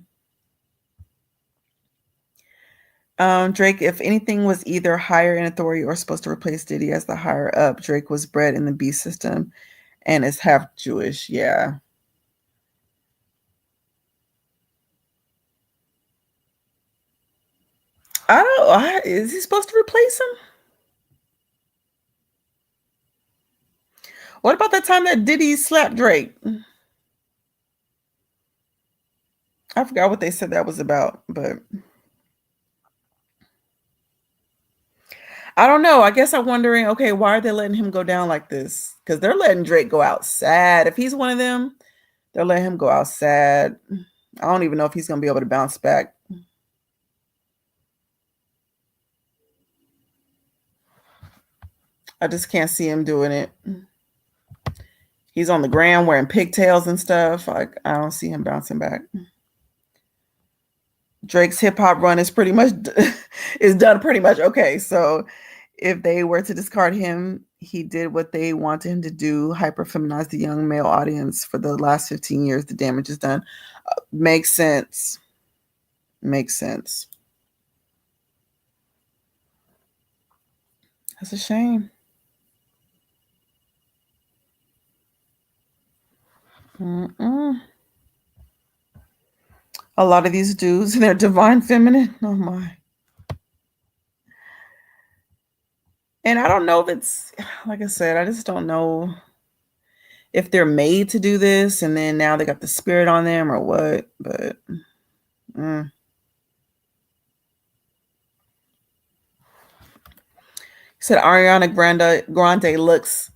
Drake, if anything was either higher in authority or supposed to replace Diddy as the higher up, Drake was bred in the B system and is half Jewish. Yeah. I don't. Is he supposed to replace him? What about that time that Diddy slapped Drake? I forgot what they said that was about, but I don't know. I guess I'm wondering, okay, why are they letting him go down like this? Because they're letting Drake go out sad. If he's one of them, they're letting him go out sad. I don't even know if he's going to be able to bounce back. I just can't see him doing it. He's on the ground wearing pigtails and stuff. Like, I don't see him bouncing back. Drake's hip hop run is pretty much is done pretty much. Okay, so if they were to discard him, he did what they wanted him to do, hyper feminize the young male audience for the last 15 years. The damage is done. Makes sense. Makes sense. That's a shame. Mm-mm. A lot of these dudes, they're divine feminine. Oh my. And I don't know if it's, like I said, I just don't know if they're made to do this and then now they got the spirit on them or what. But he said Ariana Grande looks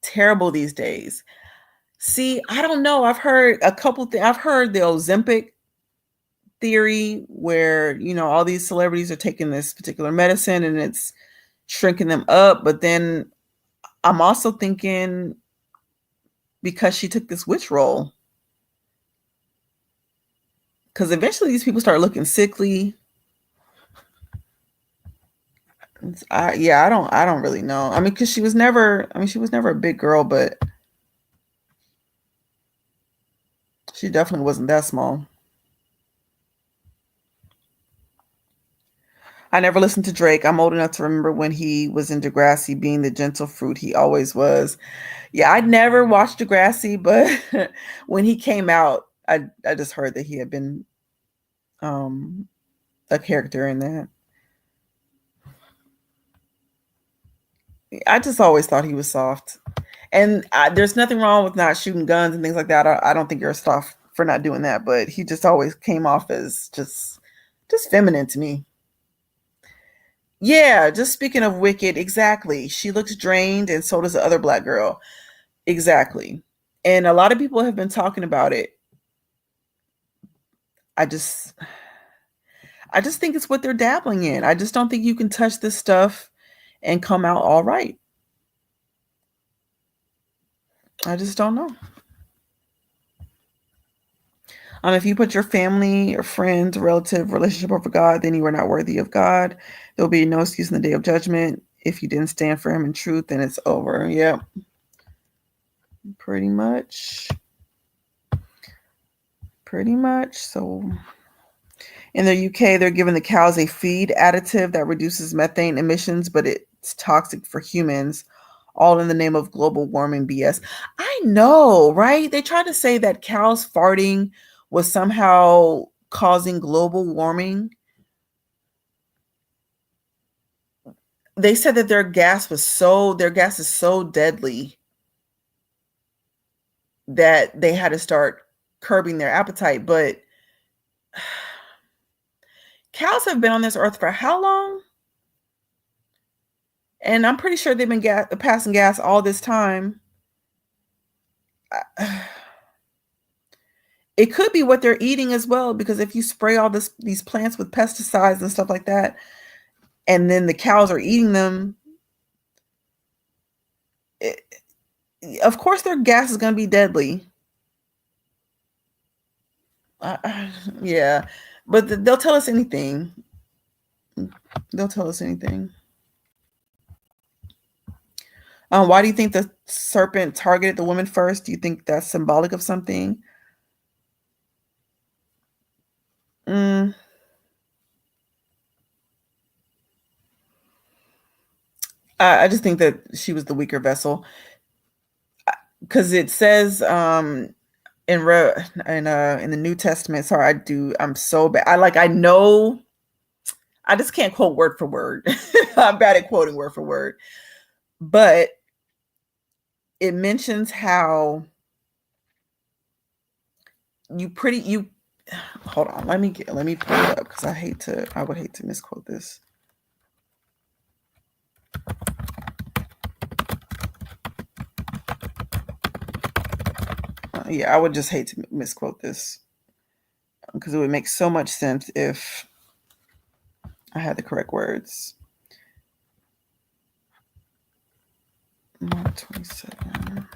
terrible these days. See, I don't know. I've heard a couple things. I've heard the Ozempic theory where, you know, all these celebrities are taking this particular medicine and it's shrinking them up. But then I'm also thinking because she took this witch role. Because eventually these people start looking sickly. I don't really know. I mean, because she was never a big girl, but she definitely wasn't that small. I never listened to Drake. I'm old enough to remember when he was in Degrassi being the gentle fruit he always was. Yeah, I'd never watched Degrassi, but when he came out, I just heard that he had been a character in that. I just always thought he was soft. And there's nothing wrong with not shooting guns and things like that. I don't think you're soft for not doing that, but he just always came off as just feminine to me. Yeah, just speaking of Wicked, exactly. She looks drained, and so does the other black girl. Exactly. And a lot of people have been talking about it. I just I just think it's what they're dabbling in. I just don't think you can touch this stuff and come out all right. I just don't know. If you put your family or friends, relative, relationship over God, then you are not worthy of God. There will be no excuse in the day of judgment. If you didn't stand for him in truth, then it's over. Yep. Pretty much. Pretty much. So in the UK, they're giving the cows a feed additive that reduces methane emissions, but it's toxic for humans, all in the name of global warming BS. I know, right? They tried to say that cows farting was somehow causing global warming. They said that their gas is so deadly that they had to start curbing their appetite. But cows have been on this earth for how long? And I'm pretty sure they've been passing gas all this time. It could be what they're eating as well, because if you spray all these plants with pesticides and stuff like that, and then the cows are eating them, it, of course their gas is going to be deadly. Yeah, but they'll tell us anything. They'll tell us anything. Why do you think the serpent targeted the woman first? Do you think that's symbolic of something? Mm, I just think that she was the weaker vessel, because it says in the New Testament. Sorry, I'm so bad. I know. I just can't quote word for word. I'm bad at quoting word for word, but it mentions how you hold on. Let me pull it up, because I would hate to misquote this. Yeah, I would just hate to misquote this, because it would make so much sense if I had the correct words. Mark 27.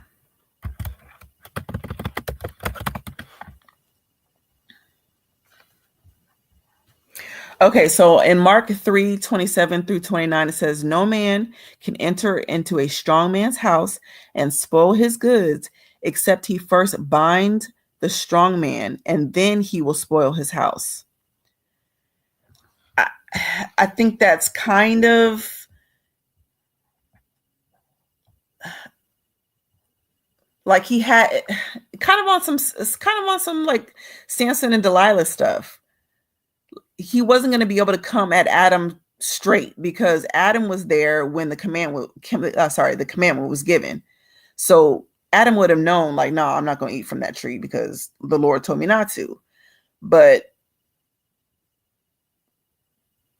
Okay, so in Mark 3:27-29, it says, "No man can enter into a strong man's house and spoil his goods, except he first bind the strong man, and then he will spoil his house." I think that's kind of like he had kind of on some like Samson and Delilah stuff. He wasn't going to be able to come at Adam straight, because Adam was there when the commandment was given. So Adam would have known, like, no, I'm not going to eat from that tree because the Lord told me not to. But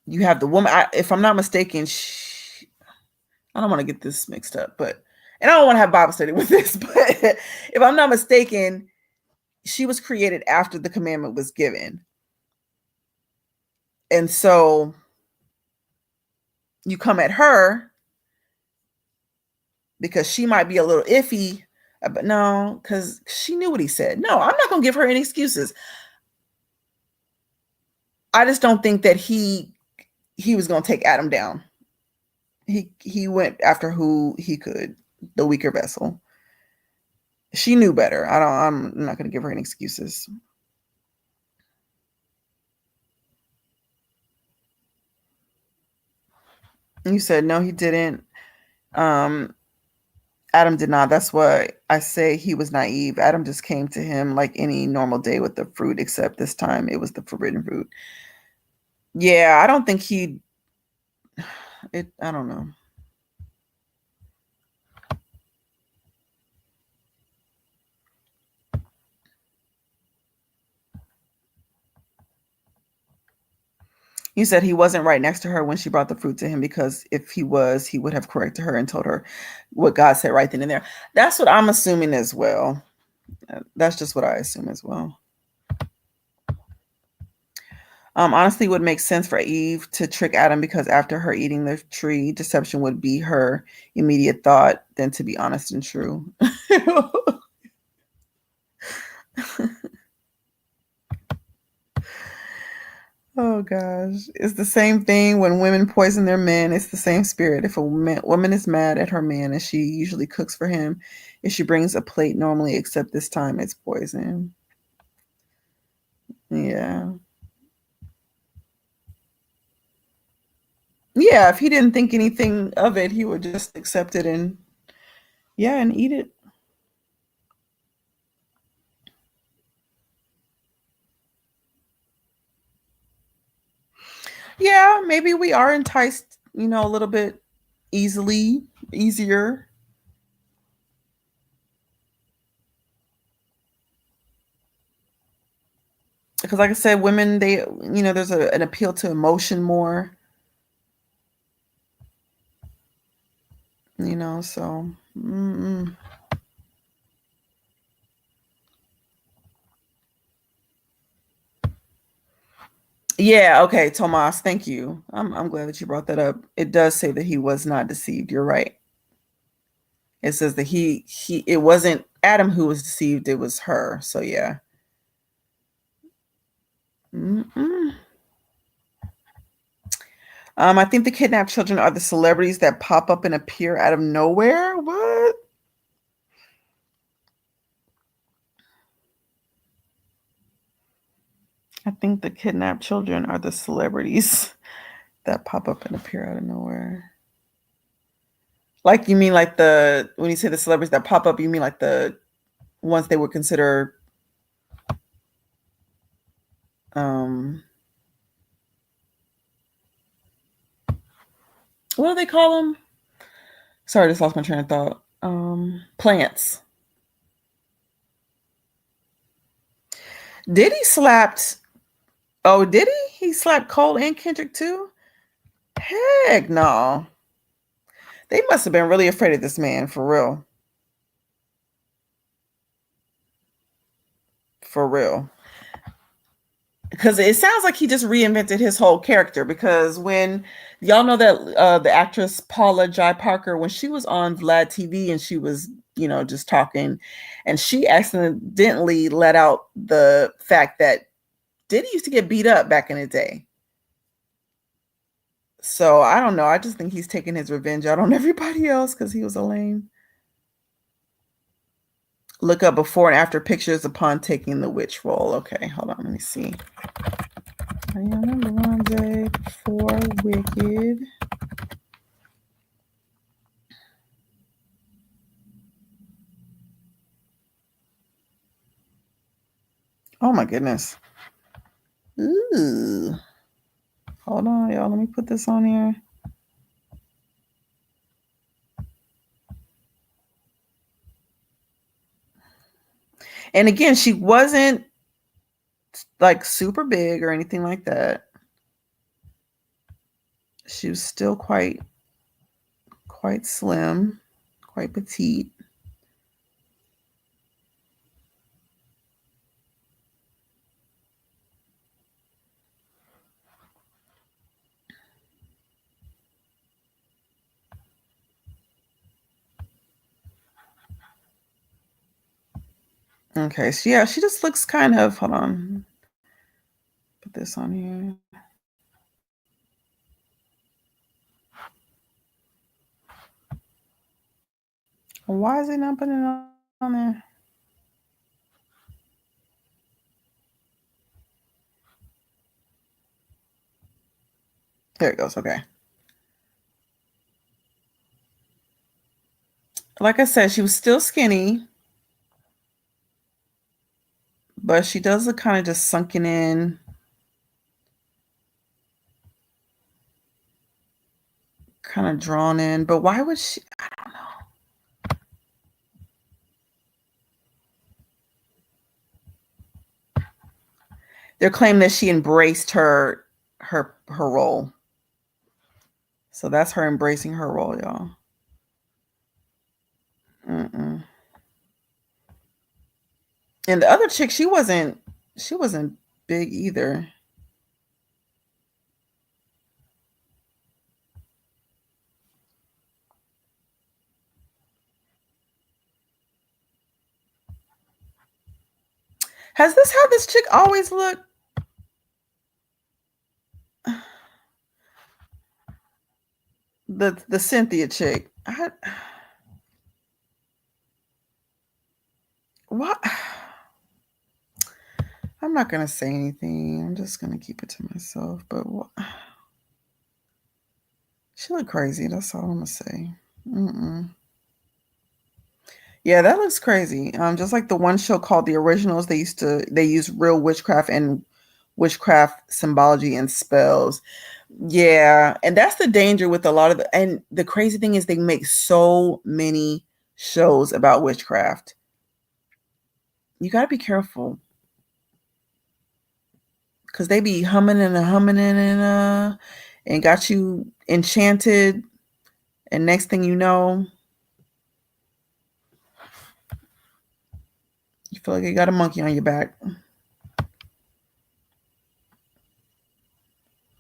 you have the woman, if I'm not mistaken, I don't want to get this mixed up, and I don't want to have Bible study with this, but if I'm not mistaken, she was created after the commandment was given. And so you come at her because she might be a little iffy, but no, because she knew what he said. No, I'm not going to give her any excuses. I just don't think that he was going to take Adam down. He went after who he could, the weaker vessel. She knew better. I'm not going to give her any excuses. You said no, he didn't. Adam did not. That's why I say he was naive. Adam just came to him like any normal day with the fruit, except this time it was the forbidden fruit. Yeah, I don't think I don't know. You said he wasn't right next to her when she brought the fruit to him, because if he was, he would have corrected her and told her what God said right then and there. That's what I'm assuming as well. That's just what I assume as well. Honestly, it would make sense for Eve to trick Adam, because after her eating the tree, deception would be her immediate thought than to be honest and true. Oh gosh, it's the same thing when women poison their men. It's the same spirit. If a woman is mad at her man and she usually cooks for him, if she brings a plate normally, except this time it's poison. Yeah. Yeah, if he didn't think anything of it, he would just accept it and eat it. Yeah, maybe we are enticed, a little bit easier. Because like I said, women, there's an appeal to emotion more. So. Mm-mm. Yeah, okay, Tomas, thank you. I'm glad that you brought that up. It does say that he was not deceived. You're right. It says that he it wasn't Adam who was deceived, it was her. So yeah. Mm-mm. I think the kidnapped children are the celebrities that pop up and appear out of nowhere. What? I think the kidnapped children are the celebrities that pop up and appear out of nowhere. Like you mean like when you say the celebrities that pop up, you mean like the ones they would consider um what do they call them? Sorry, I just lost my train of thought. Plants. Did he slapped? Oh, did he? He slapped Cole and Kendrick too? Heck no. They must have been really afraid of this man for real. For real. Because it sounds like he just reinvented his whole character. Because when y'all know that the actress Paula Jai Parker, when she was on Vlad TV and she was, just talking, and she accidentally let out the fact that Diddy used to get beat up back in the day. So I don't know. I just think he's taking his revenge out on everybody else because he was a lame. Look up before and after pictures upon taking the witch role. Okay, hold on. Let me see. Ariana Grande before Wicked. Oh my goodness. Ooh. Hold on, y'all. Let me put this on here. And again, she wasn't like super big or anything like that. She was still quite slim, quite petite. Okay, so yeah, she just looks kind of, hold on. Put this on here. Why is it not putting it on there? There it goes. Okay. Like I said, she was still skinny, but she does look kind of just sunken in. Kind of drawn in. But why would she? I don't know. They're claiming that she embraced her role. So that's her embracing her role, y'all. Mm-mm. And the other chick, she wasn't big either. Has this how this chick always looked? The Cynthia chick. What? I'm not gonna say anything. I'm just gonna keep it to myself. But what? She looked crazy. That's all I'm gonna say. Mm-mm. Yeah, that looks crazy. Just like the one show called The Originals, they use real witchcraft and witchcraft symbology and spells. Yeah, and that's the danger with a lot of and the crazy thing is they make so many shows about witchcraft. You got to be careful because they be humming and got you enchanted, and next thing you know, You feel like you got a monkey on your back.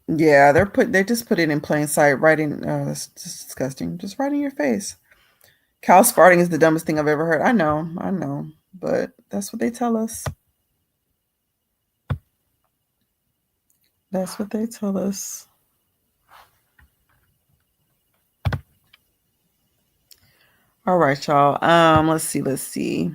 Yeah, they just put it in plain sight, right in. That's just disgusting. Just right in your face. Cow farting is the dumbest thing I've ever heard. I know, but that's what they tell us. That's what they tell us. All right, y'all. Let's see.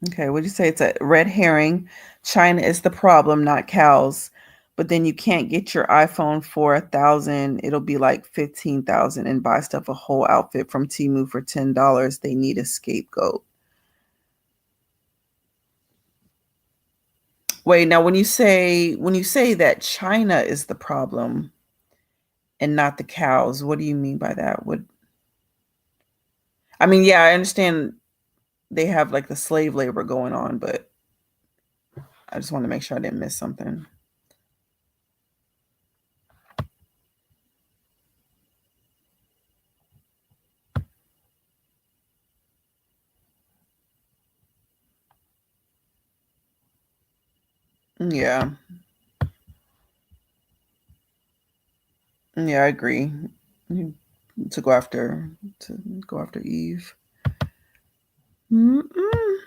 Okay, what'd you say? It's a red herring. China is the problem, not cows. But then you can't get your iPhone for 1,000. It'll be like 15,000 and buy stuff a whole outfit from Temu for $10. They need a scapegoat. Wait, now when you say that China is the problem and not the cows, what do you mean by that? What I mean, yeah, I understand they have like the slave labor going on, but I just want to make sure I didn't miss something. Yeah. Yeah, I agree. You- To go after Eve. Mm-mm.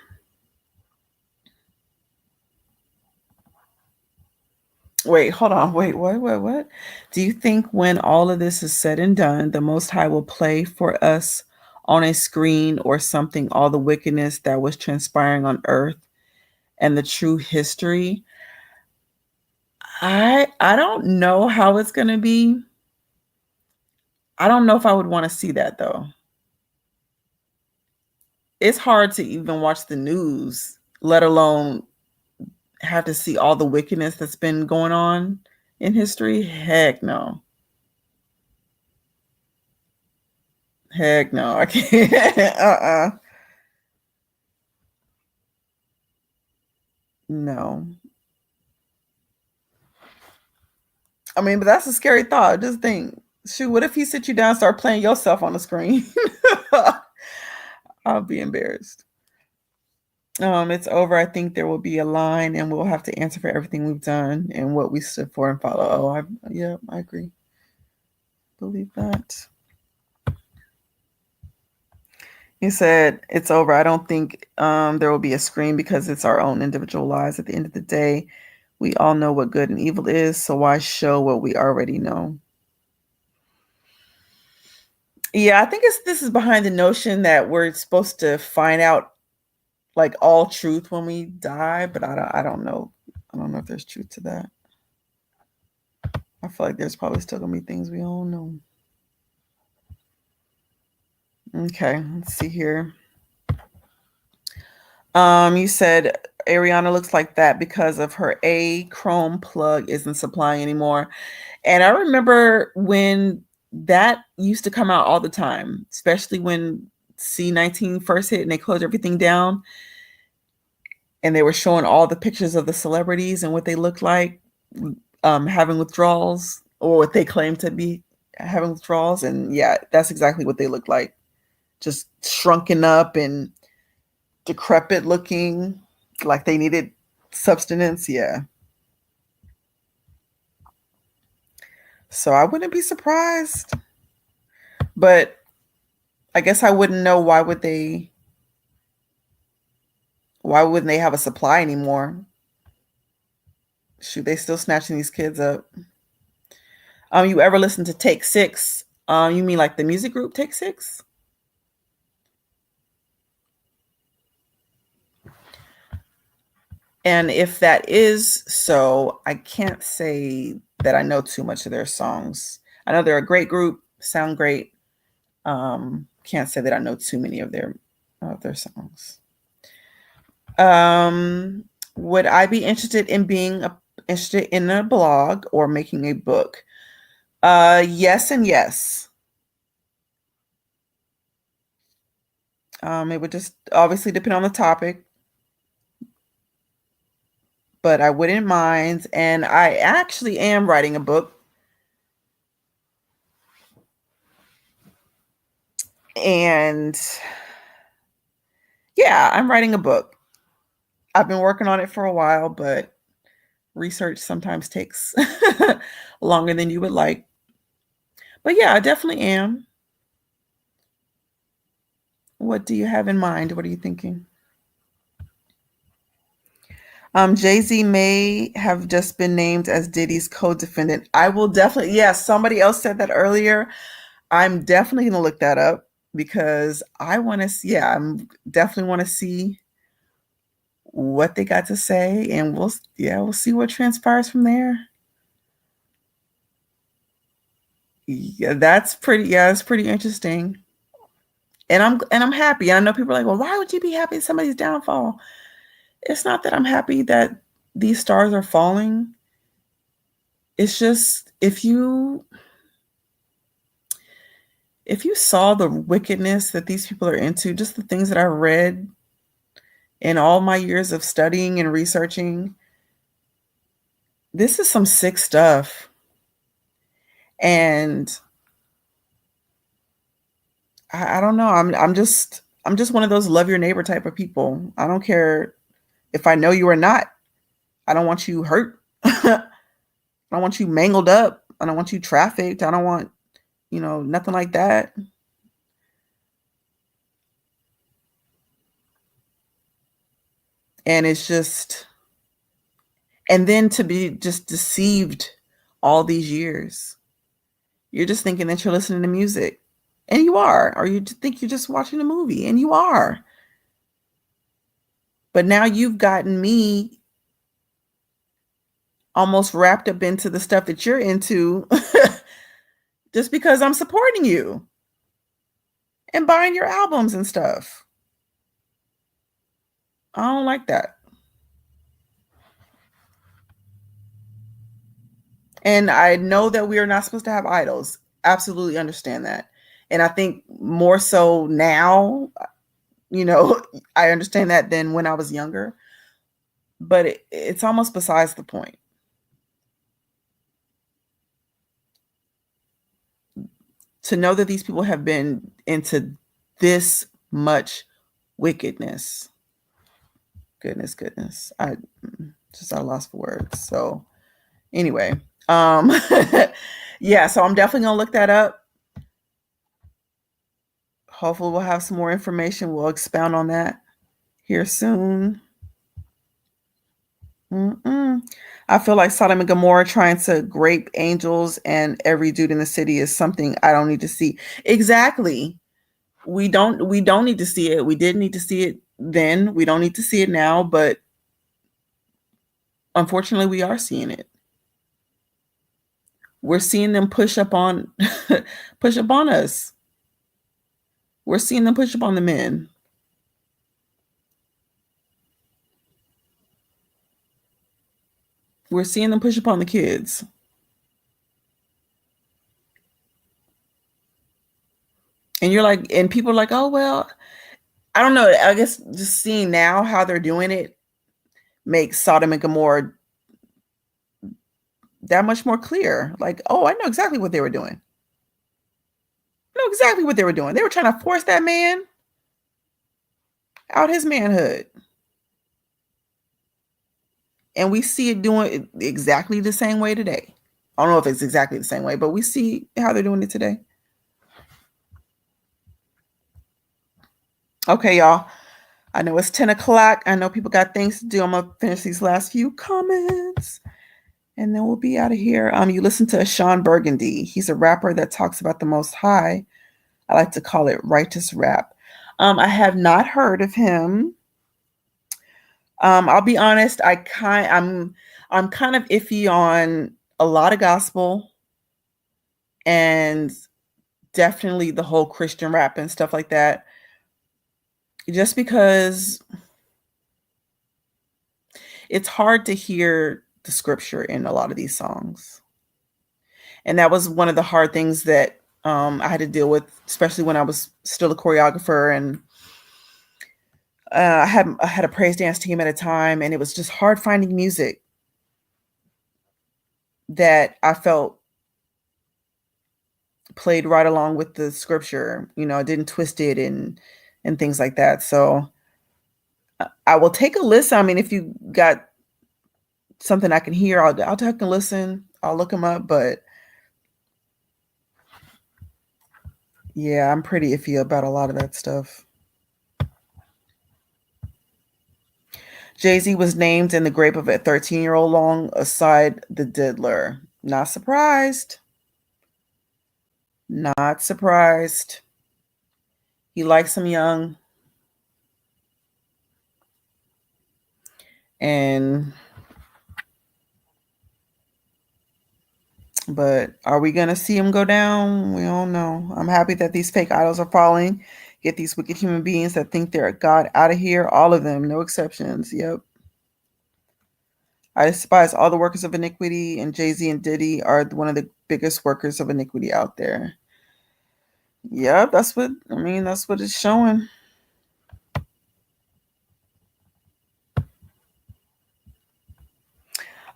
Wait, hold on. Wait, what? Do you think when all of this is said and done, the Most High will play for us on a screen or something all the wickedness that was transpiring on earth and the true history? I don't know how it's going to be. I don't know if I would want to see that though. It's hard to even watch the news, let alone have to see all the wickedness that's been going on in history. Heck no. Heck no. I can't. No. I mean, but that's a scary thought. Just think, shoot, what if he sit you down and start playing yourself on the screen? I'll be embarrassed. It's over. I think there will be a line and we'll have to answer for everything we've done and what we stood for and follow. Yeah, I agree. Believe that. He said, it's over. I don't think there will be a screen because it's our own individual lives. At the end of the day, we all know what good and evil is. So why show what we already know? Yeah, I think this is behind the notion that we're supposed to find out like all truth when we die, but I don't know. I don't know if there's truth to that. I feel like there's probably still gonna be things we don't know. Okay, let's see here. You said Ariana looks like that because of her A Chrome plug isn't supplying anymore. And I remember when that used to come out all the time, especially when C19 first hit and they closed everything down and they were showing all the pictures of the celebrities and what they looked like having withdrawals or what they claim to be having withdrawals. And yeah, that's exactly what they look like. Just shrunken up and decrepit looking, like they needed substance. Yeah. So I wouldn't be surprised. But I guess I wouldn't know why wouldn't they have a supply anymore? Shoot, they still snatching these kids up. You ever listen to Take Six? You mean like the music group Take Six? And if that is so, I can't say that I know too much of their songs. I know they're a great group, sound great. Can't say that I know too many of their songs. Would I be interested in a blog or making a book? Yes and yes. It would just obviously depend on the topic, but I wouldn't mind. And I actually am writing a book. And yeah, I'm writing a book. I've been working on it for a while, but research sometimes takes longer than you would like. But yeah, I definitely am. What do you have in mind? What are you thinking? Jay-Z may have just been named as Diddy's co-defendant. I will definitely, yeah, somebody else said that earlier. I'm definitely going to look that up because I want to see, yeah, I'm definitely want to see what they got to say, and we'll see what transpires from there. Yeah, that's pretty interesting. And I'm happy. I know people are like, well, why would you be happy at somebody's downfall? It's not that I'm happy that these stars are falling. It's just if you saw the wickedness that these people are into, just the things that I read in all my years of studying and researching, this is some sick stuff. And I don't know. I'm just one of those love your neighbor type of people. I don't care if I know you or not. I don't want you hurt. I don't want you mangled up. I don't want you trafficked. I don't want, nothing like that. And it's just, and then to be just deceived all these years. You're just thinking that you're listening to music, and you are, or you think you're just watching a movie, and you are. But now you've gotten me almost wrapped up into the stuff that you're into just because I'm supporting you and buying your albums and stuff. I don't like that. And I know that we are not supposed to have idols. Absolutely understand that. And I think more so now, I understand that than when I was younger. But it's almost besides the point. To know that these people have been into this much wickedness. Goodness. I lost for words. So anyway, yeah, so I'm definitely gonna look that up. Hopefully we'll have some more information. We'll expound on that here soon. I feel like Sodom and Gomorrah trying to grape angels and every dude in the city is something I don't need to see. Exactly. We don't need to see it. We did need to see it then. We don't need to see it now, but unfortunately we are seeing it. We're seeing them push up on us. We're seeing them push up on the men. We're seeing them push upon the kids. And you're like, and people are like, oh, well, I don't know. I guess just seeing now how they're doing it makes Sodom and Gomorrah that much more clear. Like, oh, I know exactly what they were doing. I know exactly what they were doing. They were trying to force that man out his manhood. And we see it doing it exactly the same way today. I don't know if it's exactly the same way, but we see how they're doing it today. Okay, y'all. I know it's 10 o'clock. I know people got things to do. I'm going to finish these last few comments and then we'll be out of here. You listen to Sean Burgundy. He's a rapper that talks about the Most High. I like to call it righteous rap. I have not heard of him. I'll be honest. I'm kind of iffy on a lot of gospel and definitely the whole Christian rap and stuff like that. Just because it's hard to hear the scripture in a lot of these songs. And that was one of the hard things that I had to deal with, especially when I was still a choreographer and I had a praise dance team at a time, and it was just hard finding music that I felt played right along with the scripture. It didn't twist it and things like that. So I will take a listen. I mean, if you got something I can hear, I'll take a listen. I'll look them up, but yeah, I'm pretty iffy about a lot of that stuff. Jay-Z was named in the grave of a 13-year-old long aside the diddler. Not surprised. Not surprised. He likes him young. But are we going to see him go down? We don't know. I'm happy that these fake idols are falling. Get these wicked human beings that think they're a god out of here. All of them, no exceptions. Yep. I despise all the workers of iniquity, and Jay-Z and Diddy are one of the biggest workers of iniquity out there. Yep, that's what it's showing.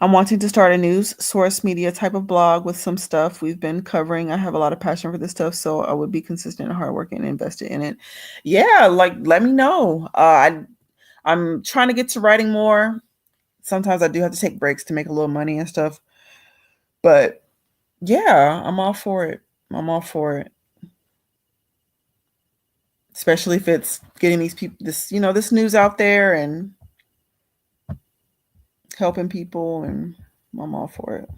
I'm wanting to start a news source media type of blog with some stuff we've been covering. I have a lot of passion for this stuff, so I would be consistent and hardworking and invested in it. Yeah, like let me know. I'm trying to get to writing more. Sometimes I do have to take breaks to make a little money and stuff. But yeah, I'm all for it. I'm all for it. Especially if it's getting these people this news out there and helping people, and I'm all for it.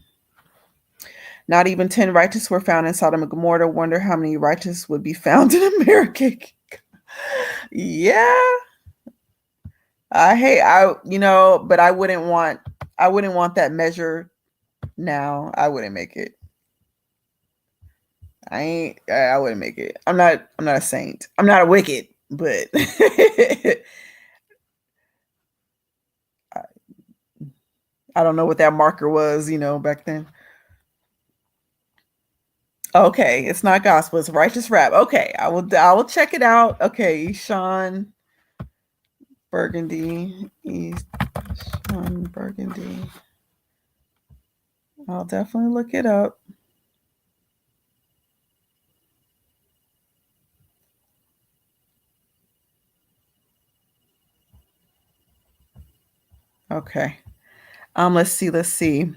Not even 10 righteous were found in Sodom and Gomorrah. Wonder how many righteous would be found in America. Yeah. But I wouldn't want that measure now. I wouldn't make it. I wouldn't make it. I'm not a saint. I'm not a wicked, but I don't know what that marker was, back then. Okay, it's not gospel, it's righteous rap. Okay, I will check it out. Okay, Sean Burgundy. Sean Burgundy. I'll definitely look it up. Okay. Let's see.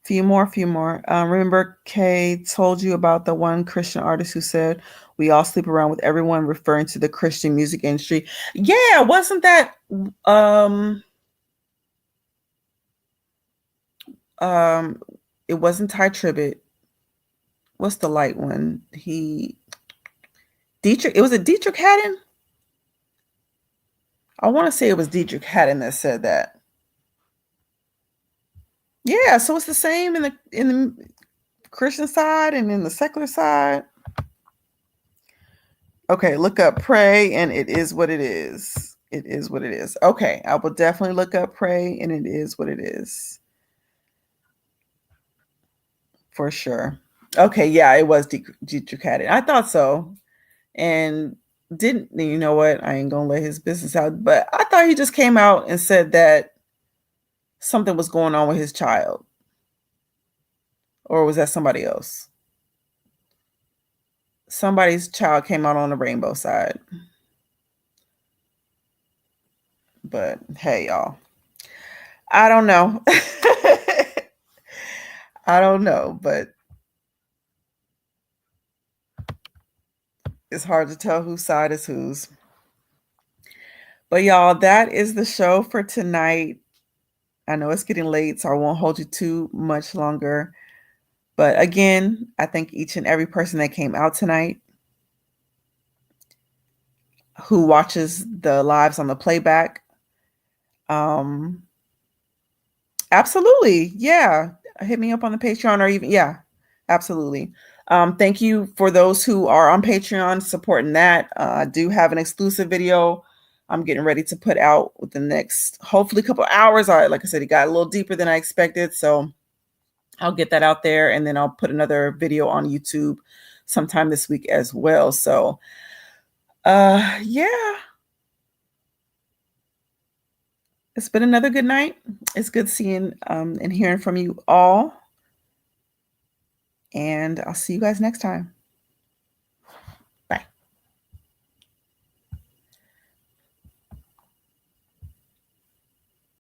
Few more. Remember Kay told you about the one Christian artist who said, "We all sleep around with everyone," referring to the Christian music industry. Yeah, wasn't that it wasn't Ty Tribbett. What's the light one? Dietrich, it was a Dietrich Haddon? I want to say it was Dietrich Haddon that said that. Yeah, so it's the same in the Christian side and in the secular side. Okay, look up pray and it is what it is. It is what it is. Okay, I will definitely look up pray and it is what it is. For sure. Okay, yeah, it was Dietrich Haddon. I thought so. And you know what? I ain't gonna let his business out, but I thought he just came out and said that something was going on with his child. Or was that somebody else? Somebody's child came out on the rainbow side. But hey, y'all. I don't know. I don't know, but it's hard to tell whose side is whose. But y'all, that is the show for tonight. I know it's getting late, so I won't hold you too much longer. But again, I thank each and every person that came out tonight, who watches the lives on the playback. Absolutely. Yeah. Hit me up on the Patreon or even, yeah, absolutely. Thank you for those who are on Patreon supporting that. I do have an exclusive video I'm getting ready to put out within the next, hopefully, couple hours. Like I said, it got a little deeper than I expected. So I'll get that out there, and then I'll put another video on YouTube sometime this week as well. So, yeah. It's been another good night. It's good seeing and hearing from you all. And I'll see you guys next time.